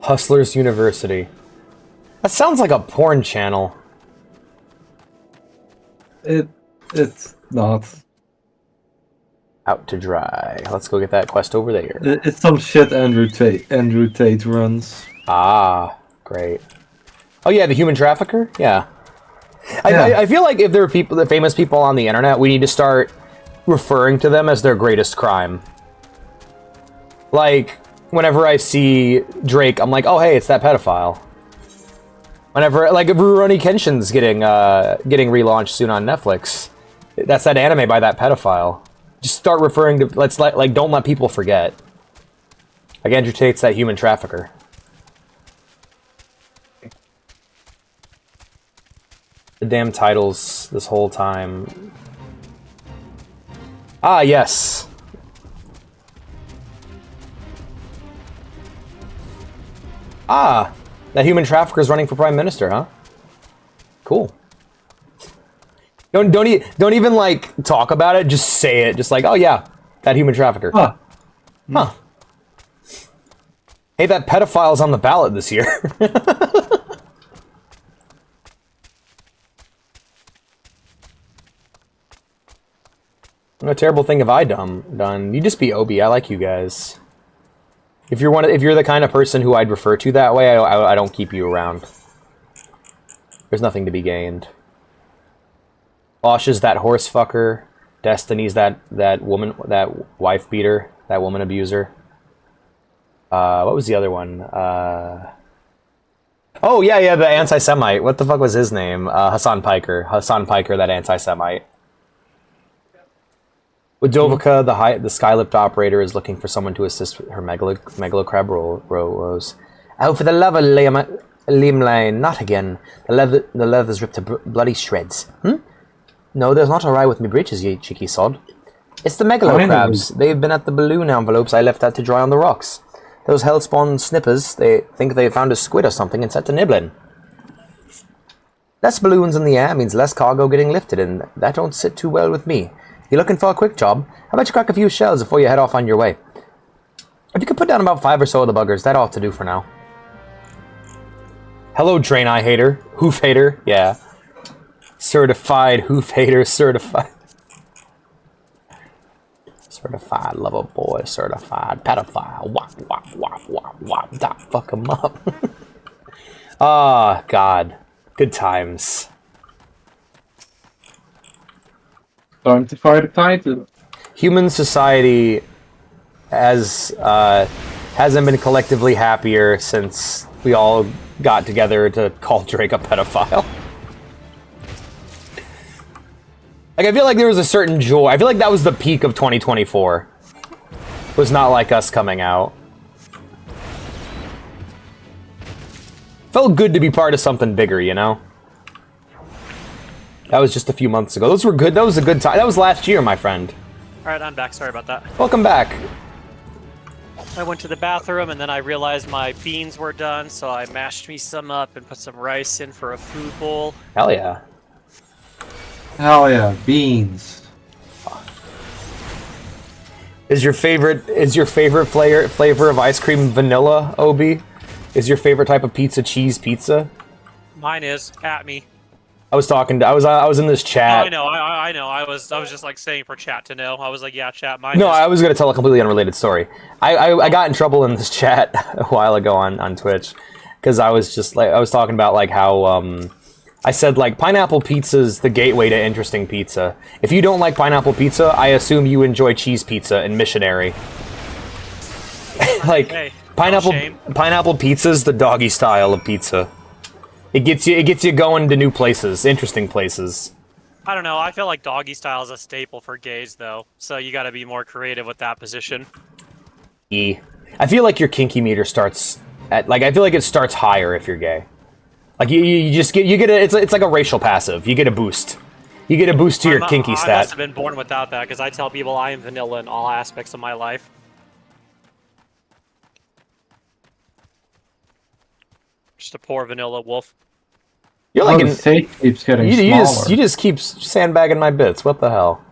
Hustlers University. That sounds like a porn channel. It's not. Out to dry. Let's go get that quest over there. It's some shit Andrew Tate runs. Ah, great. Oh yeah, the human trafficker? Yeah. Yeah. I feel like if there are people, the famous people on the internet, we need to start referring to them as their greatest crime. Like, whenever I see Drake, I'm like, oh hey, it's that pedophile. Whenever, like, Rurouni Kenshin's getting relaunched soon on Netflix, that's that anime by that pedophile. Just start referring to, don't let people forget. Like Andrew Tate's that human trafficker. The damn titles this whole time. Ah, yes. Ah, that human trafficker's running for prime minister, huh? Cool. Don't even like talk about it. Just say it. Just like, oh yeah, that human trafficker. Huh. Huh. Hey, that pedophile's on the ballot this year. What terrible thing have I done? You just be OB. I like you guys. If you're the kind of person who I'd refer to that way, I don't keep you around. There's nothing to be gained. Osh is that horse fucker. Destiny's that woman, that wife beater, that woman abuser. What was the other one? Oh yeah, the anti-Semite. What the fuck was his name? Hassan Piker. Hassan Piker, that anti-Semite. Udovika, the sky-lipped operator, is looking for someone to assist her megalocrab rows. Oh, for the love of Limlane, not again. The leather's ripped to bloody shreds. No, there's not a lie with me breeches, ye cheeky sod. It's the megalocrabs. They've been at the balloon envelopes I left out to dry on the rocks. Those hellspawn snippers, they think they found a squid or something and set to nibbling. Less balloons in the air means less cargo getting lifted, and that don't sit too well with me. You looking for a quick job? How about you crack a few shells before you head off on your way? If you could put down about 5 or so of the buggers, that ought to do for now. Hello, Drain Eye Hater. Hoof Hater, yeah. Certified Hoof Hater, certified. Certified lover boy, certified pedophile. Wop, wop, wop, wop, wop. Dot, fuck him up. Ah, God. Good times. Time to fight a titan. Human society hasn't been collectively happier since we all got together to call Drake a pedophile. Like, I feel like there was a certain joy. I feel like that was the peak of 2024. Was not like us coming out. Felt good to be part of something bigger, you know? That was just a few months ago. Those were good. That was a good time. That was last year, my friend. Alright, I'm back. Sorry about that. Welcome back. I went to the bathroom and then I realized my beans were done, so I mashed me some up and put some rice in for a food bowl. Hell yeah. Hell yeah, beans. Is your favorite flavor of ice cream vanilla, Obi? Is your favorite type of pizza cheese pizza? Mine is. At me. I was talking to, I was in this chat. I know. I was just like saying for chat to know. I was like, yeah, chat. Mine. No, is. I was going to tell a completely unrelated story. I got in trouble in this chat a while ago on Twitch because I was just like, I was talking about like how I said like pineapple pizza's the gateway to interesting pizza. If you don't like pineapple pizza, I assume you enjoy cheese pizza and missionary. Like Hey, pineapple pizza's the doggy style of pizza. It gets you going to new places, interesting places. I don't know. I feel like doggy style is a staple for gays, though. So you got to be more creative with that position. I feel like your kinky meter starts at like I feel like it starts higher if you're gay. Like you just get it's like a racial passive. You get a boost. You get a boost to your kinky I stat. must have been born without that because I tell people I am vanilla in all aspects of my life. Just a poor vanilla wolf. You're like the steak keeps getting you smaller. just keep sandbagging my bits. What the hell?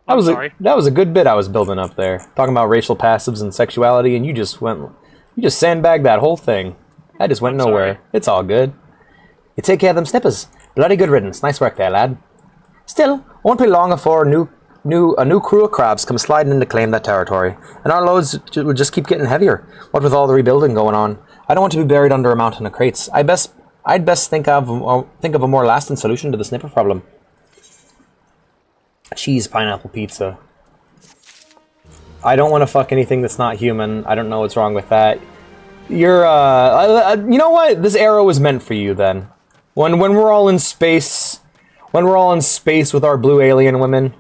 I'm sorry. That was a good bit I was building up there. Talking about racial passives and sexuality, and you just sandbagged that whole thing. I just went nowhere. Sorry. It's all good. You take care of them snippers. Bloody good riddance. Nice work there, lad. Still, won't be long before a new crew of crabs come sliding in to claim that territory, and our loads will just keep getting heavier. What with all the rebuilding going on, I don't want to be buried under a mountain of crates. I'd best think of a more lasting solution to the snipper problem. Cheese pineapple pizza. I don't want to fuck anything that's not human. I don't know what's wrong with that. You're you know what? This arrow was meant for you then. When we're all in space, with our blue alien women,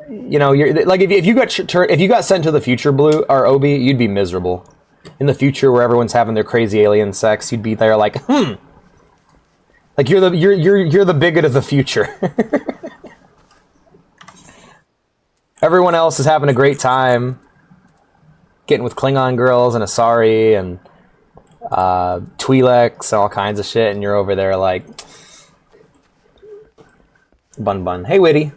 you know, you're like if you got sent to the future, Blue or Obi, you'd be miserable. In the future, where everyone's having their crazy alien sex, you'd be there like, like you're the bigot of the future. Everyone else is having a great time, getting with Klingon girls and Asari and Twi'leks and all kinds of shit, and you're over there like, bun bun. Hey, Witty.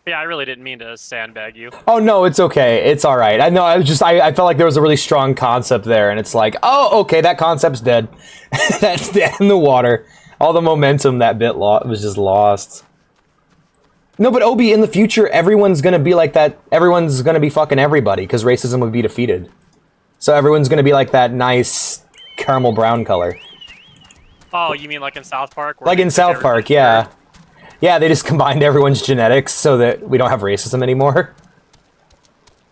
Yeah, I really didn't mean to sandbag you. Oh no, it's okay. It's all right. I know. I felt like there was a really strong concept there, and it's like, oh, okay, that concept's dead. That's dead in the water. All the momentum that bit was just lost. No, but Obi, in the future, everyone's gonna be like that. Everyone's gonna be fucking everybody because racism would be defeated. So everyone's gonna be like that nice caramel brown color. Oh, you mean like in South Park? Like in South Park, yeah. Yeah, they just combined everyone's genetics so that we don't have racism anymore.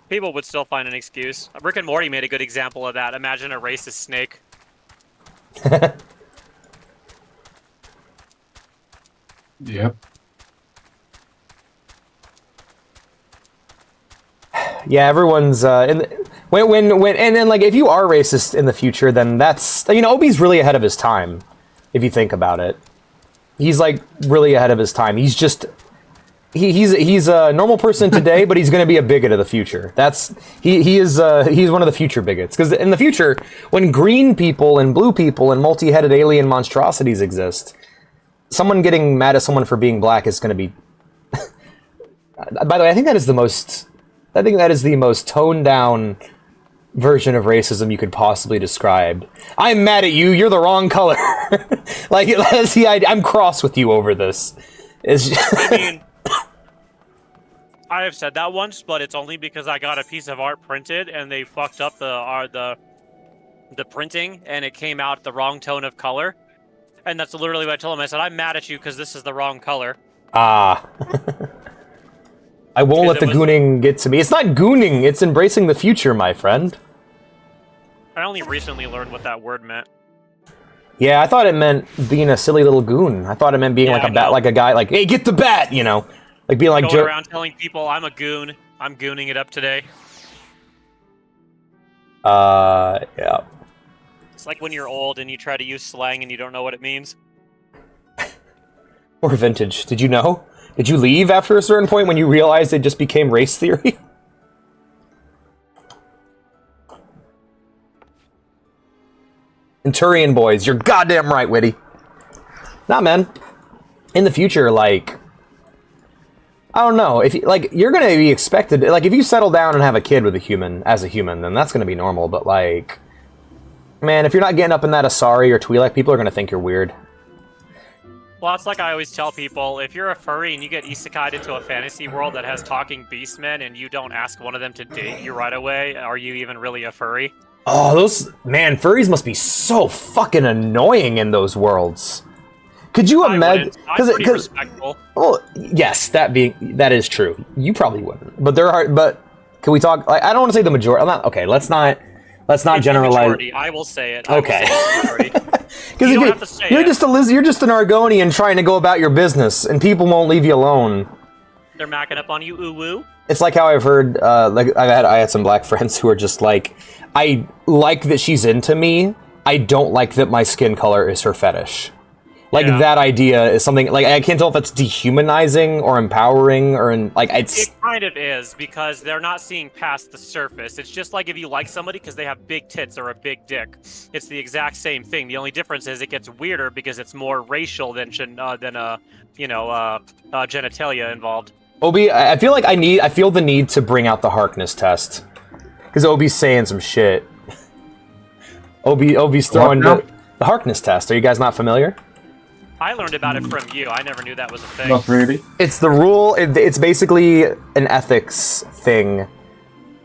People would still find an excuse. Rick and Morty made a good example of that. Imagine a racist snake. Yep. Yeah, everyone's and then like if you are racist in the future, then that's, you know, Obi's really ahead of his time, if you think about it. He's like really ahead of his time. He's just he's a normal person today, but he's going to be a bigot of the future. He's one of the future bigots, because in the future, when green people and blue people and multi-headed alien monstrosities exist, someone getting mad at someone for being black is going to be. By the way, I think that is the most toned down version of racism you could possibly describe. I'm mad at you. You're the wrong color. Like, that's the idea. I'm cross with you over this. It's I mean, I have said that once, but it's only because I got a piece of art printed and they fucked up the printing and it came out the wrong tone of color. And that's literally what I told him. I said, I'm mad at you because this is the wrong color. Ah. I won't let the gooning get to me. It's not gooning, it's embracing the future, my friend. I only recently learned what that word meant. Yeah, I thought it meant being a silly little goon. I thought it meant being like a bat, like a guy, like, hey, get the bat, you know? Like being like going around telling people I'm a goon. I'm gooning it up today. Yeah. It's like when you're old and you try to use slang and you don't know what it means. Or vintage. Did you know? Did you leave after a certain point when you realized it just became race theory? Centurion boys, you're goddamn right, Witty. Nah, man. In the future, like, I don't know. If like you're gonna be expected, like, if you settle down and have a kid with a human as a human, then that's gonna be normal. But like, man, if you're not getting up in that Asari or Twi'lek, people are gonna think you're weird. Well, it's like I always tell people, if you're a furry and you get isekai'd into a fantasy world that has talking beastmen and you don't ask one of them to date you right away, are you even really a furry? Oh, those, man, furries must be so fucking annoying in those worlds. Could you imagine? I'm pretty respectful. Well, yes, that is true. You probably wouldn't, but there are. But can we talk? Like, I don't want to say the majority. I'm not okay. Let's not generalize. Majority, I will say it. Okay. Because you're just you're just an Argonian trying to go about your business, and people won't leave you alone. They're macking up on you, ooh woo. It's like how I've heard, like I had some black friends who are just like, I like that she's into me. I don't like that my skin color is her fetish. Like, that idea is something, like, I can't tell if that's dehumanizing or empowering or, it's... It kind of is, because they're not seeing past the surface. It's just like if you like somebody because they have big tits or a big dick. It's the exact same thing. The only difference is it gets weirder because it's more racial than genitalia involved. Obi, I feel like I feel the need to bring out the Harkness test. Because Obi's saying some shit. Obi's throwing the Harkness test. Are you guys not familiar? I learned about it from you. I never knew that was a thing. Not really. It's the rule. It's basically an ethics thing.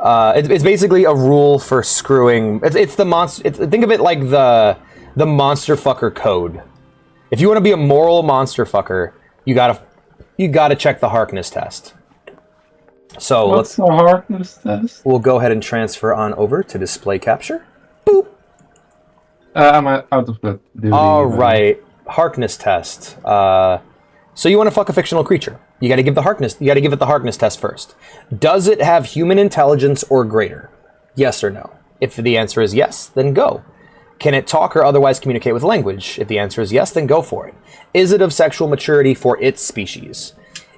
It's basically a rule for screwing. It's the monster. Think of it like the monster fucker code. If you want to be a moral monster fucker, you gotta check the Harkness test. So what's the Harkness test? We'll go ahead and transfer on over to display capture. Boop. I'm out of the duty. All right. Harkness test. So you want to fuck a fictional creature. You got to give it the Harkness test first. Does it have human intelligence or greater? Yes or no? If the answer is yes, then go. Can it talk or otherwise communicate with language? If the answer is yes, then go for it. Is it of sexual maturity for its species?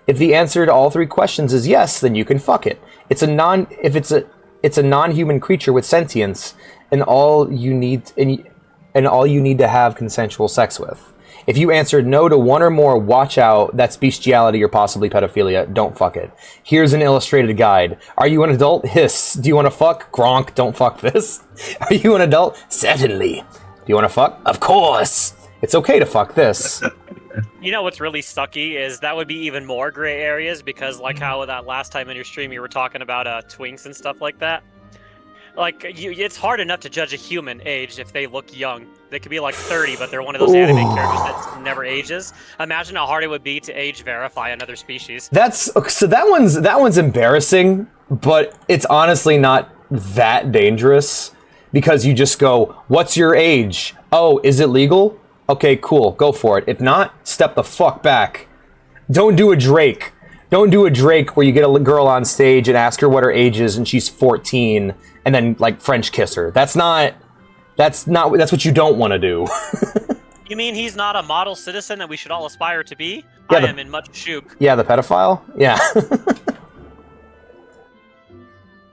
If the answer to all three questions is yes, then you can fuck it. It's a non-human creature with sentience, and all you need to have consensual sex with. If you answered no to one or more, watch out. That's bestiality or possibly pedophilia. Don't fuck it. Here's an illustrated guide. Are you an adult? Hiss. Do you want to fuck? Gronk. Don't fuck this. Are you an adult? Certainly. Do you want to fuck? Of course. It's okay to fuck this. You know what's really sucky is that would be even more gray areas because like how that last time in your stream you were talking about twinks and stuff like that. Like, it's hard enough to judge a human age if they look young. They could be like 30, but they're one of those anime characters that never ages. Imagine how hard it would be to age verify another species. That one's embarrassing, but it's honestly not that dangerous because you just go, "What's your age? Oh, is it legal? Okay, cool, go for it. If not, step the fuck back. Don't do a Drake. Don't do a Drake where you get a girl on stage and ask her what her age is and she's 14 and then like French kiss her. That's what you don't want to do." You mean he's not a model citizen that we should all aspire to be? Yeah, I am in much shook. Yeah, the pedophile? Yeah.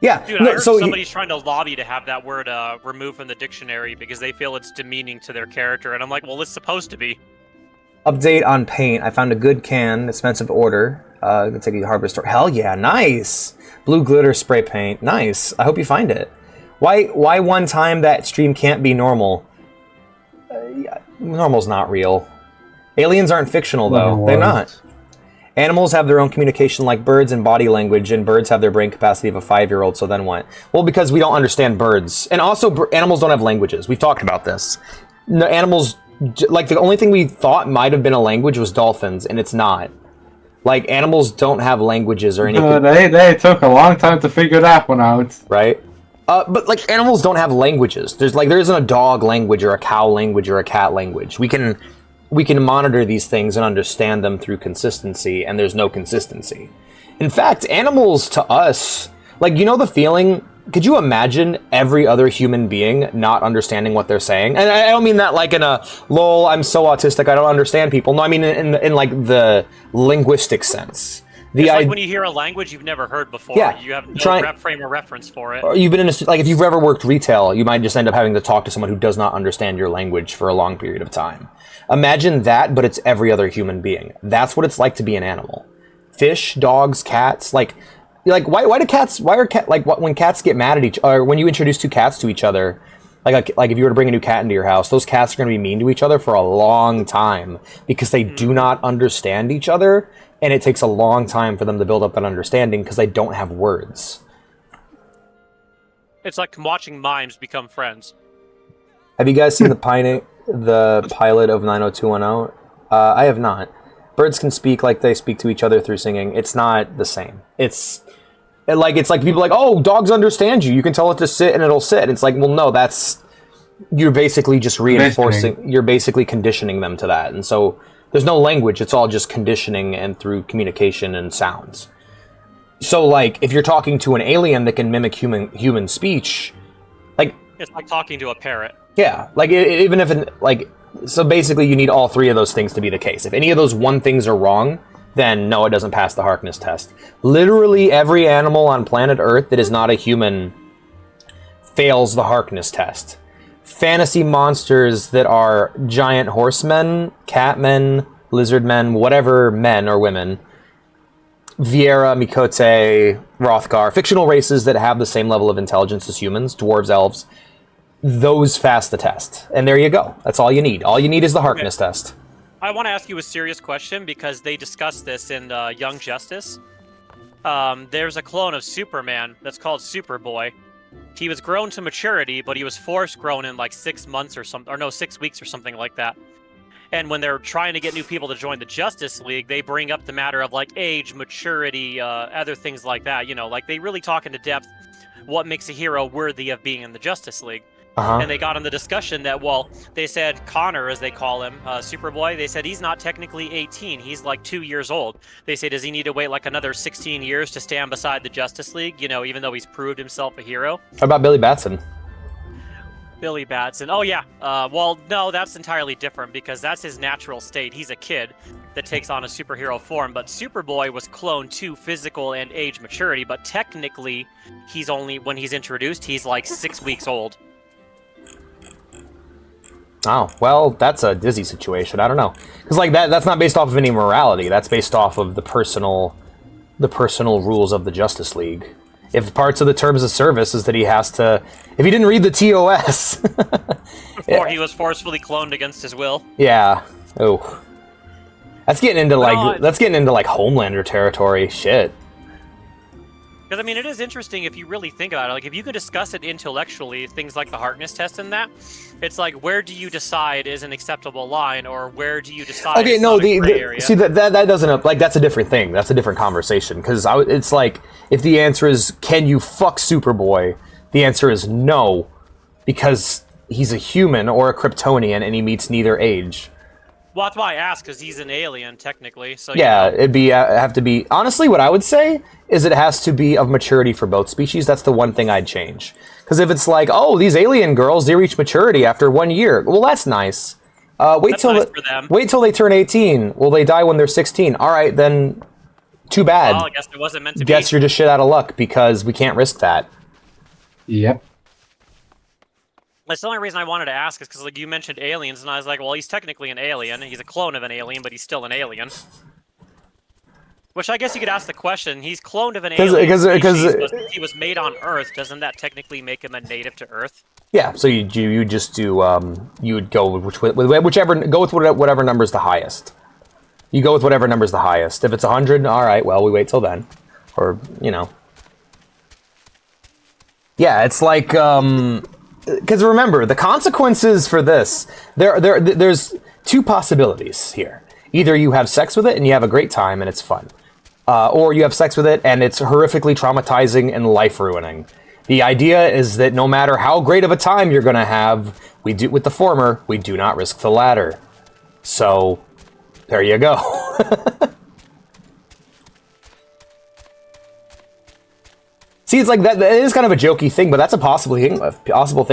Yeah. Dude, I heard somebody's trying to lobby to have that word removed from the dictionary because they feel it's demeaning to their character, and I'm like, well, it's supposed to be. Update on paint. I found a good can, expensive order. Gonna take you to the hardware store. Hell yeah, nice! Blue glitter spray paint. Nice. I hope you find it. Why one time that stream can't be normal? Normal's not real. Aliens aren't fictional, though. They're not. Animals have their own communication like birds and body language, and birds have their brain capacity of a 5-year-old, so then what? Well, because we don't understand birds. And also, animals don't have languages. We've talked about this. No, animals, like, the only thing we thought might have been a language was dolphins, and it's not. Like, animals don't have languages or anything. They took a long time to figure that one out. Right? But, like, animals don't have languages. There isn't a dog language or a cow language or a cat language. We can monitor these things and understand them through consistency, and there's no consistency. In fact, animals to us, like, you know the feeling, could you imagine every other human being not understanding what they're saying? And I don't mean that like in a, lol, I'm so autistic, I don't understand people. No, I mean in like the linguistic sense. It's like when you hear a language you've never heard before, you have no frame of reference for it. Or you've been in like, if you've ever worked retail, you might just end up having to talk to someone who does not understand your language for a long period of time. Imagine that, but it's every other human being. That's what it's like to be an animal. Fish, dogs, cats, like why when cats get mad at each other, when you introduce two cats to each other, like if you were to bring a new cat into your house, those cats are going to be mean to each other for a long time because they do not understand each other, and it takes a long time for them to build up that understanding because they don't have words. It's like watching mimes become friends. Have you guys seen the pilot of 90210? I have not. Birds can speak like they speak to each other through singing. It's not the same. It's like people like, oh, dogs understand you. You can tell it to sit and it'll sit. It's like, well, no, you're basically just reinforcing. You're basically conditioning them to that. And so there's no language. It's all just conditioning and through communication and sounds. So like, if you're talking to an alien that can mimic human speech, like it's like talking to a parrot. Yeah, like even if so basically you need all three of those things to be the case. If any of those one things are wrong, then no, it doesn't pass the Harkness test. Literally every animal on planet Earth that is not a human fails the Harkness test. Fantasy monsters that are giant horsemen, catmen, lizardmen, whatever men or women, Viera, Mikote, Rothgar, fictional races that have the same level of intelligence as humans, dwarves, elves, those pass the test. And there you go. That's all you need. All you need is the Harkness test. I want to ask you a serious question because they discussed this in Young Justice. There's a clone of Superman that's called Superboy. He was grown to maturity, but he was force grown in like 6 months or something, or no, 6 weeks or something like that. And when they're trying to get new people to join the Justice League, they bring up the matter of like age, maturity, other things like that. You know, like they really talk into depth what makes a hero worthy of being in the Justice League. And they got in the discussion that, well, they said Connor, as they call him, Superboy, they said he's not technically 18. He's like 2 years old. They say, does he need to wait like another 16 years to stand beside the Justice League, you know, even though he's proved himself a hero? How about Billy Batson? Billy Batson. Oh, yeah. Well, no, that's entirely different because that's his natural state. He's a kid that takes on a superhero form. But Superboy was cloned to physical and age maturity. But technically, he's only, when he's introduced, he's like 6 weeks old. Oh, well, that's a dizzy situation. I don't know. Because, like, that's not based off of any morality. That's based off of the personal rules of the Justice League. If parts of the terms of service is that he has to... If he didn't read the TOS... Or he was forcefully cloned against his will. Yeah. Oh. That's getting into, like, Homelander territory. Shit. Because, I mean, it is interesting if you really think about it. Like, if you could discuss it intellectually, things like the Harkness test and that, it's like, where do you decide is an acceptable line, or where do you decide okay, is no, not a gray area? See, that doesn't, like, that's a different thing. That's a different conversation. Because it's like, if the answer is, can you fuck Superboy? The answer is no. Because he's a human or a Kryptonian, and he meets neither age. Well, that's why I asked, because he's an alien, technically. So yeah, you know. it'd have to be... Honestly, what I would say is it has to be of maturity for both species. That's the one thing I'd change. Because if it's like, oh, these alien girls, they reach maturity after 1 year. Well, that's nice. Wait till they turn 18. Well, they die when they're 16. All right, then too bad. Well, I guess it wasn't meant to be. Guess you're just shit out of luck because we can't risk that. Yep. That's the only reason I wanted to ask is because, like, you mentioned aliens, and I was like, well, he's technically an alien. He's a clone of an alien, but he's still an alien. Which I guess you could ask the question. He's cloned of an 'Cause- alien because- species, because- but he was made on Earth. Doesn't that technically make him a native to Earth? Yeah, so you just do you would go with whichever go with whatever number's the highest. You go with whatever number's the highest. If it's 100, all right. Well, we wait till then, or you know. Yeah, it's like because remember the consequences for this. There's two possibilities here. Either you have sex with it and you have a great time and it's fun, or you have sex with it and it's horrifically traumatizing and life ruining. The idea is that no matter how great of a time you're going to have, we do with the former, we do not risk the latter. So, there you go. See, it's like that is kind of a jokey thing, but that's a possible thing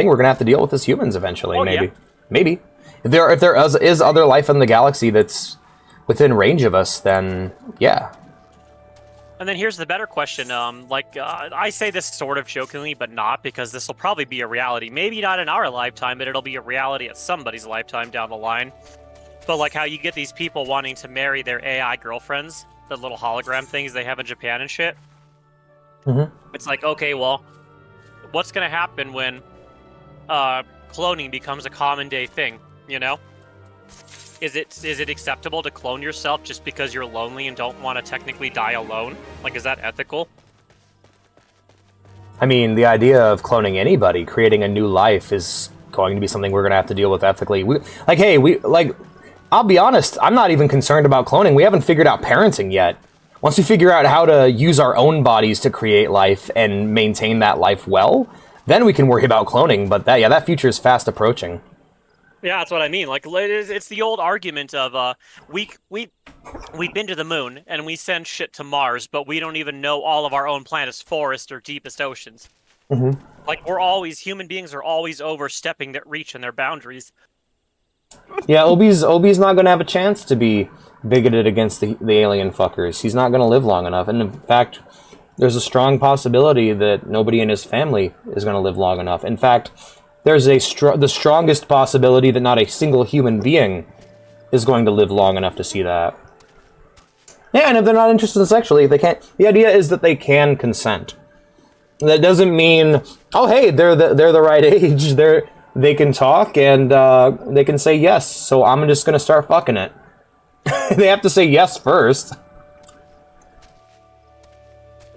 we're going to have to deal with as humans eventually, Oh, maybe. yeah. Maybe. If there is other life in the galaxy that's within range of us, then yeah. And then here's the better question. I say this sort of jokingly, but not, because this will probably be a reality. Maybe not in our lifetime, but it'll be a reality at somebody's lifetime down the line. But like how you get these people wanting to marry their AI girlfriends, the little hologram things they have in Japan and shit. Mhm. It's like, okay, well, what's going to happen when cloning becomes a common day thing, you know? Is it acceptable to clone yourself just because you're lonely and don't want to technically die alone? Like, is that ethical? I mean, the idea of cloning anybody, creating a new life, is going to be something we're going to have to deal with ethically. I'll be honest, I'm not even concerned about cloning. We haven't figured out parenting yet. Once we figure out how to use our own bodies to create life and maintain that life well, then we can worry about cloning. But that future is fast approaching. Yeah, that's what I mean. Like, it's the old argument of we've been to the moon and we send shit to Mars, but we don't even know all of our own planet's forests or deepest oceans. Mm-hmm. Like, human beings are always overstepping their reach and their boundaries. Yeah, Obi's not going to have a chance to be bigoted against the alien fuckers. He's not going to live long enough. And in fact, there's a strong possibility that nobody in his family is going to live long enough. In fact, there's the strongest possibility that not a single human being is going to live long enough to see that. Yeah, and if they're not interested sexually, they can't. The idea is that they can consent. That doesn't mean, oh hey, they're the right age. They can talk and they can say yes. So I'm just gonna start fucking it. They have to say yes first.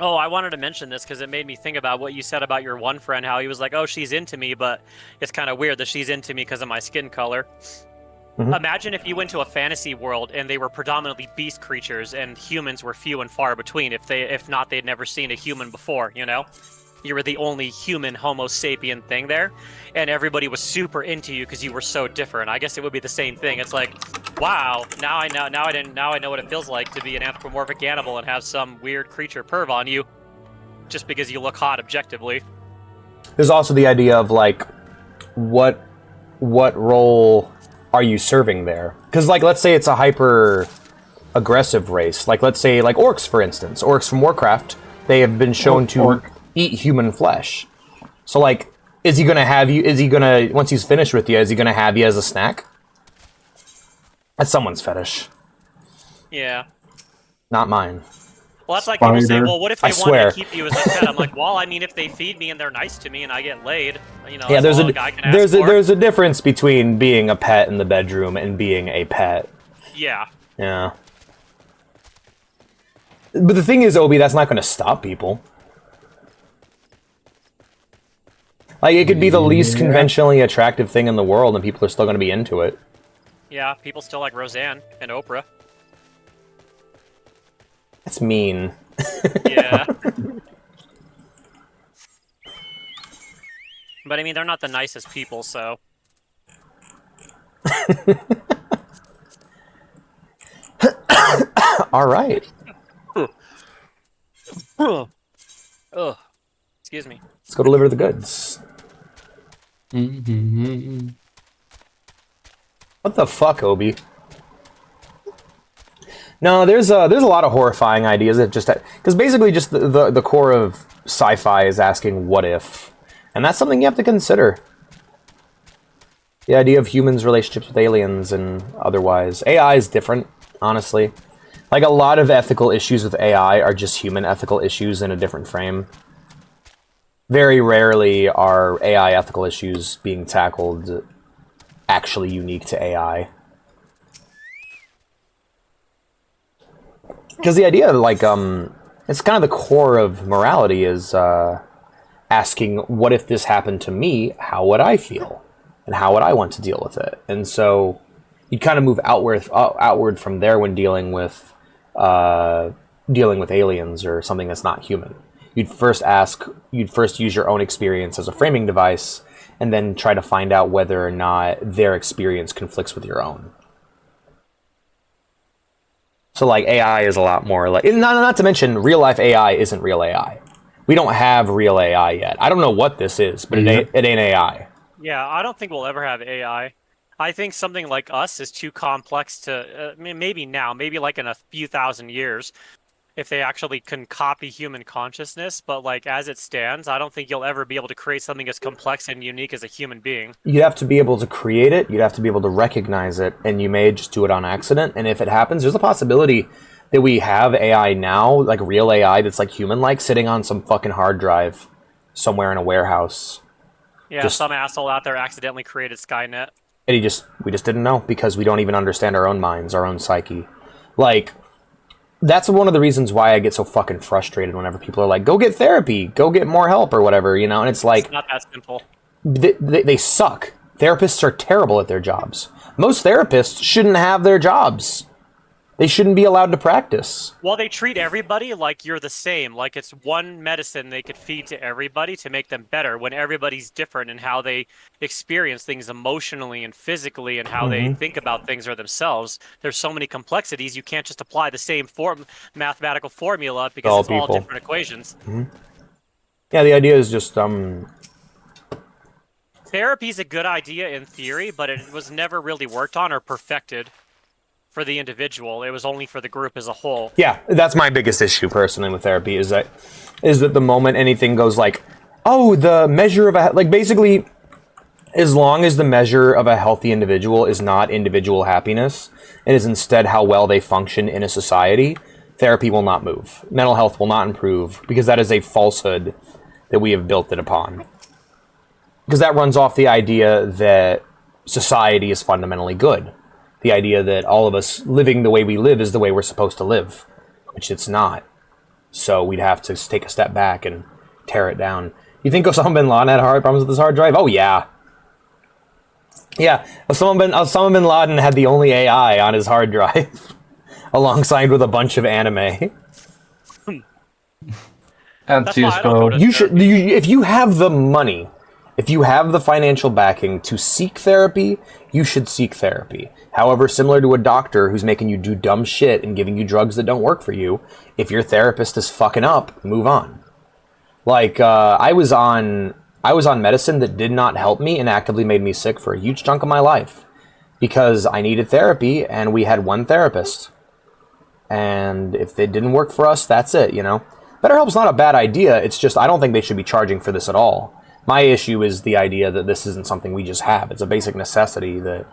Oh, I wanted to mention this because it made me think about what you said about your one friend, how he was like, oh, she's into me, but it's kind of weird that she's into me because of my skin color. Mm-hmm. Imagine if you went to a fantasy world and they were predominantly beast creatures and humans were few and far between. If not, they'd never seen a human before, you know? You were the only human Homo sapien thing there, and everybody was super into you because you were so different. I guess it would be the same thing. It's like, wow, now I know what it feels like to be an anthropomorphic animal and have some weird creature perv on you, just because you look hot objectively. There's also the idea of like, what role are you serving there? Because like, let's say it's a hyper aggressive race. Like, let's say like orcs, for instance. Orcs from Warcraft, they have been shown to eat human flesh. So like, is he gonna once he's finished with you, is he gonna have you as a snack? That's someone's fetish. Yeah. Not mine. Well, that's like people say, Spider. well, what if I they swear. wanted to keep you as a pet? I'm like, well, I mean, if they feed me and they're nice to me and I get laid, you know, Yeah, that's all a guy can ask for. there's a difference between being a pet in the bedroom and being a pet. Yeah. Yeah. But the thing is, Obi, that's not going to stop people. Like, it could be the least conventionally attractive thing in the world, and people are still going to be into it. Yeah, people still like Roseanne and Oprah. That's mean. Yeah. But I mean, they're not the nicest people, so. All right. Ugh. Excuse me. Let's go deliver the goods. What the fuck, Obi? No, there's a lot of horrifying ideas that just because basically just the core of sci-fi is asking what if, and that's something you have to consider. The idea of humans' relationships with aliens and otherwise. AI is different, honestly. Like, a lot of ethical issues with AI are just human ethical issues in a different frame. Very rarely are AI ethical issues being tackled actually unique to AI. Because the idea, like, it's kind of the core of morality is asking, what if this happened to me? How would I feel? And how would I want to deal with it? And so you kind of move outward from there when dealing with aliens or something that's not human. You'd first use your own experience as a framing device, and then try to find out whether or not their experience conflicts with your own. So, like, AI is a lot more like... Not to mention, real-life AI isn't real AI. We don't have real AI yet. I don't know what this is, but it ain't AI. Yeah, I don't think we'll ever have AI. I think something like us is too complex to... maybe now, maybe like in a few thousand years, if they actually can copy human consciousness, but like as it stands, I don't think you'll ever be able to create something as complex and unique as a human being. You'd have to be able to create it, you'd have to be able to recognize it, and you may just do it on accident. And if it happens, there's a possibility that we have AI now, like real AI that's like human-like, sitting on some fucking hard drive somewhere in a warehouse. Yeah, some asshole out there accidentally created Skynet. And we just didn't know, because we don't even understand our own minds, our own psyche. Like, that's one of the reasons why I get so fucking frustrated whenever people are like, go get therapy, go get more help or whatever, you know? And it's like... It's not that simple. They suck. Therapists are terrible at their jobs. Most therapists shouldn't have their jobs. They shouldn't be allowed to practice. Well, they treat everybody like you're the same. Like it's one medicine they could feed to everybody to make them better, when everybody's different in how they experience things emotionally and physically and how they think about things or themselves. There's so many complexities. You can't just apply the same mathematical formula because it's all different equations. Yeah, the idea is just... Therapy's a good idea in theory, but it was never really worked on or perfected for the individual. It was only for the group as a whole. Yeah, that's my biggest issue personally with therapy, is that the moment anything goes like, oh, the measure of a... Like, basically, as long as the measure of a healthy individual is not individual happiness, it is instead how well they function in a society, therapy will not move. Mental health will not improve, because that is a falsehood that we have built it upon. Because that runs off the idea that society is fundamentally good. The idea that all of us living the way we live is the way we're supposed to live, which it's not. So we'd have to take a step back and tear it down. You think Osama bin Laden had hard problems with his hard drive? Oh, yeah. Yeah, Osama bin Laden had the only AI on his hard drive, alongside with a bunch of anime. And CSGO. If you have the money, if you have the financial backing to seek therapy, you should seek therapy. However, similar to a doctor who's making you do dumb shit and giving you drugs that don't work for you, if your therapist is fucking up, move on. Like, I was on medicine that did not help me and actively made me sick for a huge chunk of my life, because I needed therapy and we had one therapist. And if it didn't work for us, that's it, you know? BetterHelp's not a bad idea, it's just I don't think they should be charging for this at all. My issue is the idea that this isn't something we just have. It's a basic necessity that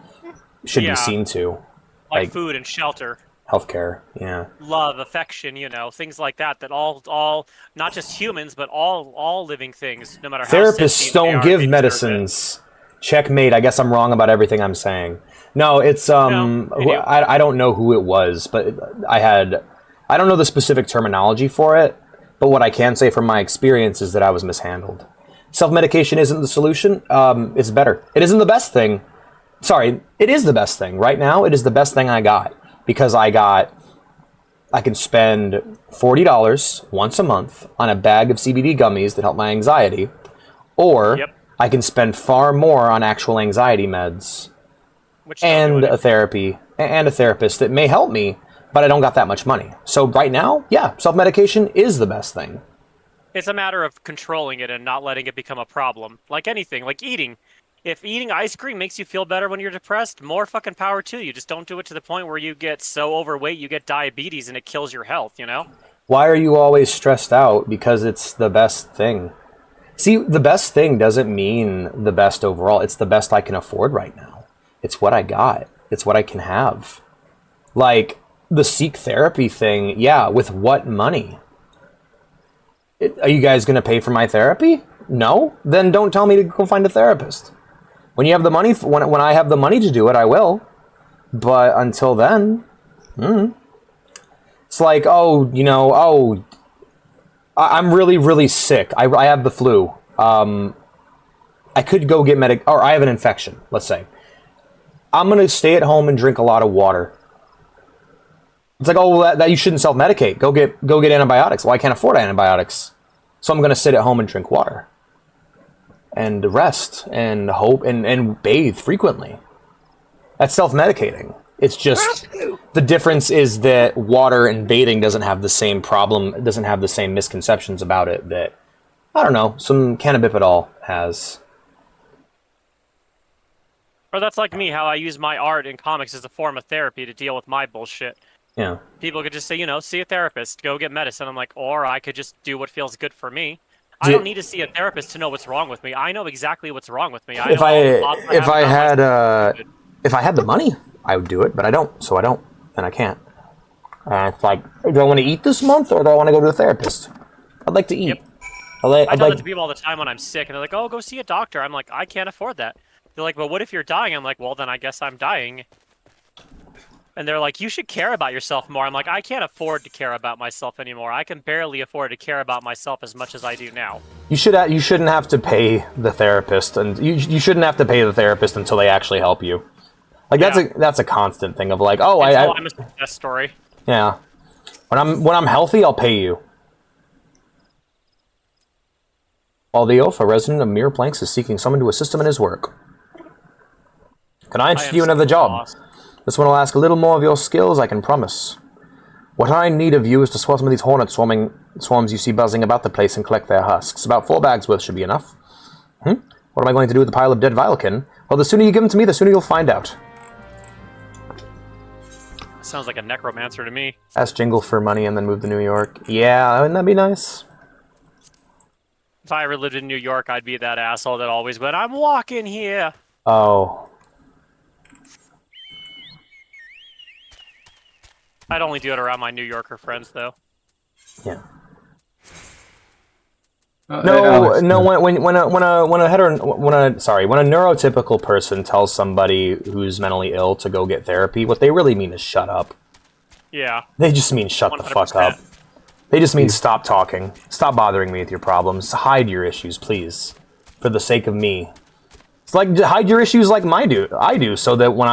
should be seen to. Like food and shelter. Healthcare, yeah. Love, affection, you know, things like that, that all not just humans, but all living things, no matter how Therapists don't give medicines. Checkmate, I guess I'm wrong about everything I'm saying. No, it's, I don't know who it was, but I don't know the specific terminology for it, but what I can say from my experience is that I was mishandled. Self-medication isn't the solution. It's better. It isn't the best thing. Sorry, it is the best thing. Right now, it is the best thing I got. Because I can spend $40 once a month on a bag of CBD gummies that help my anxiety. Or I can spend far more on actual anxiety meds. And a therapist that may help me, but I don't got that much money. So right now, yeah, self-medication is the best thing. It's a matter of controlling it and not letting it become a problem. Like anything, like eating. If eating ice cream makes you feel better when you're depressed, more fucking power to you. Just don't do it to the point where you get so overweight you get diabetes and it kills your health, you know? Why are you always stressed out? Because it's the best thing. See, the best thing doesn't mean the best overall. It's the best I can afford right now. It's what I got. It's what I can have. Like, the seek therapy thing, yeah, with what money? Are you guys going to pay for my therapy? No? Then don't tell me to go find a therapist. When you have the money, when I have the money to do it, I will. But until then, it's like, oh, you know, oh, I'm really, really sick. I have the flu. I could go get or I have an infection, let's say. I'm going to stay at home and drink a lot of water. It's like, oh, well, that you shouldn't self-medicate. Go get antibiotics. Well, I can't afford antibiotics. So I'm going to sit at home and drink water. And rest and hope and bathe frequently. That's self-medicating. It's just the difference is that water and bathing doesn't have the same problem, doesn't have the same misconceptions about it that, I don't know, some cannabidiol has. Or that's like me, how I use my art and comics as a form of therapy to deal with my bullshit. Yeah. People could just say, you know, see a therapist, go get medicine. I'm like, or I could just do what feels good for me. I don't need to see a therapist to know what's wrong with me. I know exactly what's wrong with me. If I had the money, I would do it, but I don't, so I don't, and I can't. It's like, do I want to eat this month, or do I want to go to a therapist? I'd like to eat. Yep. I tell that to people all the time when I'm sick, and they're like, oh, go see a doctor. I'm like, I can't afford that. They're like, well, what if you're dying? I'm like, well, then I guess I'm dying. And they're like, you should care about yourself more. I'm like, I can't afford to care about myself anymore. I can barely afford to care about myself as much as I do now. You shouldn't have to pay the therapist, and you shouldn't have to pay the therapist until they actually help you. Like that's a constant thing of like, oh, I'm a success story. Yeah. When I'm healthy, I'll pay you. While the Oaf, a resident of Mirror Planks, is seeking someone to assist him in his work. Can I interest you in another job? Lost. This one will ask a little more of your skills, I can promise. What I need of you is to swat some of these hornet swarms you see buzzing about the place and collect their husks. About 4 bags worth should be enough. What am I going to do with the pile of dead Vilekin? Well, the sooner you give them to me, the sooner you'll find out. Sounds like a necromancer to me. Ask Jingle for money and then move to New York. Yeah, wouldn't that be nice? If I ever lived in New York, I'd be that asshole that always went, I'm walking here. Oh. I'd only do it around my New Yorker friends, though. Yeah. When a neurotypical person tells somebody who's mentally ill to go get therapy, what they really mean is shut up. Yeah. They just mean shut 100%. The fuck up. They just mean stop talking. Stop bothering me with your problems. Hide your issues, please. For the sake of me. It's like, hide your issues like I do, so that when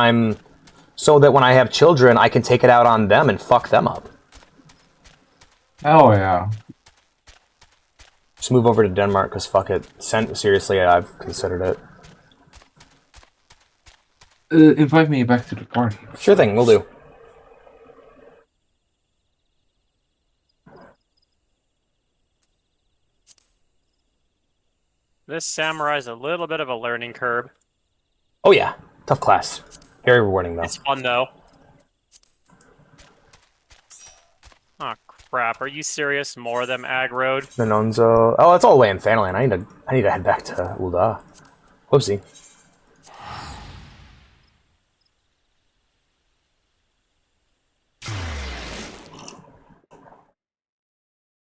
I have children, I can take it out on them and fuck them up. Oh, yeah. Just move over to Denmark, because fuck it. Seriously, I've considered it. Invite me back to the party. Sure thing, we'll do. This samurai's a little bit of a learning curve. Oh yeah, tough class. Very rewarding, though. It's fun, though. Oh, crap. Are you serious? More of them aggroed? Menonzo. Oh, that's all the way in Fanland. I need to head back to Ulda. Whoopsie.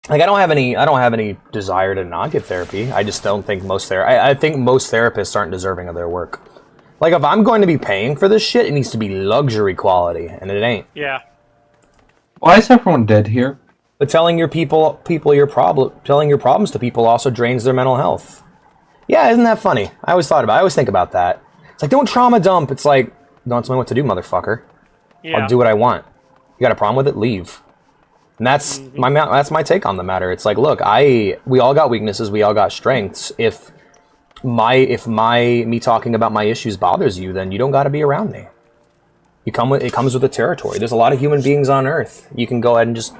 Like, I don't have any desire to not get therapy. I just don't think I think most therapists aren't deserving of their work. Like, if I'm going to be paying for this shit, it needs to be luxury quality, and it ain't. Yeah. Why is everyone dead here? But telling your telling your problems to people also drains their mental health. Yeah, isn't that funny? I always think about that. It's like, don't trauma dump. It's like, don't tell me what to do, motherfucker. Yeah. I'll do what I want. You got a problem with it? Leave. And that's my take on the matter. It's like, look, we all got weaknesses, we all got strengths. If me talking about my issues bothers you, then you don't got to be around me. It comes with the territory. There's a lot of human beings on Earth. You can go ahead and just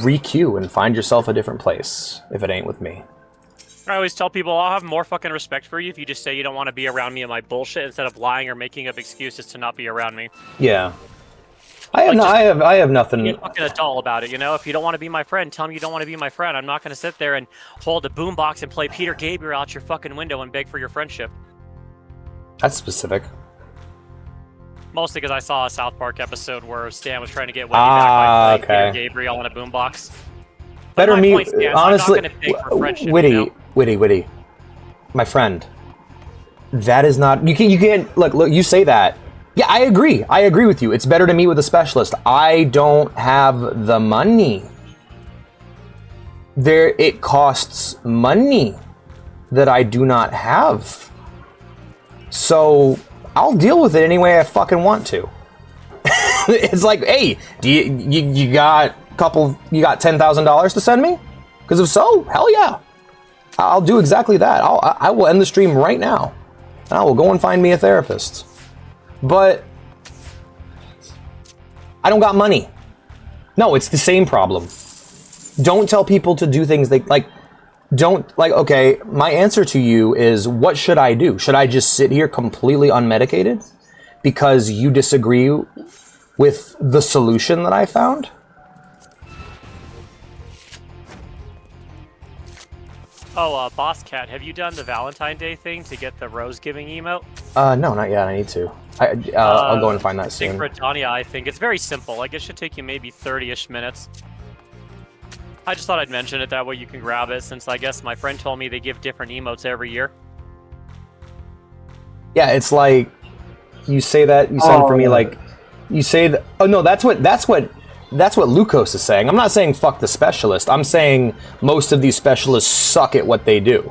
re-queue and find yourself a different place if it ain't with me. I always tell people I'll have more fucking respect for you if you just say you don't want to be around me and my bullshit instead of lying or making up excuses to not be around me. Yeah. I have nothing. Be fucking adult about it, you know. If you don't want to be my friend, tell me you don't want to be my friend. I'm not going to sit there and hold a boombox and play Peter Gabriel out your fucking window and beg for your friendship. That's specific. Mostly because I saw a South Park episode where Stan was trying to get Wendy back by playing Peter Gabriel on a boombox. Better me, honestly. I'm not gonna pay for friendship, Witty, you know? witty, my friend. That is not. You can't. Look. You say that. Yeah, I agree. I agree with you. It's better to meet with a specialist. I don't have the money. It costs money that I do not have. So I'll deal with it any way I fucking want to. It's like, hey, do you got $10,000 to send me? Because if so, hell yeah, I'll do exactly that. I will end the stream right now, and I will go and find me a therapist. But I don't got money. No, it's the same problem. Don't tell people to do things okay, my answer to you is, what should I do? Should I just sit here completely unmedicated because you disagree with the solution that I found? Oh, Boss Cat, have you done the Valentine Day thing to get the rose giving emote? No, not yet. I need to. I'll go and find that soon. Britannia, I think. It's very simple. Like, it should take you maybe 30-ish minutes. I just thought I'd mention it, that way you can grab it, since I guess my friend told me they give different emotes every year. Yeah, it's like, you say that, you sound for me like, you say that, oh no, that's what Lucas is saying. I'm not saying fuck the specialist. I'm saying most of these specialists suck at what they do.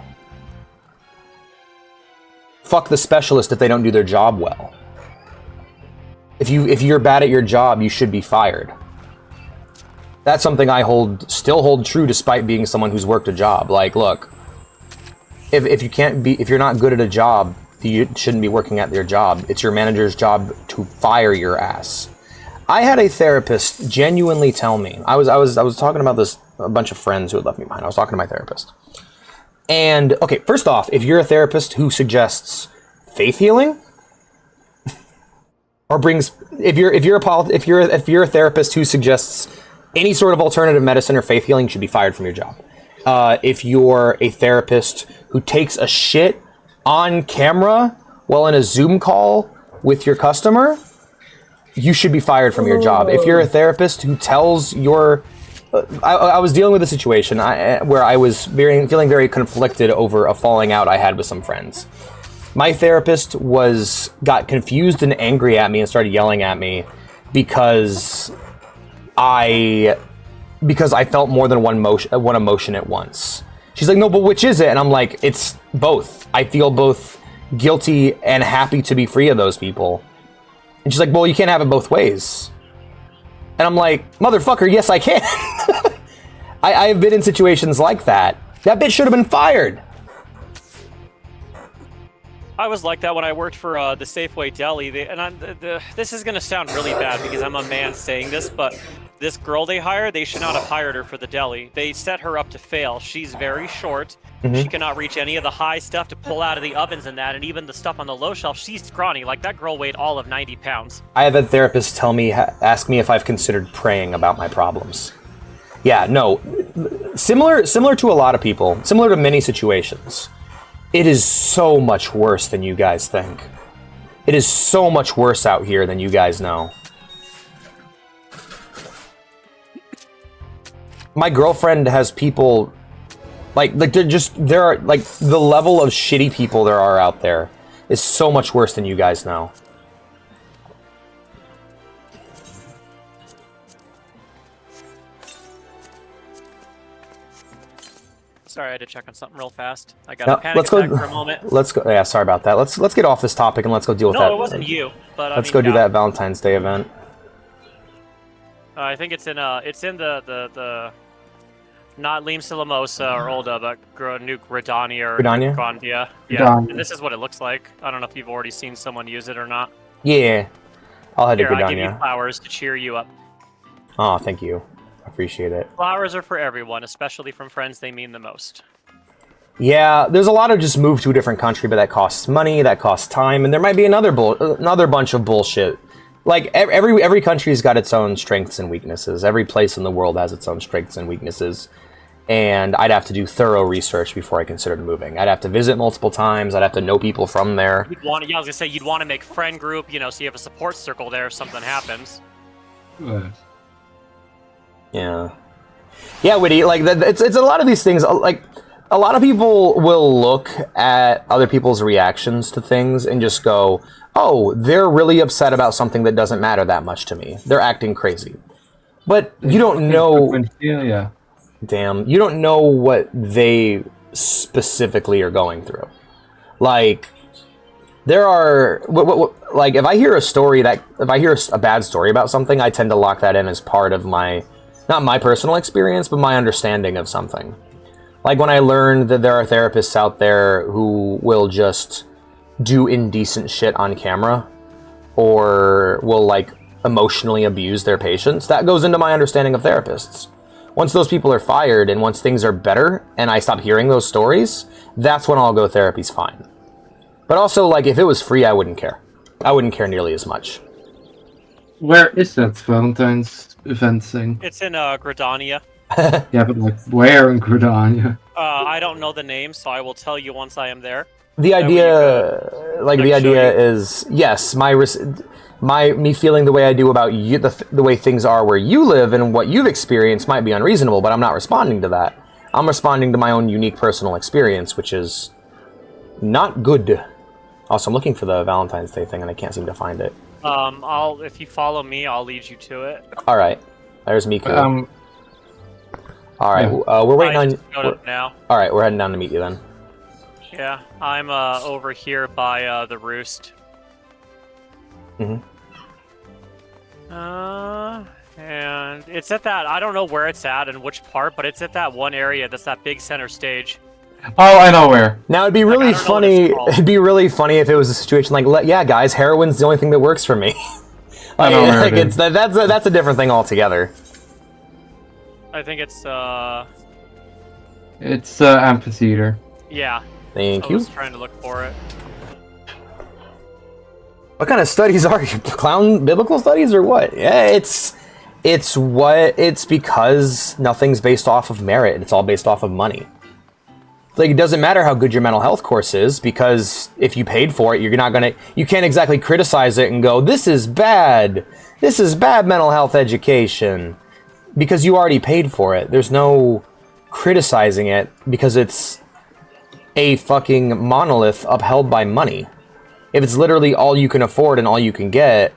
Fuck the specialist if they don't do their job well. If you're bad at your job, you should be fired. That's something I still hold true despite being someone who's worked a job. Like, look, if you're not good at a job, you shouldn't be working at your job. It's your manager's job to fire your ass. I had a therapist genuinely tell me, I was talking about this, a bunch of friends who had left me behind. I was talking to my therapist. And okay, first off, if you're a therapist who suggests faith healing, or if you're a therapist who suggests any sort of alternative medicine or faith healing, should be fired from your job. If you're a therapist who takes a shit on camera while in a Zoom call with your customer, you should be fired from your job. If you're a therapist who tells your... I was dealing with a situation where I was feeling very conflicted over a falling out I had with some friends. My therapist got confused and angry at me and started yelling at me because I felt more than one emotion at once. She's like, no, but which is it? And I'm like, it's both. I feel both guilty and happy to be free of those people. And she's like, well, you can't have it both ways. And I'm like, motherfucker, yes, I can. I have been in situations like that. That bitch should have been fired. I was like that when I worked for the Safeway Deli. This is going to sound really bad because I'm a man saying this, but this girl they hired, they should not have hired her for the deli. They set her up to fail. She's very short. Mm-hmm. She cannot reach any of the high stuff to pull out of the ovens and that, and even the stuff on the low shelf, she's scrawny. Like, that girl weighed all of 90 pounds. I have a therapist ask me if I've considered praying about my problems. Yeah, no. Similar to a lot of people, similar to many situations. It is so much worse than you guys think. It is so much worse out here than you guys know. My girlfriend has people, there are the level of shitty people there are out there is so much worse than you guys know. Sorry, I had to check on something real fast. I got a panic attack for a moment. Let's go. Yeah, sorry about that. Let's get off this topic and let's go deal with that. No, it wasn't you. But let's go do that Valentine's Day event. I think it's in the not Liam Silamosa or Olda, but Nuke Redania or Grandia. Yeah, and this is what it looks like. I don't know if you've already seen someone use it or not. Yeah, I'll head to Grandia. I'll give you flowers to cheer you up. Oh, thank you. I appreciate it. Flowers are for everyone, especially from friends they mean the most. Yeah, there's a lot of just move to a different country, but that costs money, that costs time, and there might be another bunch of bullshit. Like, every country's got its own strengths and weaknesses. Every place in the world has its own strengths and weaknesses. and I'd have to do thorough research before I considered moving. I'd have to visit multiple times. I'd have to know people from there. I was gonna say you'd want to make a friend group, so you have a support circle there if something happens. Yeah, Witty. Like it's a lot of these things. Like a lot of people will look at other people's reactions to things and just go, "Oh, they're really upset about something that doesn't matter that much to me. They're acting crazy." But you don't know. Yeah. Damn, you don't know what they specifically are going through. Like, there are like if I hear a bad story about something, I tend to lock that in as part of my, not my personal experience, but my understanding of something. Like when I learned that there are therapists out there who will just do indecent shit on camera, or will like emotionally abuse their patients, that goes into my understanding of therapists. Once those people are fired and once things are better and I stop hearing those stories, that's when I'll go therapy's fine. But also, like, if it was free, I wouldn't care. I wouldn't care nearly as much. Where is that Valentine's event thing? It's in Gridania. Yeah, but like, where in Gridania? I don't know the name, so I will tell you once I am there. The idea, is, yes, me feeling the way I do about you, the way things are where you live and what you've experienced might be unreasonable, but I'm not responding to that. I'm responding to my own unique personal experience, which is not good. Also, I'm looking for the Valentine's Day thing and I can't seem to find it. If you follow me, I'll lead you to it. All right, there's Miku. All right, we're waiting on. Now. All right, we're heading down to meet you then. Yeah, I'm over here by the roost. And it's at that, I don't know where it's at and which part, but it's at that one area that's that big center stage. Oh, I know where. Now it'd be really funny. It'd be really funny if it was a situation like, yeah, guys, heroin's the only thing that works for me. I know where it is. That's a different thing altogether. I think it's amphitheater. Yeah. Thank you. I was trying to look for it. What kind of studies are you? Clown biblical studies or what? Yeah, it's because nothing's based off of merit. It's all based off of money. Like, it doesn't matter how good your mental health course is, because if you paid for it, you can't exactly criticize it and go, this is bad mental health education, because you already paid for it. There's no criticizing it because it's a fucking monolith upheld by money. If it's literally all you can afford and all you can get,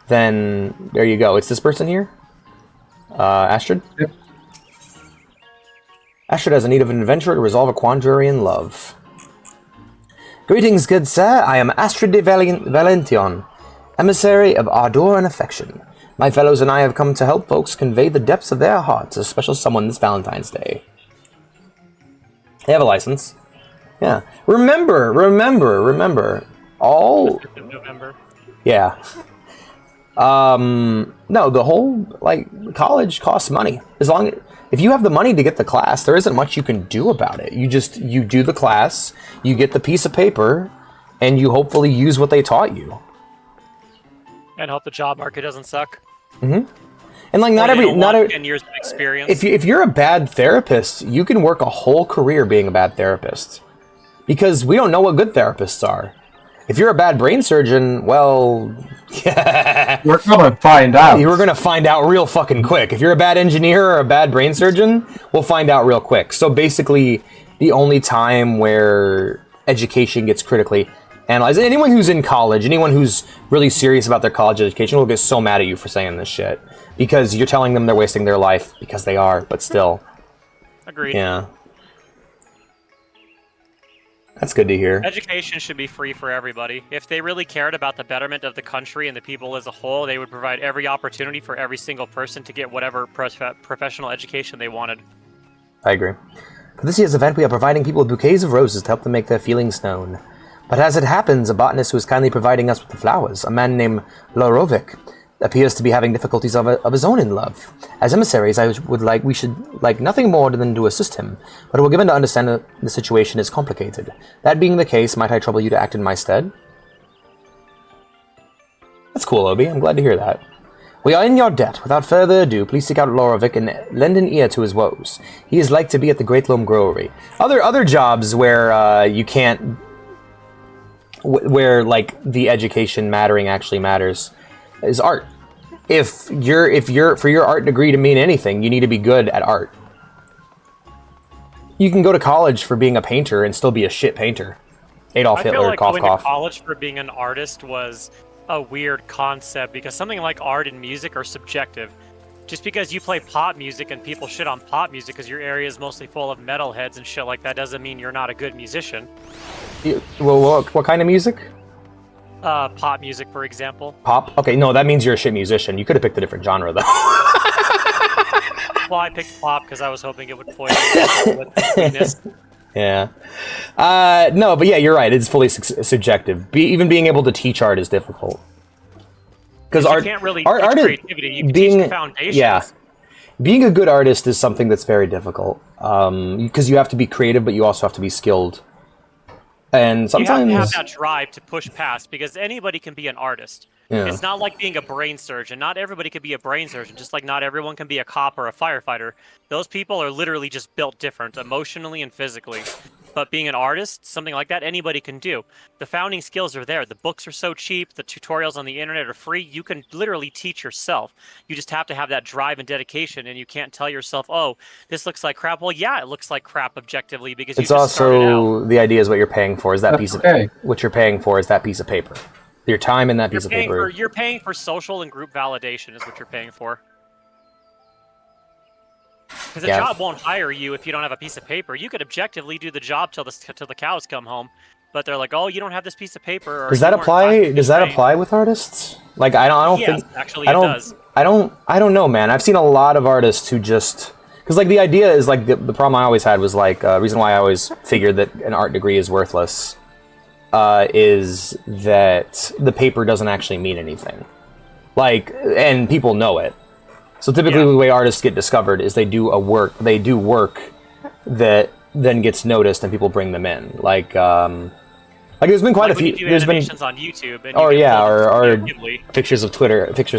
then there you go. It's this person here? Astrid? Yep. Astrid has a need of an adventurer to resolve a quandary in love. Greetings, good sir. I am Astrid de Valention, emissary of ardor and affection. My fellows and I have come to help folks convey the depths of their hearts to a special someone this Valentine's Day. They have a license. Yeah. Remember. All... November. Yeah. No, the whole, college costs money. If you have the money to get the class, there isn't much you can do about it. You do the class, you get the piece of paper, and you hopefully use what they taught you. And hope the job market doesn't suck. Mm-hmm. And not every 10 years of experience. If you're a bad therapist, you can work a whole career being a bad therapist, because we don't know what good therapists are. If you're a bad brain surgeon, well, we're gonna find out. We're gonna find out real fucking quick. If you're a bad engineer or a bad brain surgeon, we'll find out real quick. So basically, the only time where education gets critically analyzed, anyone who's in college, anyone who's really serious about their college education will get so mad at you for saying this shit, because you're telling them they're wasting their life, because they are, but still. Agreed. Yeah. That's good to hear. Education should be free for everybody. If they really cared about the betterment of the country and the people as a whole, they would provide every opportunity for every single person to get whatever professional education they wanted. I agree. For this year's event, we are providing people with bouquets of roses to help them make their feelings known. But as it happens, a botanist who is kindly providing us with the flowers, a man named Lorovic, appears to be having difficulties of his own in love. As emissaries, we should like nothing more than to assist him, but we're given to understand that the situation is complicated. That being the case, might I trouble you to act in my stead? That's cool, Obi. I'm glad to hear that. We are in your debt. Without further ado, please seek out Lorovic and lend an ear to his woes. He is like to be at the Great Loam Growery. Other jobs where you can't, where like the education mattering actually matters, is art. If for your art degree to mean anything, you need to be good at art. You can go to college for being a painter and still be a shit painter. Adolf Hitler, I feel like cough going cough. to college for being an artist was a weird concept because something like art and music are subjective. Just because you play pop music and people shit on pop music because your area is mostly full of metalheads and shit like that doesn't mean you're not a good musician. Well, what kind of music? Pop music, for example. Pop? Okay, no, that means you're a shit musician. You could have picked a different genre, though. Well, I picked pop because I was hoping it would poison with sweetness. Yeah. No, but yeah, you're right. It's fully subjective. Even being able to teach art is difficult. Because You art can't really art, teach art creativity. You can being, teach the foundations. Yeah. Being a good artist is something that's very difficult. Because you have to be creative, but you also have to be skilled. And sometimes you have to have that drive to push past because anybody can be an artist. Yeah. It's not like being a brain surgeon. Not everybody can be a brain surgeon, just like not everyone can be a cop or a firefighter. Those people are literally just built different, emotionally and physically. But being an artist, something like that, anybody can do. The founding skills are there. The books are so cheap. The tutorials on the internet are free. You can literally teach yourself. You just have to have that drive and dedication, and you can't tell yourself, oh, this looks like crap. Well, yeah, it looks like crap objectively because you it's just started out. also the idea is what you're paying for is that piece of what you're paying for is that piece of paper. Your time in that piece of paper. You're paying for social and group validation is what you're paying for. Because a job won't hire you if you don't have a piece of paper. You could objectively do the job till the cows come home, but they're like, "Oh, you don't have this piece of paper." Or Does that apply? Does that apply with artists? Like, I don't yes, think. Actually, it does. I don't know, man. I've seen a lot of artists who just because like the idea is like the problem I always had was like reason why I always figured that an art degree is worthless is that the paper doesn't actually mean anything. Like, and people know it. So typically, the way artists get discovered is they do work that then gets noticed and people bring them in. Like there's been quite a few. There's been animations on YouTube. And or pictures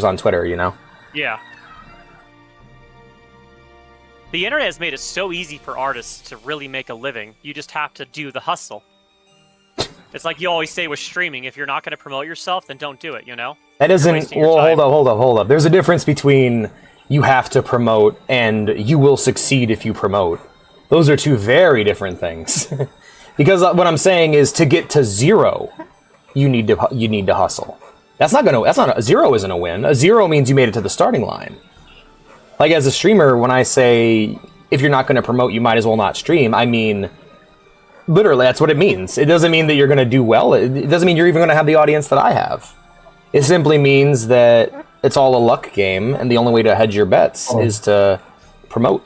on Twitter. You know. Yeah. The internet has made it so easy for artists to really make a living. You just have to do the hustle. It's like you always say with streaming, if you're not going to promote yourself, then don't do it, you know? That isn't... Well, hold up. There's a difference between you have to promote and you will succeed if you promote. Those are two very different things. Because what I'm saying is to get to zero, you need to hustle. Zero isn't a win. A zero means you made it to the starting line. Like as a streamer, when I say if you're not going to promote, you might as well not stream, I mean... Literally, that's what it means. It doesn't mean that you're going to do well. It doesn't mean you're even going to have the audience that I have. It simply means that it's all a luck game, and the only way to hedge your bets is to promote.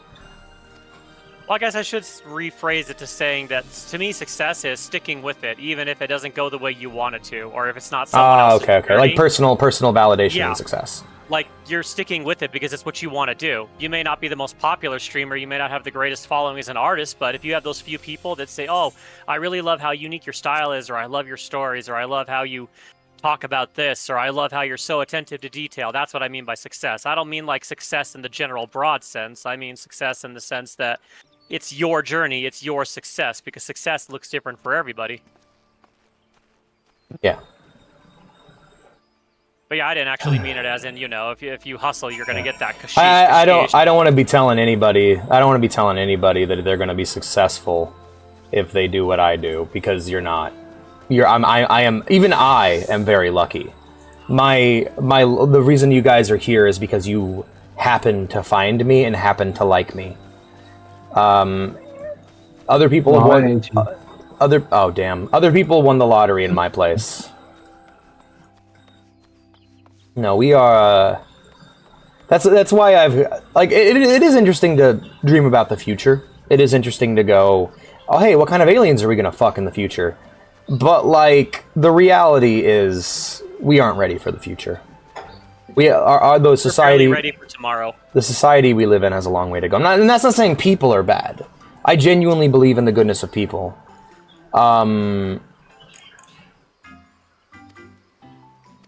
Well, I guess I should rephrase it to saying that, to me, success is sticking with it, even if it doesn't go the way you want it to, or if it's not someone else's okay. journey. Like personal validation and success. Like, you're sticking with it because it's what you want to do. You may not be the most popular streamer, you may not have the greatest following as an artist, but if you have those few people that say, oh, I really love how unique your style is, or I love your stories, or I love how you talk about this, or I love how you're so attentive to detail, that's what I mean by success. I don't mean like success in the general broad sense. I mean success in the sense that it's your journey, it's your success, because success looks different for everybody. Yeah. But yeah, I didn't actually mean it as in, you know, if you hustle, you're gonna get that kashish. I don't want to be telling anybody. I don't want to be telling anybody that they're going to be successful if they do what I do, because you're not. I am very lucky. The reason you guys are here is because you happen to find me and happen to like me. Other people have won. Other people won the lottery in my place. No, we are. That's why I've like. It is interesting to dream about the future. It is interesting to go, oh hey, what kind of aliens are we gonna fuck in the future? But like, the reality is, we aren't ready for the future. We are those society ready for tomorrow. The society we live in has a long way to go. And that's not saying people are bad. I genuinely believe in the goodness of people.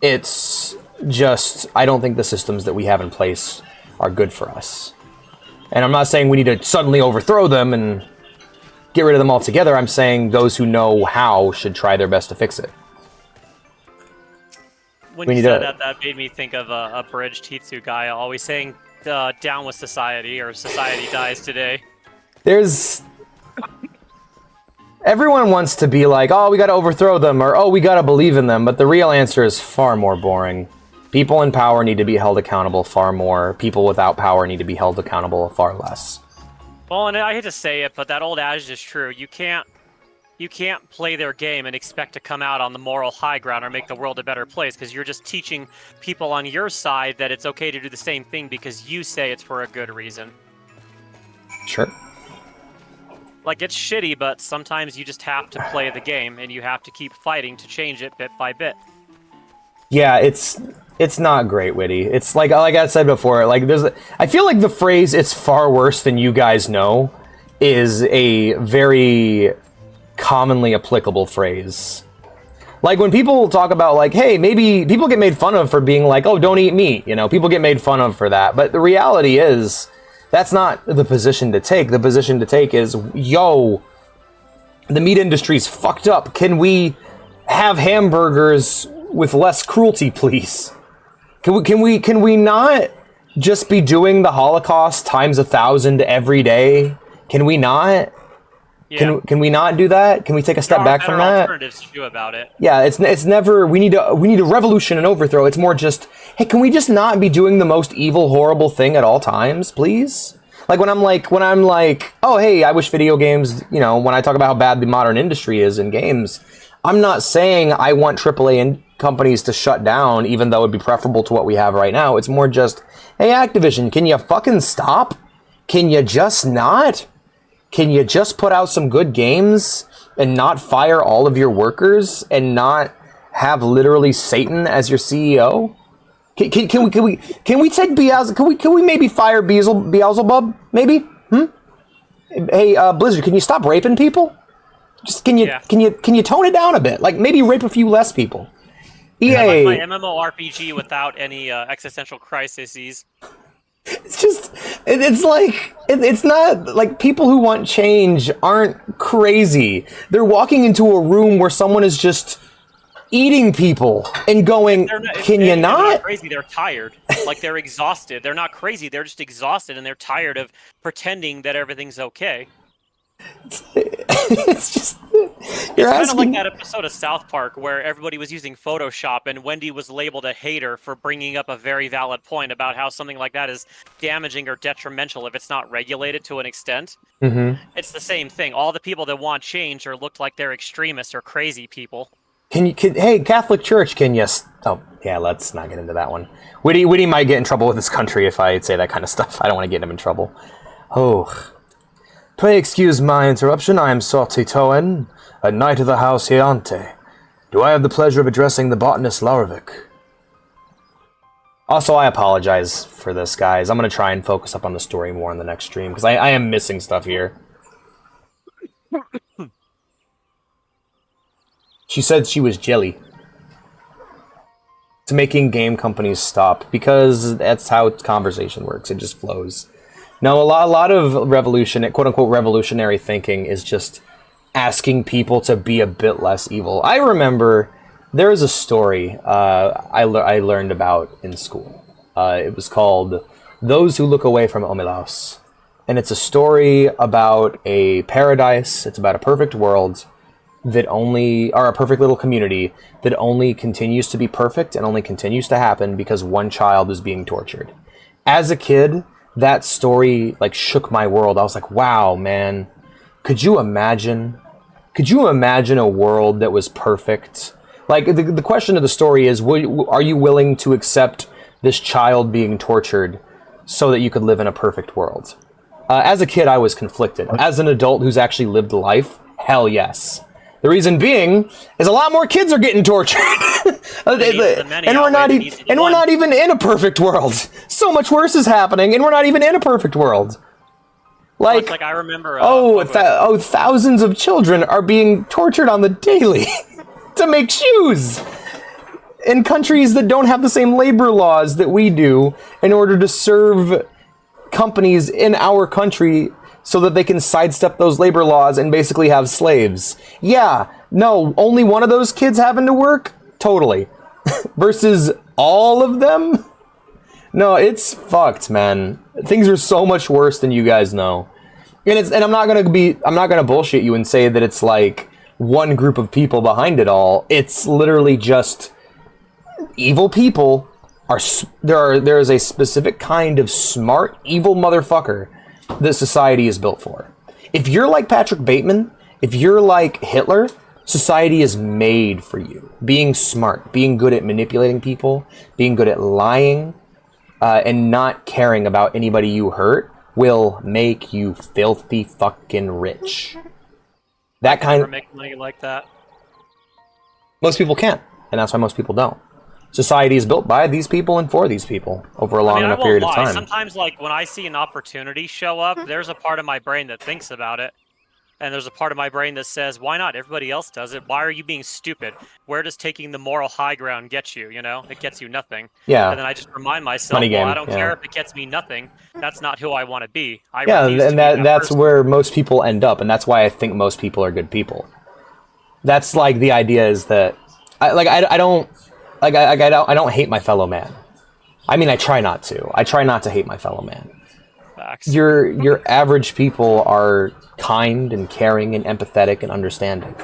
It's just I don't think the systems that we have in place are good for us. And I'm not saying we need to suddenly overthrow them and get rid of them altogether. I'm saying those who know how should try their best to fix it. When you said that, that made me think of a Bridge Tetsu guy always saying, down with society, or society dies today. Everyone wants to be like, oh, we gotta overthrow them, or oh, we gotta believe in them, but the real answer is far more boring. People in power need to be held accountable far more. People without power need to be held accountable far less. Well, and I hate to say it, but that old adage is true. You can't play their game and expect to come out on the moral high ground or make the world a better place, because you're just teaching people on your side that it's okay to do the same thing because you say it's for a good reason. Sure. Like, it's shitty, but sometimes you just have to play the game, and you have to keep fighting to change it bit by bit. Yeah, it's not great, Witty. It's like I said before, like I feel like the phrase "it's far worse than you guys know" is a very commonly applicable phrase. Like when people talk about like, hey, maybe people get made fun of for being like, oh, don't eat meat, you know, people get made fun of for that. But the reality is that's not the position to take. The position to take is, yo, the meat industry's fucked up. Can we have hamburgers with less cruelty, please? Can we not just be doing the Holocaust times 1,000 every day? Can we not? Yeah. Can we not do that? Can we take a step back from that? Alternatives to do about it. Yeah, it's never we need a revolution and overthrow. It's more just, hey, can we just not be doing the most evil, horrible thing at all times, please? Like when I'm like, oh hey, I wish video games, you know, when I talk about how bad the modern industry is in games, I'm not saying I want AAA companies to shut down, even though it'd be preferable to what we have right now. It's more just, hey, Activision, can you fucking stop? Can you just not? Can you just put out some good games and not fire all of your workers and not have literally Satan as your CEO? Can we take Beelzebub? Can we maybe fire Beelzebub? Maybe? Hey, Blizzard, can you stop raping people? Just can you tone it down a bit? Like maybe rape a few less people. EA. Like my MMORPG without any existential crises. It's just, it's not like people who want change aren't crazy. They're walking into a room where someone is just eating people and going, can you not? They're not crazy, they're tired. Like they're exhausted. They're not crazy, they're just exhausted and they're tired of pretending that everything's okay. It's just it's kind of like that episode of South Park where everybody was using Photoshop and Wendy was labeled a hater for bringing up a very valid point about how something like that is damaging or detrimental if it's not regulated to an extent. Mm-hmm. It's the same thing. All the people that want change or look like they're extremists or crazy people. Hey, Catholic Church, can you? Oh, yeah, let's not get into that one. Witty might get in trouble with this country if I say that kind of stuff. I don't want to get him in trouble. Oh. Pray excuse my interruption. I am Salty Toen, a knight of the house Heante. Do I have the pleasure of addressing the botanist Larovic? Also, I apologize for this, guys. I'm going to try and focus up on the story more in the next stream, because I am missing stuff here. She said she was jelly. It's making game companies stop, because that's how conversation works. It just flows. No, a lot of quote-unquote revolutionary thinking is just asking people to be a bit less evil. I remember there is a story I learned about in school. It was called Those Who Look Away from Omilaus. And it's a story about a paradise. It's about a perfect world or a perfect little community that only continues to be perfect and only continues to happen because one child is being tortured. As a kid, that story shook my world. I was like, wow, man, could you imagine a world that was perfect? Like, the question of the story is, are you willing to accept this child being tortured so that you could live in a perfect world? As a kid, I was conflicted. As an adult who's actually lived life, hell yes. The reason being is a lot more kids are getting tortured, and we're not even in a perfect world. So much worse is happening, and we're not even in a perfect world. Like I remember. Thousands of children are being tortured on the daily to make shoes. in countries that don't have the same labor laws that we do in order to serve companies in our country so that they can sidestep those labor laws and basically have slaves. Yeah, no, only one of those kids having to work? Totally. Versus all of them? No, it's fucked, man. Things are so much worse than you guys know. And I'm not gonna bullshit you and say that it's like one group of people behind it all. It's literally just evil people there is a specific kind of smart, evil motherfucker that society is built for. If you're like Patrick Bateman, if you're like Hitler, society is made for you. Being smart, being good at manipulating people, being good at lying, and not caring about anybody you hurt will make you filthy fucking rich. That kind of... make money like that. Most people can't, and that's why most people don't. Society is built by these people and for these people over a long enough period of time. Sometimes, like, when I see an opportunity show up, there's a part of my brain that thinks about it. And there's a part of my brain that says, why not? Everybody else does it. Why are you being stupid? Where does taking the moral high ground get you, you know? It gets you nothing. Yeah. And then I just remind myself, Money game, I don't yeah. care if it gets me nothing. That's not who I want to be. That's where most people end up, and that's why I think most people are good people. That's like the idea is that I don't hate my fellow man. I mean, I try not to. I try not to hate my fellow man. Facts. Your average people are kind and caring and empathetic and understanding.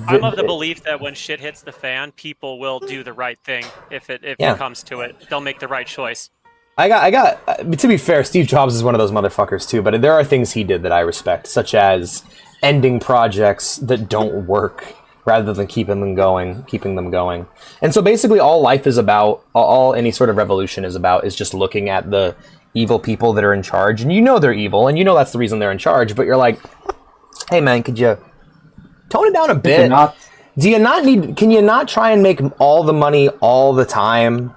I'm of the belief that when shit hits the fan, people will do the right thing. If it comes to it, they'll make the right choice. I got. To be fair, Steve Jobs is one of those motherfuckers too. But there are things he did that I respect, such as ending projects that don't work rather than keeping them going. And so basically, all life is about, all any sort of revolution is about, is just looking at the evil people that are in charge, and you know they're evil, and you know that's the reason they're in charge. But you're like, hey man, could you tone it down a bit? Can you not try and make all the money all the time?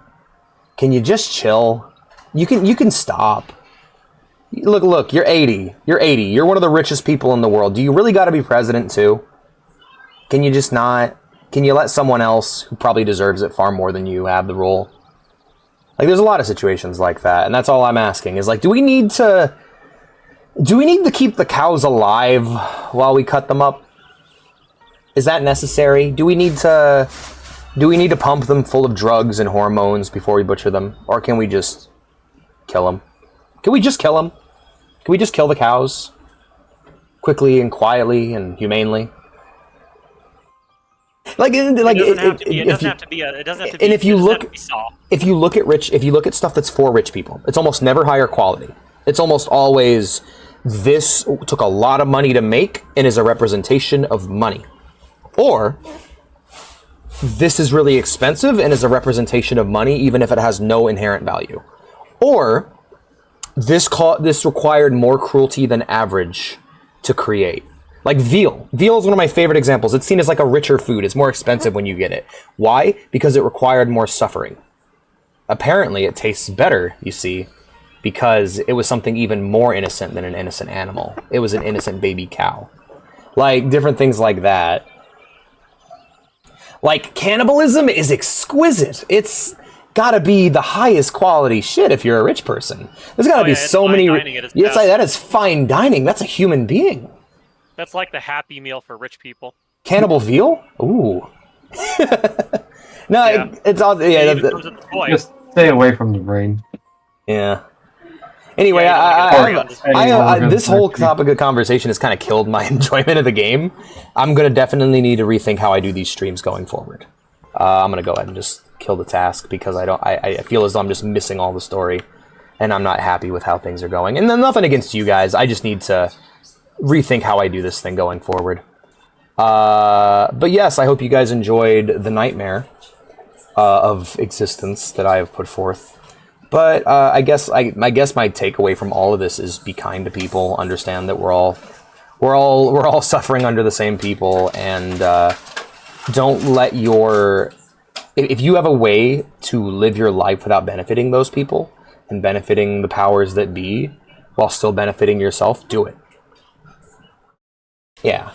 Can you just chill? You can stop. Look, you're 80. You're one of the richest people in the world. Do you really got to be president too? Can you just not? Can you let someone else who probably deserves it far more than you have the role? Like, there's a lot of situations like that, and that's all I'm asking is, like, do we need to keep the cows alive while we cut them up? Is that necessary? Do we need to pump them full of drugs and hormones before we butcher them? Or can we just kill them? Can we just kill them? Can we just kill the cows? Quickly and quietly and humanely? It doesn't have to be. And if you look at stuff that's for rich people, it's almost never higher quality. It's almost always, this took a lot of money to make and is a representation of money. Or this is really expensive and is a representation of money even if it has no inherent value. Or this required more cruelty than average to create. Like veal. Veal is one of my favorite examples. It's seen as like a richer food. It's more expensive when you get it. Why? Because it required more suffering. Apparently, it tastes better, you see, because it was something even more innocent than an innocent animal. It was an innocent baby cow. Like, different things like that. Like, cannibalism is exquisite. It's gotta be the highest quality shit if you're a rich person. There's gotta be so many... It's like, that is fine dining. That's a human being. That's like the Happy Meal for rich people. Cannibal veal? Ooh. No, yeah. It's all... Yeah, just stay away from the brain. Yeah. Anyway, this whole topic of conversation has kind of killed my enjoyment of the game. I'm going to definitely need to rethink how I do these streams going forward. I'm going to go ahead and just kill the task because I feel as though I'm just missing all the story and I'm not happy with how things are going. And then nothing against you guys. I just need to rethink how I do this thing going forward. But yes, I hope you guys enjoyed the nightmare of existence that I have put forth. But I guess my takeaway from all of this is be kind to people. Understand that we're all suffering under the same people, and don't let if you have a way to live your life without benefiting those people and benefiting the powers that be while still benefiting yourself, do it. Yeah.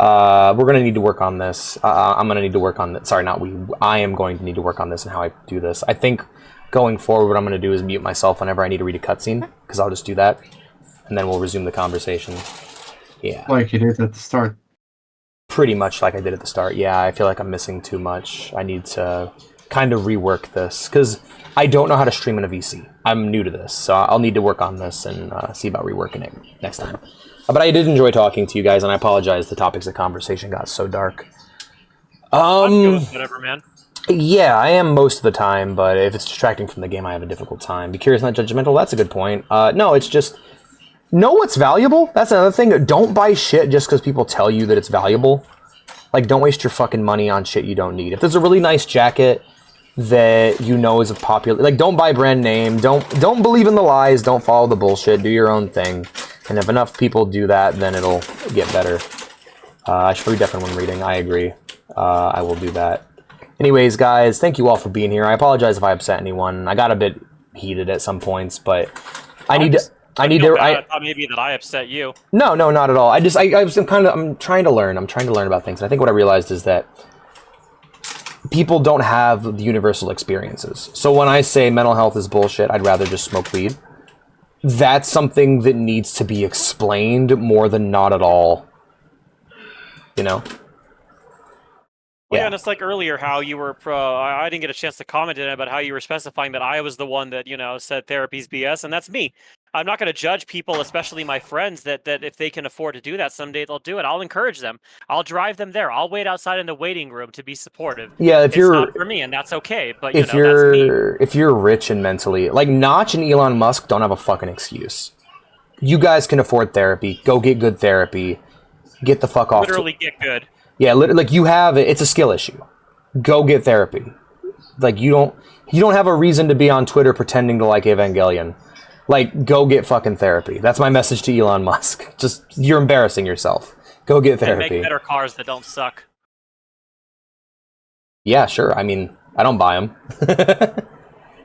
We're gonna need to work on this. I'm gonna need to work on this. Sorry, not we. I am going to need to work on this and how I do this. I think going forward, what I'm gonna do is mute myself whenever I need to read a cutscene, because I'll just do that, and then we'll resume the conversation. Yeah. Like you did at the start. Pretty much like I did at the start. Yeah, I feel like I'm missing too much. I need to kind of rework this, because I don't know how to stream in a VC. I'm new to this, so I'll need to work on this and see about reworking it next time. But I did enjoy talking to you guys, and I apologize the topics of conversation got so dark. I'm good with whatever, man. Yeah, I am most of the time, but if it's distracting from the game, I have a difficult time. Be curious, not judgmental. That's a good point. No, it's just know what's valuable. That's another thing. Don't buy shit just because people tell you that it's valuable. Like, don't waste your fucking money on shit you don't need. If there's a really nice jacket that you know is a popular, like, don't buy brand name. Don't believe in the lies. Don't follow the bullshit. Do your own thing. And if enough people do that, then it'll get better. I should read definitely when reading. I agree. I will do that. Anyways, guys, thank you all for being here. I apologize if I upset anyone. I got a bit heated at some points, but I need to. I thought maybe that I upset you. No, not at all. I'm trying to learn. I'm trying to learn about things. And I think what I realized is that people don't have the universal experiences. So when I say mental health is bullshit, I'd rather just smoke weed. That's something that needs to be explained more than not at all. You know? Well, yeah, and it's like earlier how you were I didn't get a chance to comment on it, but how you were specifying that I was the one that, said therapy's BS, and that's me. I'm not going to judge people, especially my friends, that if they can afford to do that someday, they'll do it. I'll encourage them. I'll drive them there. I'll wait outside in the waiting room to be supportive. Yeah, it's not for me, and that's okay. But if you're rich and mentally, like Notch and Elon Musk don't have a fucking excuse. You guys can afford therapy. Go get good therapy. Get the fuck off. Literally get good. Yeah, like you have it. It's a skill issue. Go get therapy. Like you don't have a reason to be on Twitter pretending to like Evangelion. Like, go get fucking therapy. That's my message to Elon Musk. Just, you're embarrassing yourself. Go get therapy. And make better cars that don't suck. Yeah, sure. I mean, I don't buy them.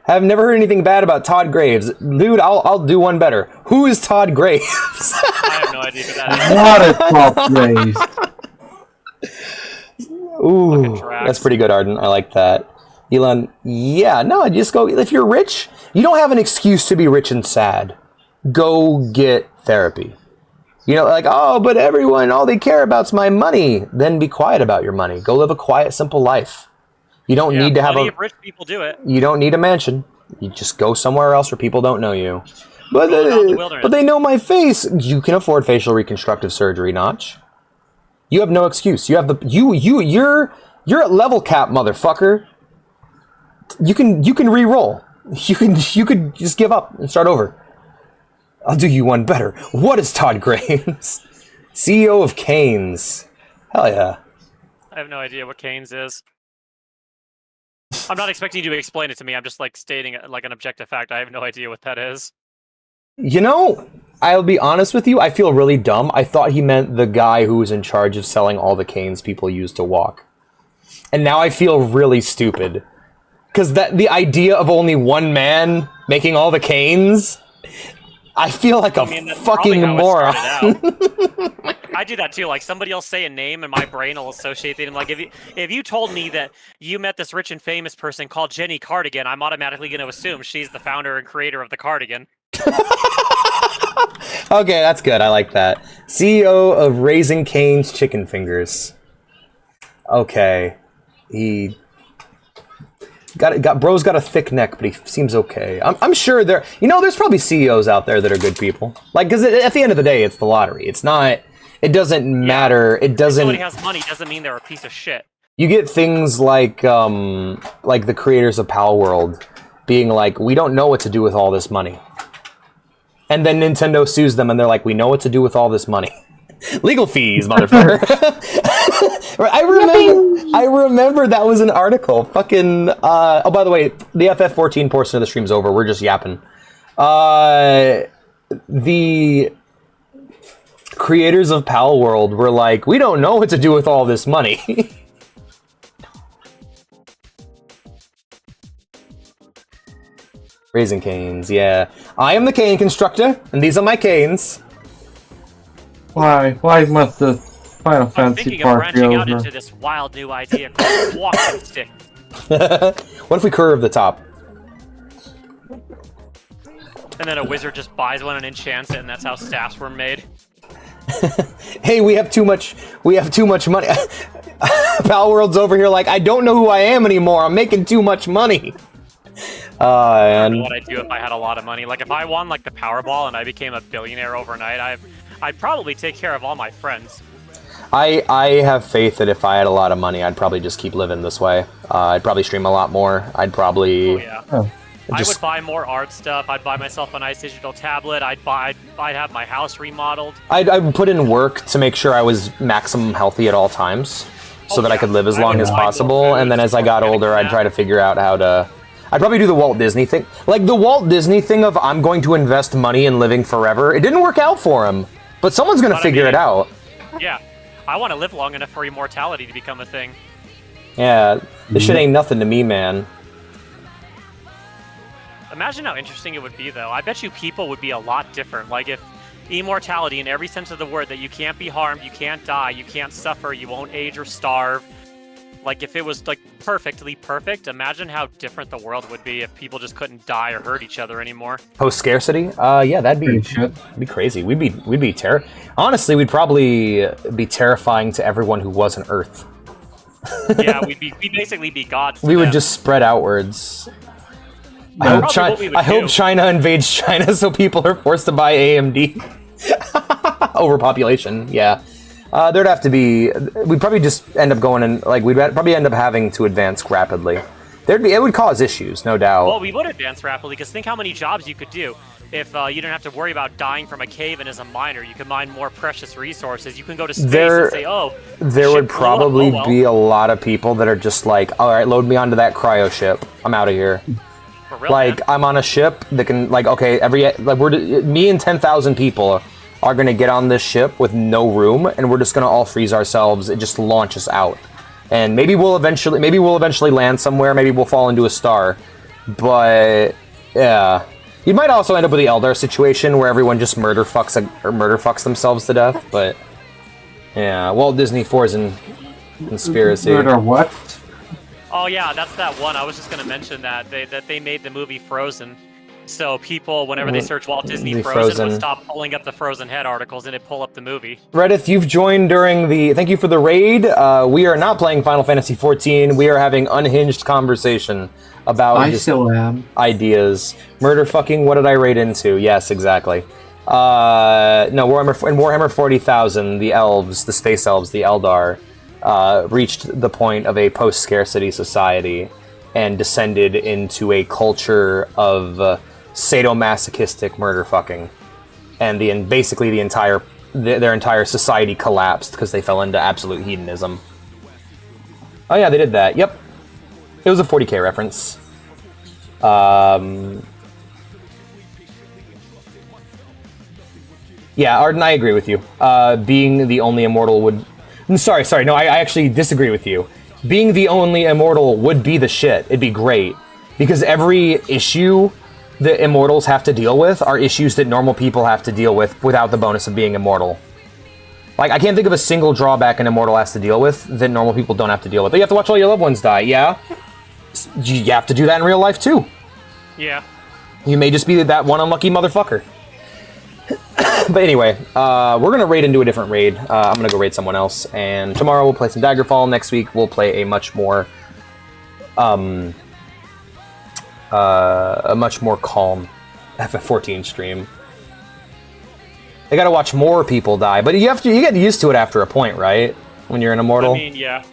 I've never heard anything bad about Todd Graves. Dude, I'll do one better. Who is Todd Graves? I have no idea who that is. What a Todd Graves. Ooh, that's pretty good, Arden. I like that. Elon, yeah, no, just go. If you're rich, you don't have an excuse to be rich and sad. Go get therapy. Like, oh, but everyone, all they care about is my money. Then be quiet about your money. Go live a quiet, simple life. You don't need to have of rich people do it. You don't need a mansion. You just go somewhere else where people don't know you. But they know my face. You can afford facial reconstructive surgery, Notch. You have no excuse. You have you're at level cap, motherfucker. You can re-roll. You could just give up and start over. I'll do you one better. What is Todd Graves? CEO of Canes. Hell yeah. I have no idea what Canes is. I'm not expecting you to explain it to me. I'm just stating like an objective fact. I have no idea what that is. I'll be honest with you. I feel really dumb. I thought he meant the guy who was in charge of selling all the canes people use to walk. And now I feel really stupid. Because the idea of only one man making all the canes, I feel like a fucking moron. I do that too. Like somebody will say a name and my brain will associate them. Like if you told me that you met this rich and famous person called Jenny Cardigan, I'm automatically going to assume she's the founder and creator of the cardigan. Okay, that's good. I like that. CEO of Raising Cane's Chicken Fingers. Okay, bro's got a thick neck, but he seems okay. I'm sure there's probably CEOs out there that are good people. Like, because at the end of the day, it's the lottery. It's not. It doesn't matter. It doesn't. If somebody has money doesn't mean they're a piece of shit. You get things like the creators of Pal World being like, we don't know what to do with all this money, and then Nintendo sues them, and they're like, we know what to do with all this money. Legal fees, motherfucker. I remember that was an article. Fucking. Oh, by the way, the FF14 portion of the stream's over. We're just yapping. The creators of Pal World were like, we don't know what to do with all this money. Raising Canes, yeah. I am the cane constructor, and these are my canes. Why must the Final I'm Fantasy thinking of Party branching out over. into this wild new idea called walking stick. What if we curve the top? And then a wizard just buys one and enchants it, and that's how staffs were made. Hey, we have too much money. Pal World's over here like, I don't know who I am anymore. I'm making too much money. I don't know And what I'd do if I had a lot of money. Like, if I won, like, the Powerball and I became a billionaire overnight, I'd probably take care of all my friends. I have faith that if I had a lot of money, I'd probably just keep living this way. I'd probably stream a lot more. I'd probably... Oh, yeah. Oh. I would buy more art stuff. I'd buy myself a nice digital tablet. I'd have my house remodeled. I'd put in work to make sure I was maximum healthy at all times, so that I could live as long as possible. And then as I got older, I'd try to figure out how to... I'd probably do the Walt Disney thing. Like, the Walt Disney thing of I'm going to invest money in living forever, it didn't work out for him. But someone's going to figure it out. Yeah. I want to live long enough for immortality to become a thing. Yeah, this shit ain't nothing to me, man. Imagine how interesting it would be, though. I bet you people would be a lot different. Like, if immortality in every sense of the word, that you can't be harmed, you can't die, you can't suffer, you won't age or starve. Like, if it was, like, perfectly perfect, imagine how different the world would be if people just couldn't die or hurt each other anymore. Post-scarcity? Yeah, that'd be crazy. We'd be honestly, we'd probably be terrifying to everyone who wasn't Earth. Yeah, we'd basically be gods. We would just spread outwards. That's I hope China invades China so people are forced to buy AMD. Overpopulation, yeah. There'd have to be... We'd probably just end up going and... Like, we'd probably end up having to advance rapidly. It would cause issues, no doubt. Well, we would advance rapidly, because think how many jobs you could do. If you didn't have to worry about dying from a cave and as a miner, you could mine more precious resources. You can go to space and say, oh... There would probably be a lot of people that are just like, alright, load me onto that cryo ship. I'm out of here. For real, Like, man. I'm on a ship that can, like, okay, me and 10,000 people are gonna get on this ship with no room, and we're just gonna all freeze ourselves and just launch us out. And maybe we'll eventually land somewhere, maybe we'll fall into a star. But, yeah. You might also end up with the Eldar situation where everyone just murder fucks themselves to death, but... Yeah, Walt Disney Forzen conspiracy. Murder what? Oh yeah, that's that one. I was just gonna mention that they made the movie Frozen, so people, whenever they search Walt Disney Frozen, would stop pulling up the Frozen Head articles and it'd pull up the movie. Reddith, you've joined during the... Thank you for the raid. We are not playing Final Fantasy XIV. We are having unhinged conversation about I still am. ideas. Murder fucking, what did I raid into? Yes, exactly. No, Warhammer 40,000, the elves, the space elves, the Eldar, reached the point of a post-scarcity society and descended into a culture of sadomasochistic murder fucking. And basically their entire society collapsed because they fell into absolute hedonism. Oh yeah, they did that. Yep. It was a 40k reference. Yeah, Arden, I agree with you. Being the only immortal would... Sorry, no, I actually disagree with you. Being the only immortal would be the shit. It'd be great. Because every issue that immortals have to deal with are issues that normal people have to deal with without the bonus of being immortal. Like, I can't think of a single drawback an immortal has to deal with that normal people don't have to deal with. You have to watch all your loved ones die, yeah? You have to do that in real life, too. Yeah. You may just be that one unlucky motherfucker. But anyway, we're going to raid into a different raid. I'm going to go raid someone else. And tomorrow we'll play some Daggerfall. Next week we'll play a much more calm FF14 stream. They got to watch more people die, but you get used to it after a point, right? When you're an immortal. I mean, yeah.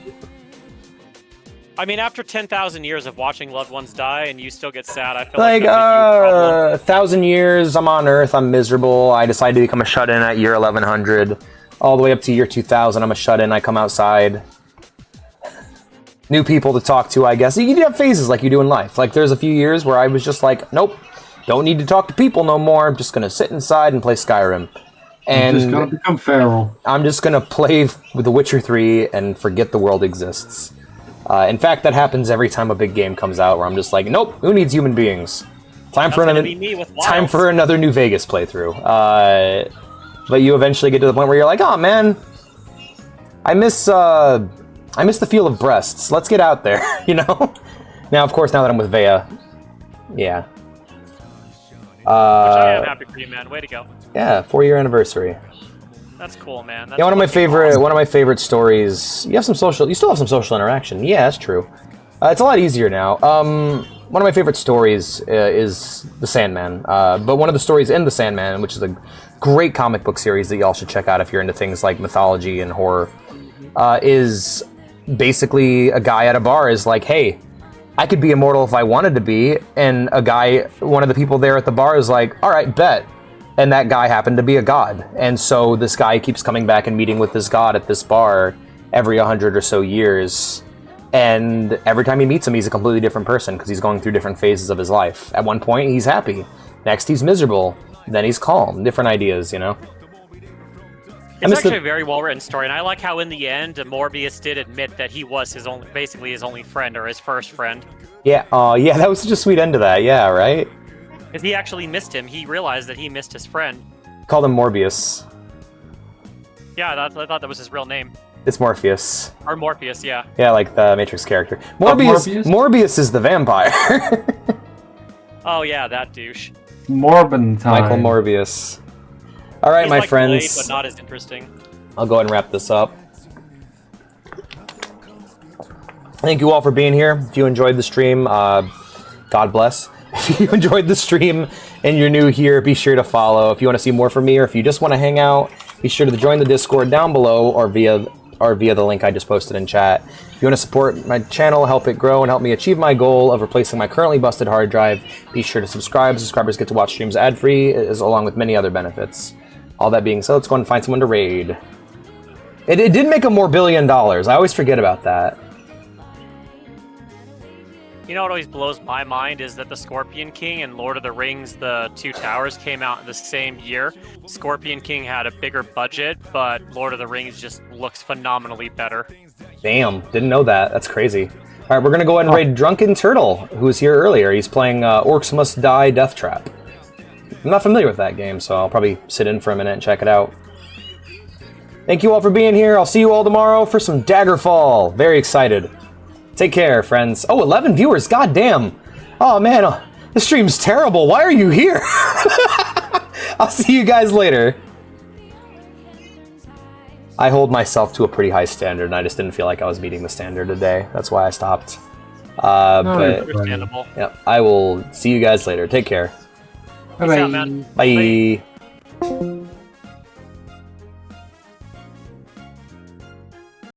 I mean, after 10,000 years of watching loved ones die, and you still get sad, I feel like that's a huge problem. 1,000 years, I'm on Earth, I'm miserable. I decide to become a shut-in at year 1100. All the way up to year 2000, I'm a shut-in, I come outside. New people to talk to, I guess. You have phases like you do in life. Like, there's a few years where I was just like, nope, don't need to talk to people no more. I'm just going to sit inside and play Skyrim. And I'm just going to become feral. I'm just going to play with The Witcher 3 and forget the world exists. In fact, that happens every time a big game comes out, where I'm just like, nope, who needs human beings? Time for another New Vegas playthrough. But you eventually get to the point where you're like, oh man, I miss the feel of breasts. Let's get out there, you know? Now, of course, now that I'm with Vea. Yeah. Which I am happy for you, man. Way to go. Yeah, 4-year anniversary. That's cool, man. That's Yeah, one of my fucking favorite stories. You still have some social interaction. Yeah, that's true. It's a lot easier now. One of my favorite stories is The Sandman. But one of the stories in The Sandman, which is a great comic book series that y'all should check out if you're into things like mythology and horror, is basically a guy at a bar is like, hey, I could be immortal if I wanted to be, and one of the people there at the bar is like, all right, bet. And that guy happened to be a god. And so this guy keeps coming back and meeting with this god at this bar every 100 or so years. And every time he meets him, he's a completely different person because he's going through different phases of his life. At one point, he's happy. Next, he's miserable. Then he's calm. Different ideas, you know? It's actually a very well-written story, and I like how in the end, Morbius did admit that he was basically his only friend, or his first friend. Yeah, yeah, that was such a sweet end to that, yeah, right? Because he actually missed him. He realized that he missed his friend. Called him Morbius. Yeah, I thought that was his real name. It's Morpheus. Or Morpheus, yeah. Yeah, like the Matrix character. Morbius is the vampire. Oh yeah, that douche. Morbin time. Michael Morbius. All right, He's my like friends. Blade, but not as interesting. I'll go ahead and wrap this up. Thank you all for being here. If you enjoyed the stream, God bless. If you enjoyed the stream and you're new here, be sure to follow. If you want to see more from me, or if you just want to hang out, be sure to join the Discord down below or via the link I just posted in chat. If you want to support my channel, help it grow, and help me achieve my goal of replacing my currently busted hard drive, be sure to subscribe. Subscribers get to watch streams ad-free, along with many other benefits. All that being said, let's go and find someone to raid. It did make $1 billion. I always forget about that. You know what always blows my mind is that the Scorpion King and Lord of the Rings, the Two Towers, came out in the same year. Scorpion King had a bigger budget, but Lord of the Rings just looks phenomenally better. Damn, didn't know that. That's crazy. All right, we're going to go ahead and raid Drunken Turtle, who was here earlier. He's playing Orcs Must Die Death Trap. I'm not familiar with that game, so I'll probably sit in for a minute and check it out. Thank you all for being here. I'll see you all tomorrow for some Daggerfall. Very excited. Take care, friends. Oh, 11 viewers. God damn. Oh, man. This stream's terrible. Why are you here? I'll see you guys later. I hold myself to a pretty high standard, and I just didn't feel like I was meeting the standard today. That's why I stopped. But Understandable. Yep, I will see you guys later. Take care. Peace out, man. Bye.